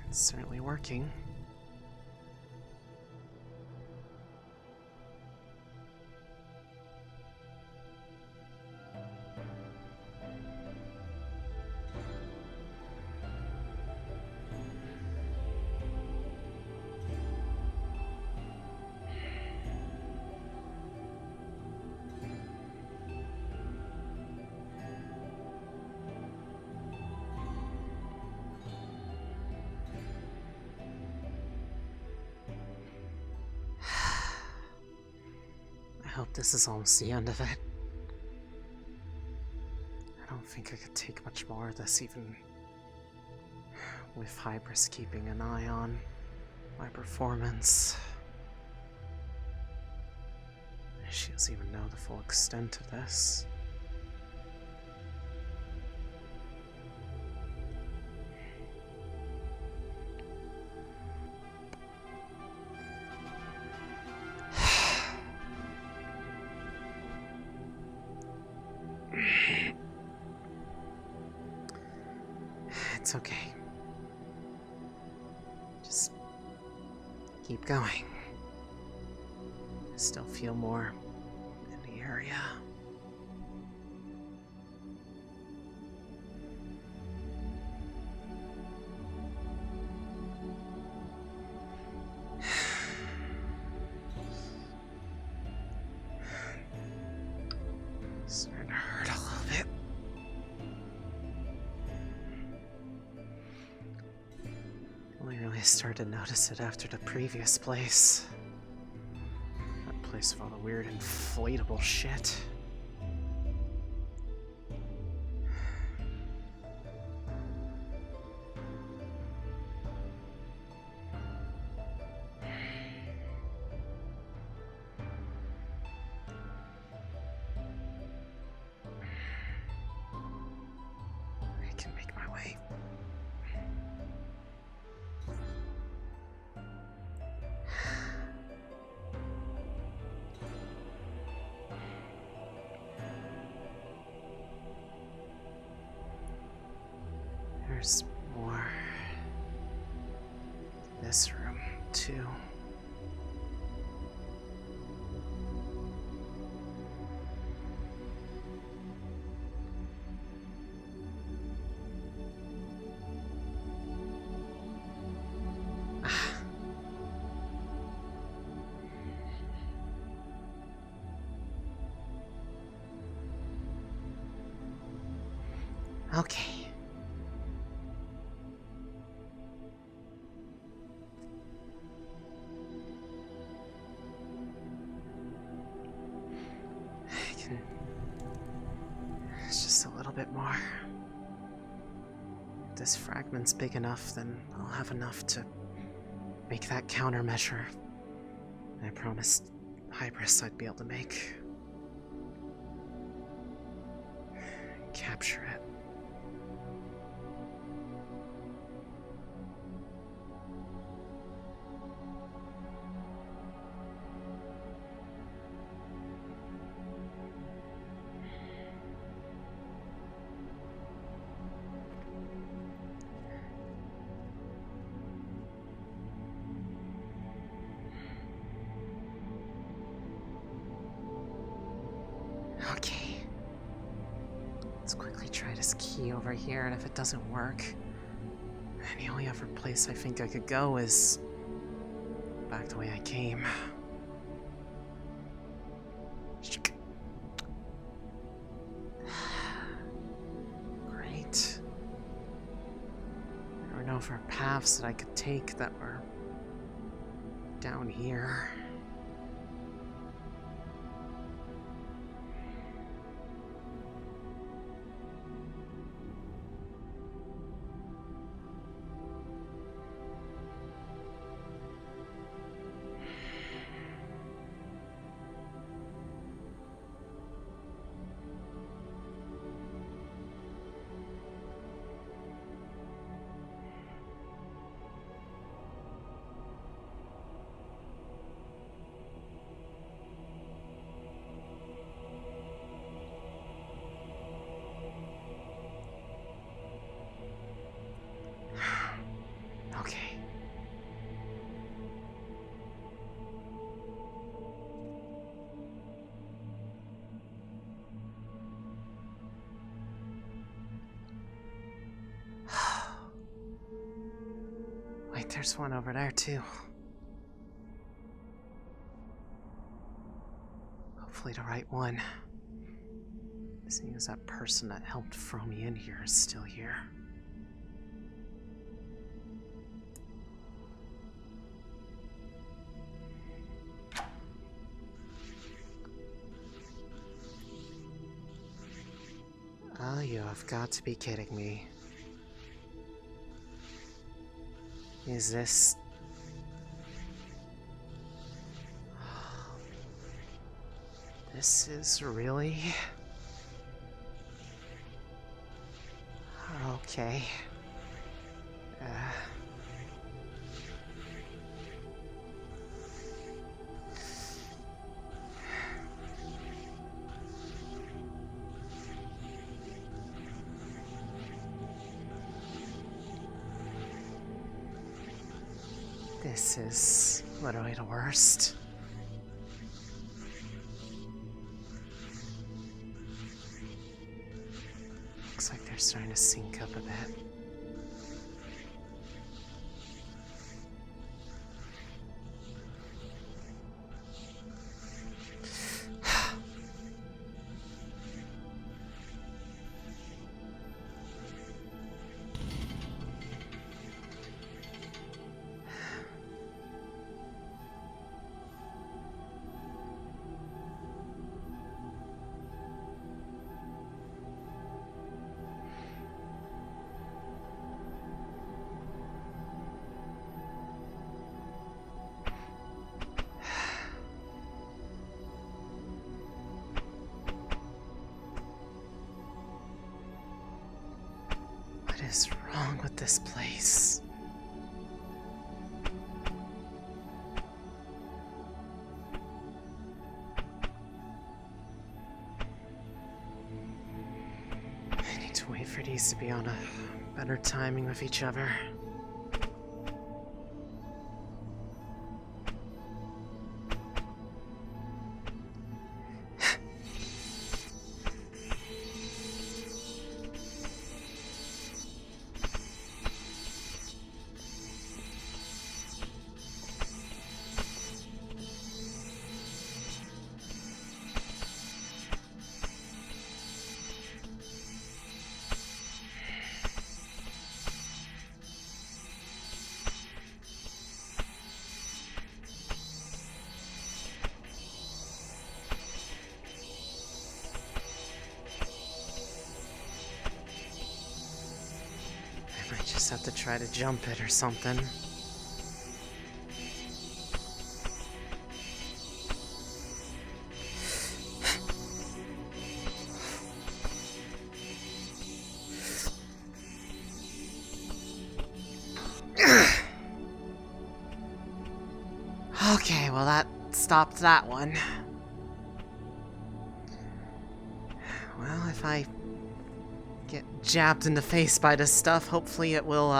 it's certainly working. I hope this is almost the end of it. I don't think I could take much more of this, even with Hybris keeping an eye on my performance. She doesn't even know the full extent of this. It's okay. Just keep going. I still feel more in the area. Starting to hurt a little bit. Only really started to notice it after the previous place. That place with all the weird inflatable shit. I can make my way. There's more. This room, too. Okay. It's just a little bit more. If this fragment's big enough, then I'll have enough to make that countermeasure I promised Hybris I'd be able to make. Capture it. Okay. Let's quickly try this key over here, and if it doesn't work, then the only other place I think I could go is back the way I came. Great. There were no other paths that I could take that were down here. Okay. Wait, there's one over there too. Hopefully the right one. Seeing as that person that helped throw me in here is still here. Oh, you have got to be kidding me. Is this... This is really... Okay. This is literally the worst. Looks like they're starting to sync up a bit. What is wrong with this place? I need to wait for these to be on a better timing with each other. Just have to try to jump it or something. Okay, well that stopped that one. Well, if I get jabbed in the face by this stuff, hopefully it will,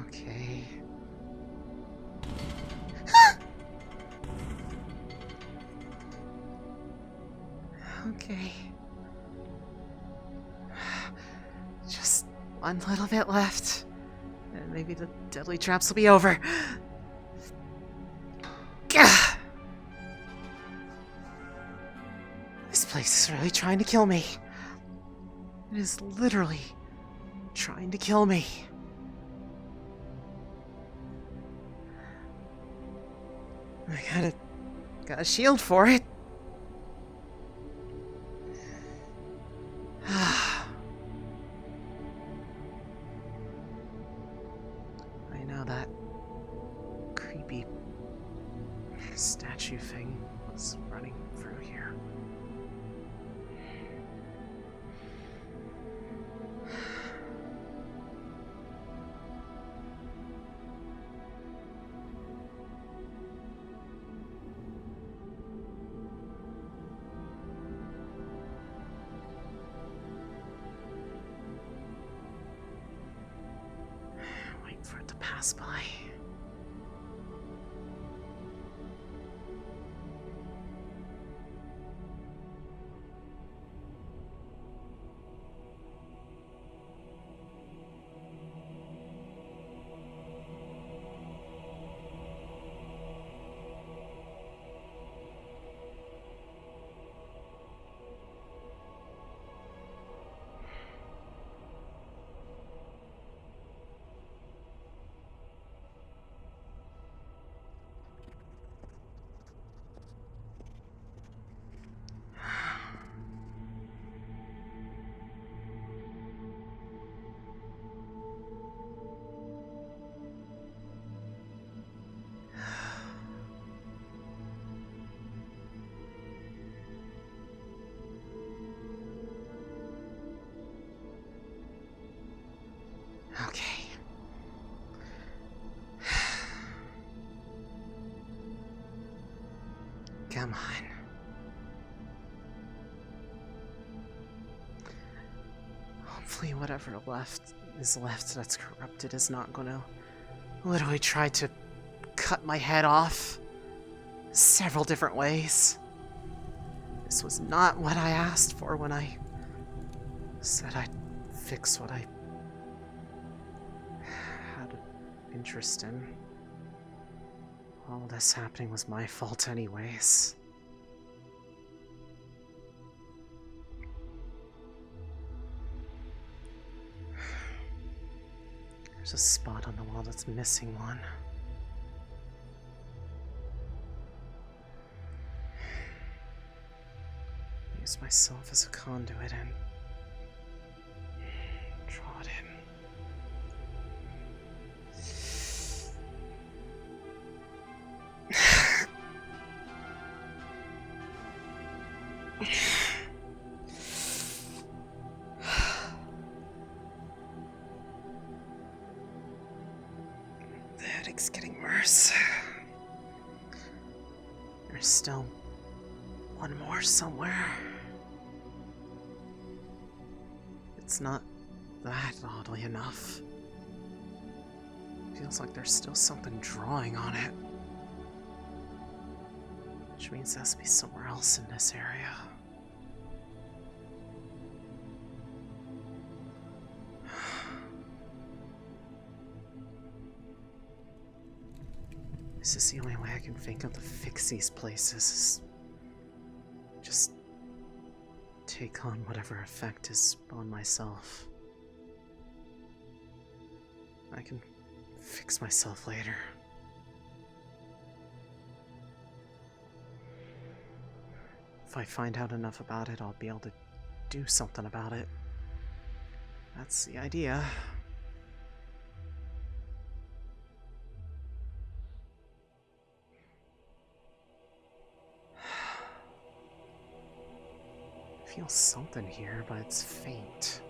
okay. Okay. Just one little bit left. And maybe the deadly traps will be over. Gah! This place is really trying to kill me. It is literally trying to kill me. I got a shield for it. I know that creepy statue thing was running through here. Wait for it to pass by. Come on. Hopefully whatever is left that's corrupted is not gonna literally try to cut my head off several different ways. This was not what I asked for when I said I'd fix what I had an interest in. All this happening was my fault anyways. There's a spot on the wall that's missing one. Use myself as a conduit and draw it in. The headache's getting worse. There's still one more somewhere. It's not that, oddly enough. Feels like there's still something drawing on it. Which means it has to be somewhere else in this area. This is the only way I can think of to fix these places, is just take on whatever effect is on myself. I can fix myself later. If I find out enough about it, I'll be able to do something about it. That's the idea. I feel something here, but it's faint.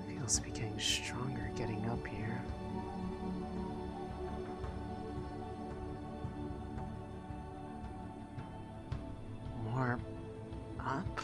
Feels to be getting stronger getting up here. More up.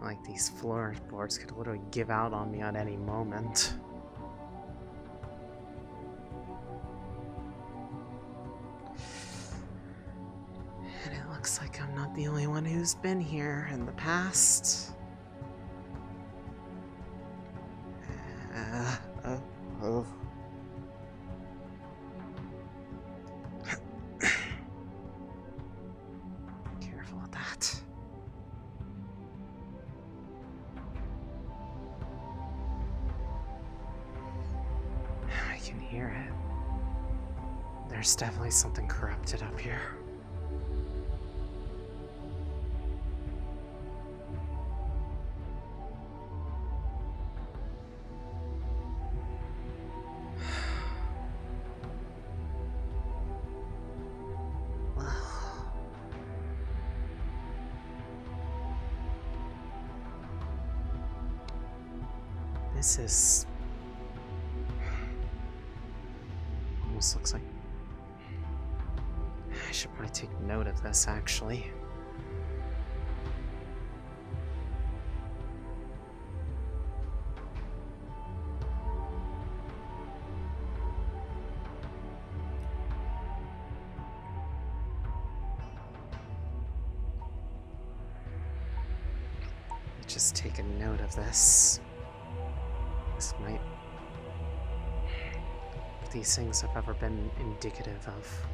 Like these floorboards could literally give out on me at any moment. And it looks like I'm not the only one who's been here in the past. Oh. Careful with that. I can hear it. There's definitely something corrupted up here. This is almost looks like I should probably take note of this actually. Just take a note of this. This might, if these things have ever been indicative of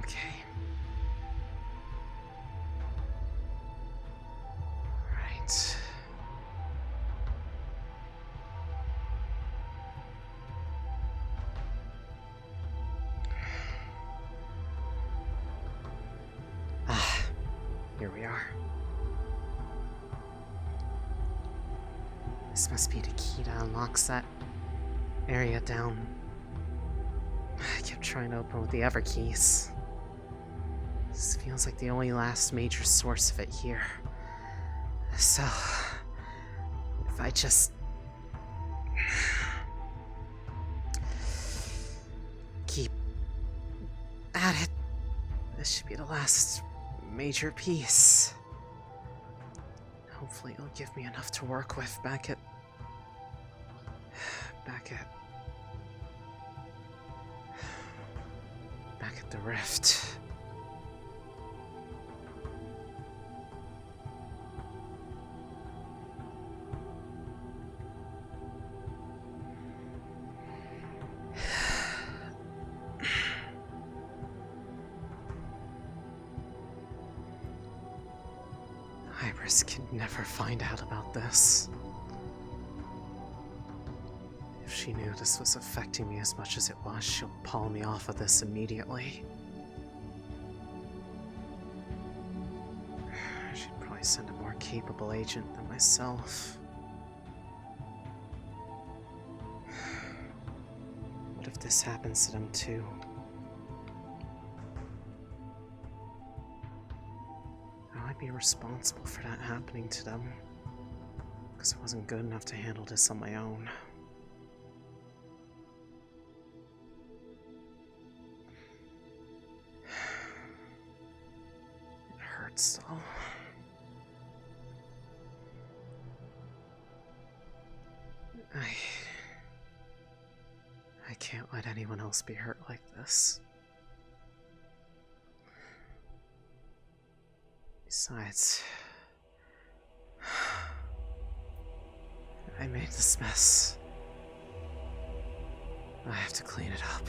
Okay. Right. Ah, here we are. This must be the key that unlocks that area down. I kept trying to open with the other keys. This feels like the only last major source of it here. So, if I just keep at it, this should be the last major piece. Hopefully it'll give me enough to work with back at the rift. Iris can never find out about this. If she knew this was affecting me as much as it was, she'll pull me off of this immediately. She'd probably send a more capable agent than myself. What if this happens to them too? How I'd be responsible for that happening to them, because I wasn't good enough to handle this on my own. It hurts though. I can't let anyone else be hurt like this. Besides, I made this mess. I have to clean it up.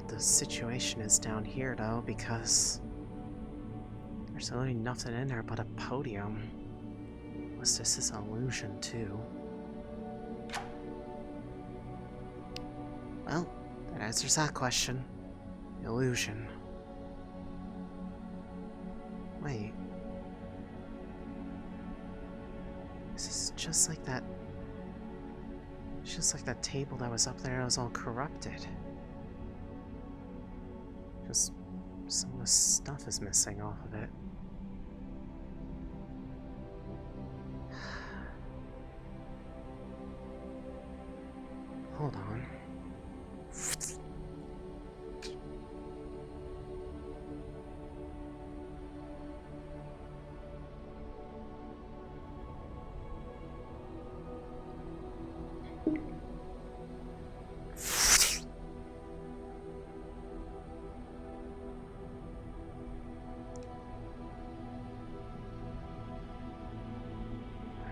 The situation is down here though, because there's really nothing in there but a podium. Unless this is an illusion too. Well, that answers that question. Illusion. Wait. This is just like that. It's just like that table that was up there that was all corrupted. Just some of the stuff is missing off of it. Hold on.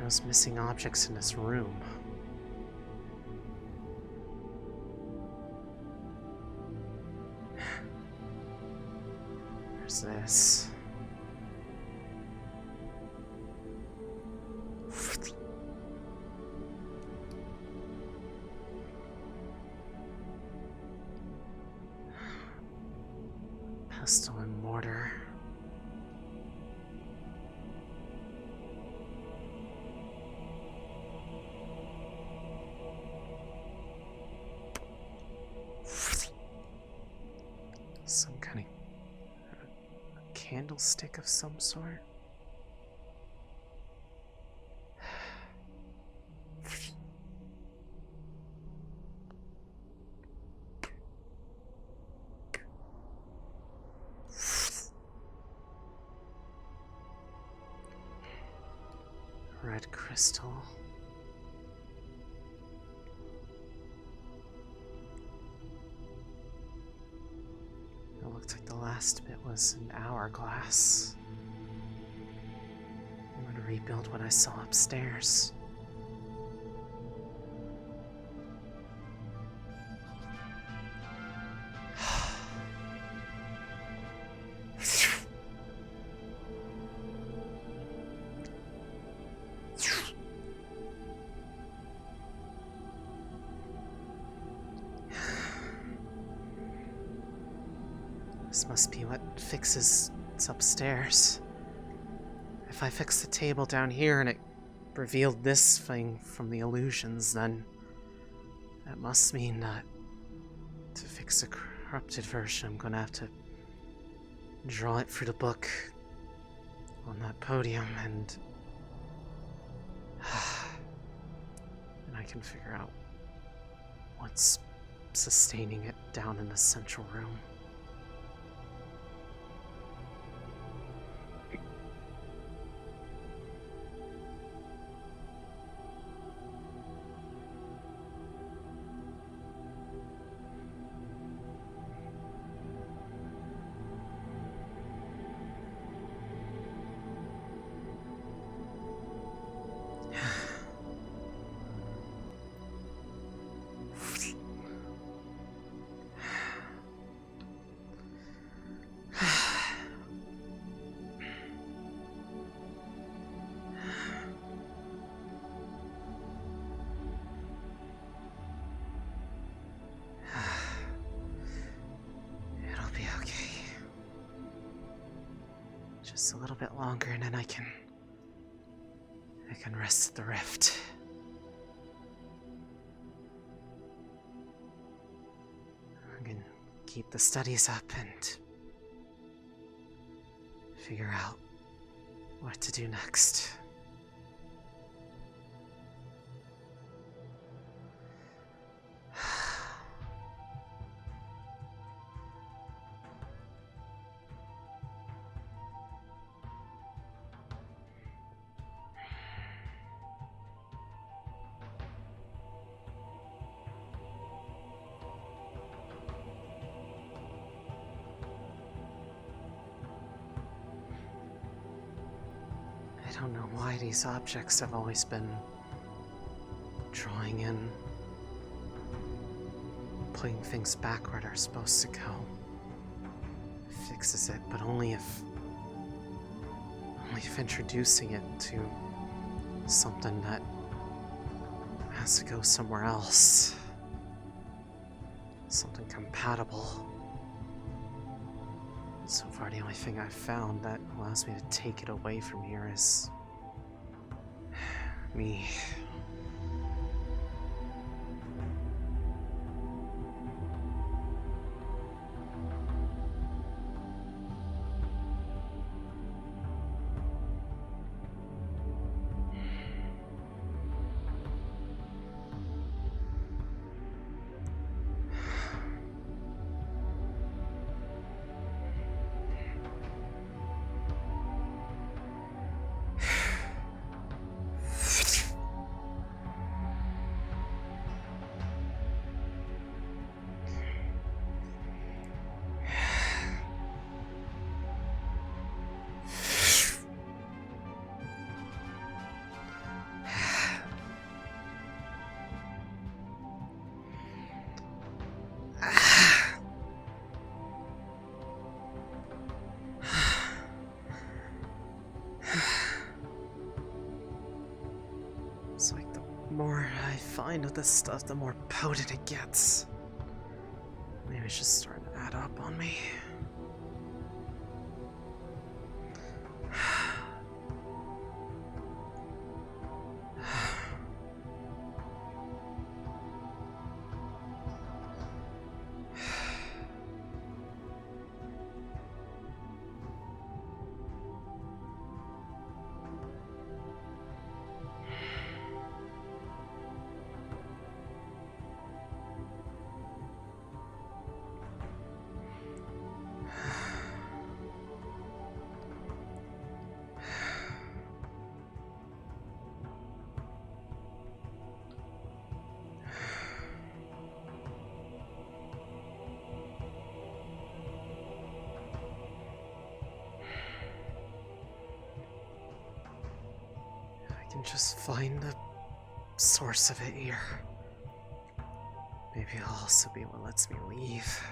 Those missing objects in this room. There's this. Pestle and mortar. Some kind of candlestick of some sort. Red crystal. It looked like the last bit was an hourglass. I'm gonna rebuild what I saw upstairs. This must be what fixes what's upstairs. If I fix the table down here and it revealed this thing from the illusions, then that must mean that to fix the corrupted version, I'm gonna have to draw it through the book on that podium, and I can figure out what's sustaining it down in the central room. Just a little bit longer, and then I can rest at the rift. I can keep the studies up and figure out what to do next. I don't know why these objects have always been drawing in, putting things back where they're supposed to go. It fixes it, but only if introducing it to something that has to go somewhere else. Something compatible. So far, the only thing I've found that allows me to take it away from here is me. It's like the more I find of this stuff, the more potent it gets. Maybe it's just starting to add up on me. can just find the source of it here. Maybe I'll also be what lets me leave.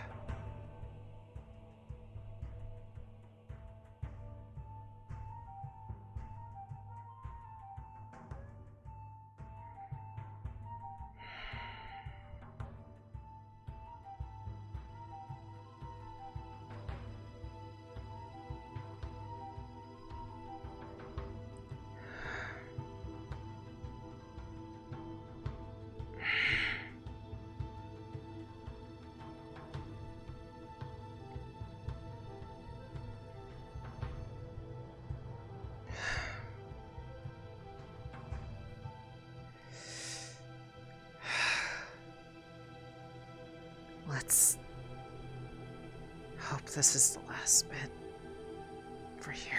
Let's hope this is the last bit for here.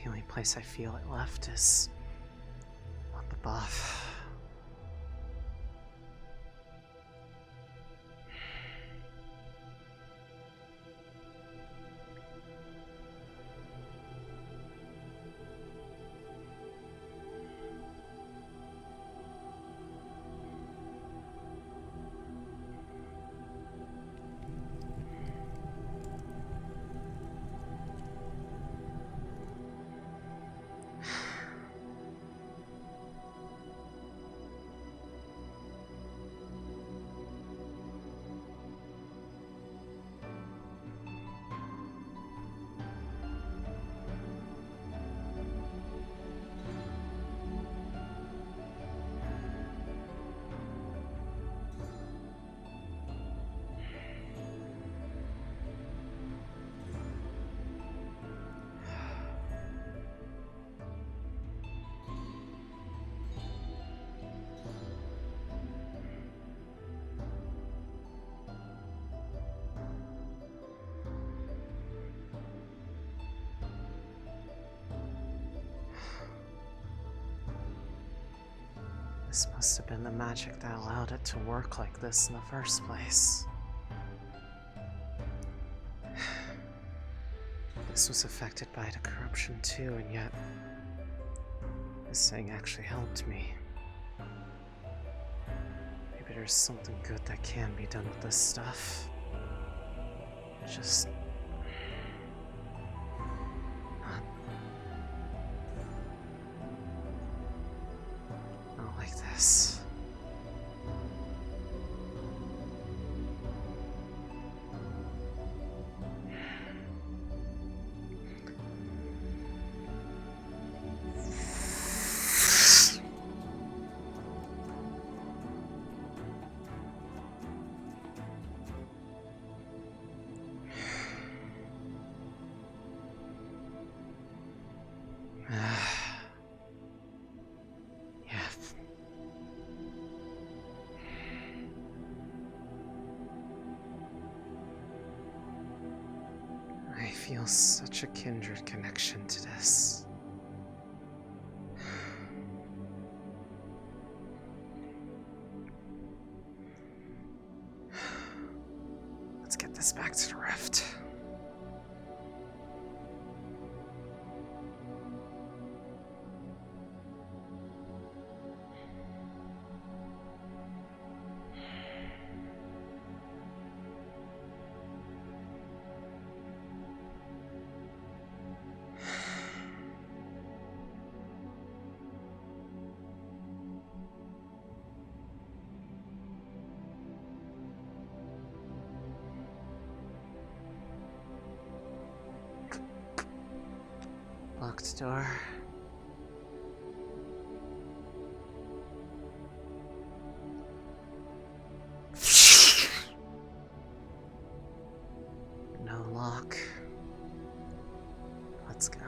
The only place I feel it left is up above. This must have been the magic that allowed it to work like this in the first place. This was affected by the corruption too, and yet this thing actually helped me. Maybe there's something good that can be done with this stuff. Just not like this. I feel such a kindred connection to this. Let's get this back to the rift. Locked door. No lock. Let's go.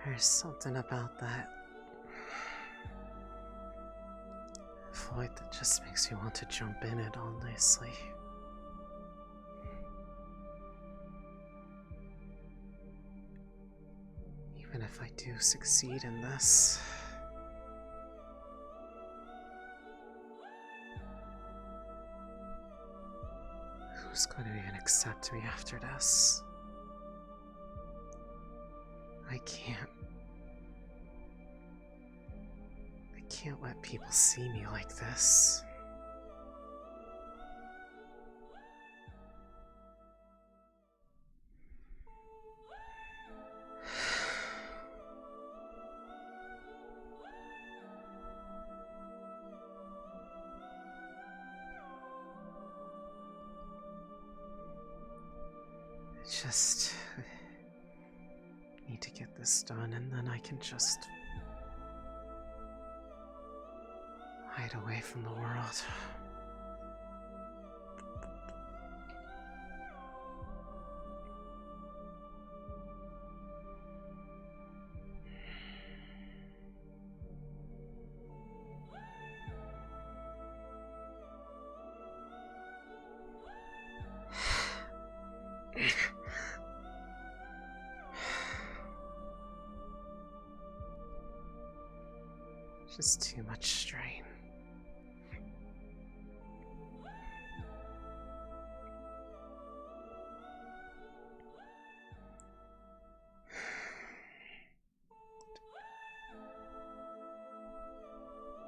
There's something about that void that just makes you want to jump in it all nicely. Even if I do succeed in this, who's going to even accept me after this? I can't let people see me like this. Just need to get this done, and then I can just hide away from the world. Just too much strain.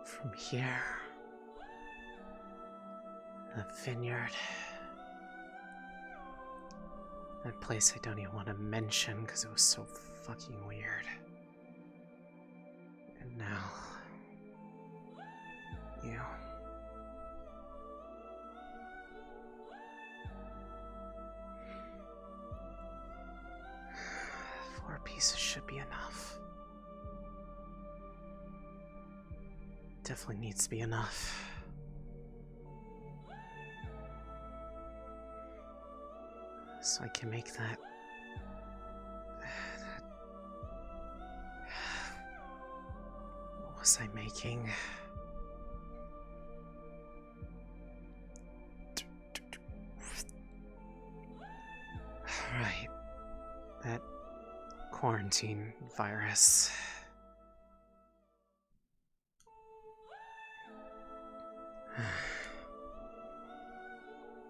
From here, the vineyard, that place I don't even want to mention because it was so fucking weird. And now, you. Four pieces should be enough. Definitely needs to be enough. So I can make that what was I making? Right. That quarantine virus.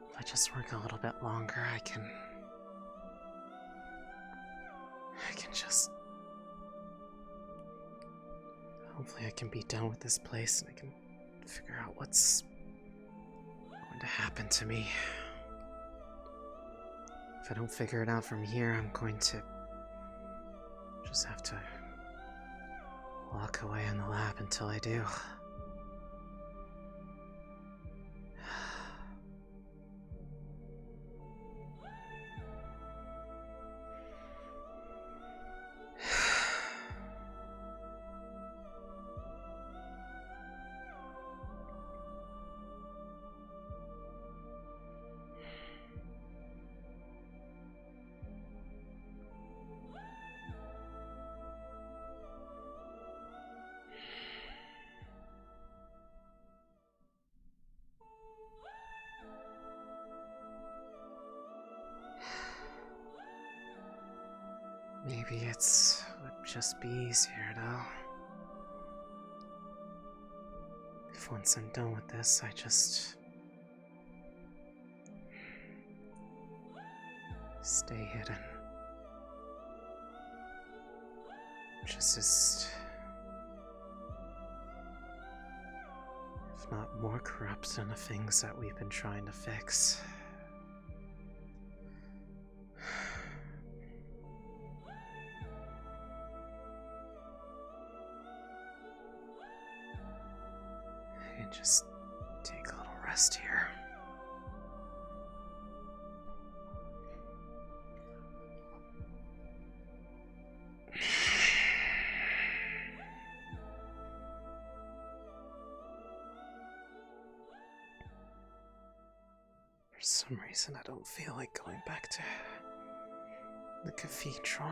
If I just work a little bit longer, I can just... Hopefully I can be done with this place and I can figure out what's going to happen to me. If I don't figure it out from here, I'm going to just have to walk away in the lab until I do. Maybe would just be easier though. once I'm done with this, I just stay hidden. Just if not more corrupt than the things that we've been trying to fix. And just take a little rest here. For some reason, I don't feel like going back to the cathedral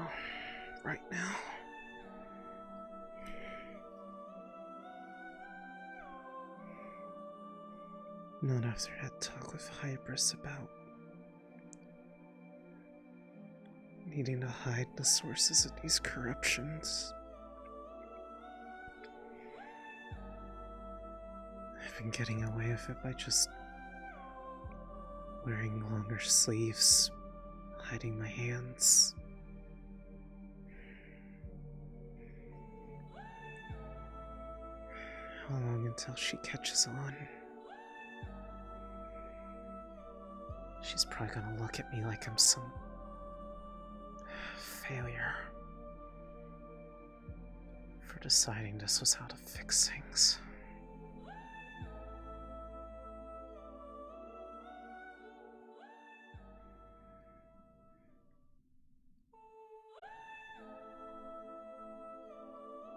right now. Not after that talk with Hybris about needing to hide the sources of these corruptions. I've been getting away with it by just wearing longer sleeves, hiding my hands. How long until she catches on? She's probably gonna look at me like I'm some failure for deciding this was how to fix things.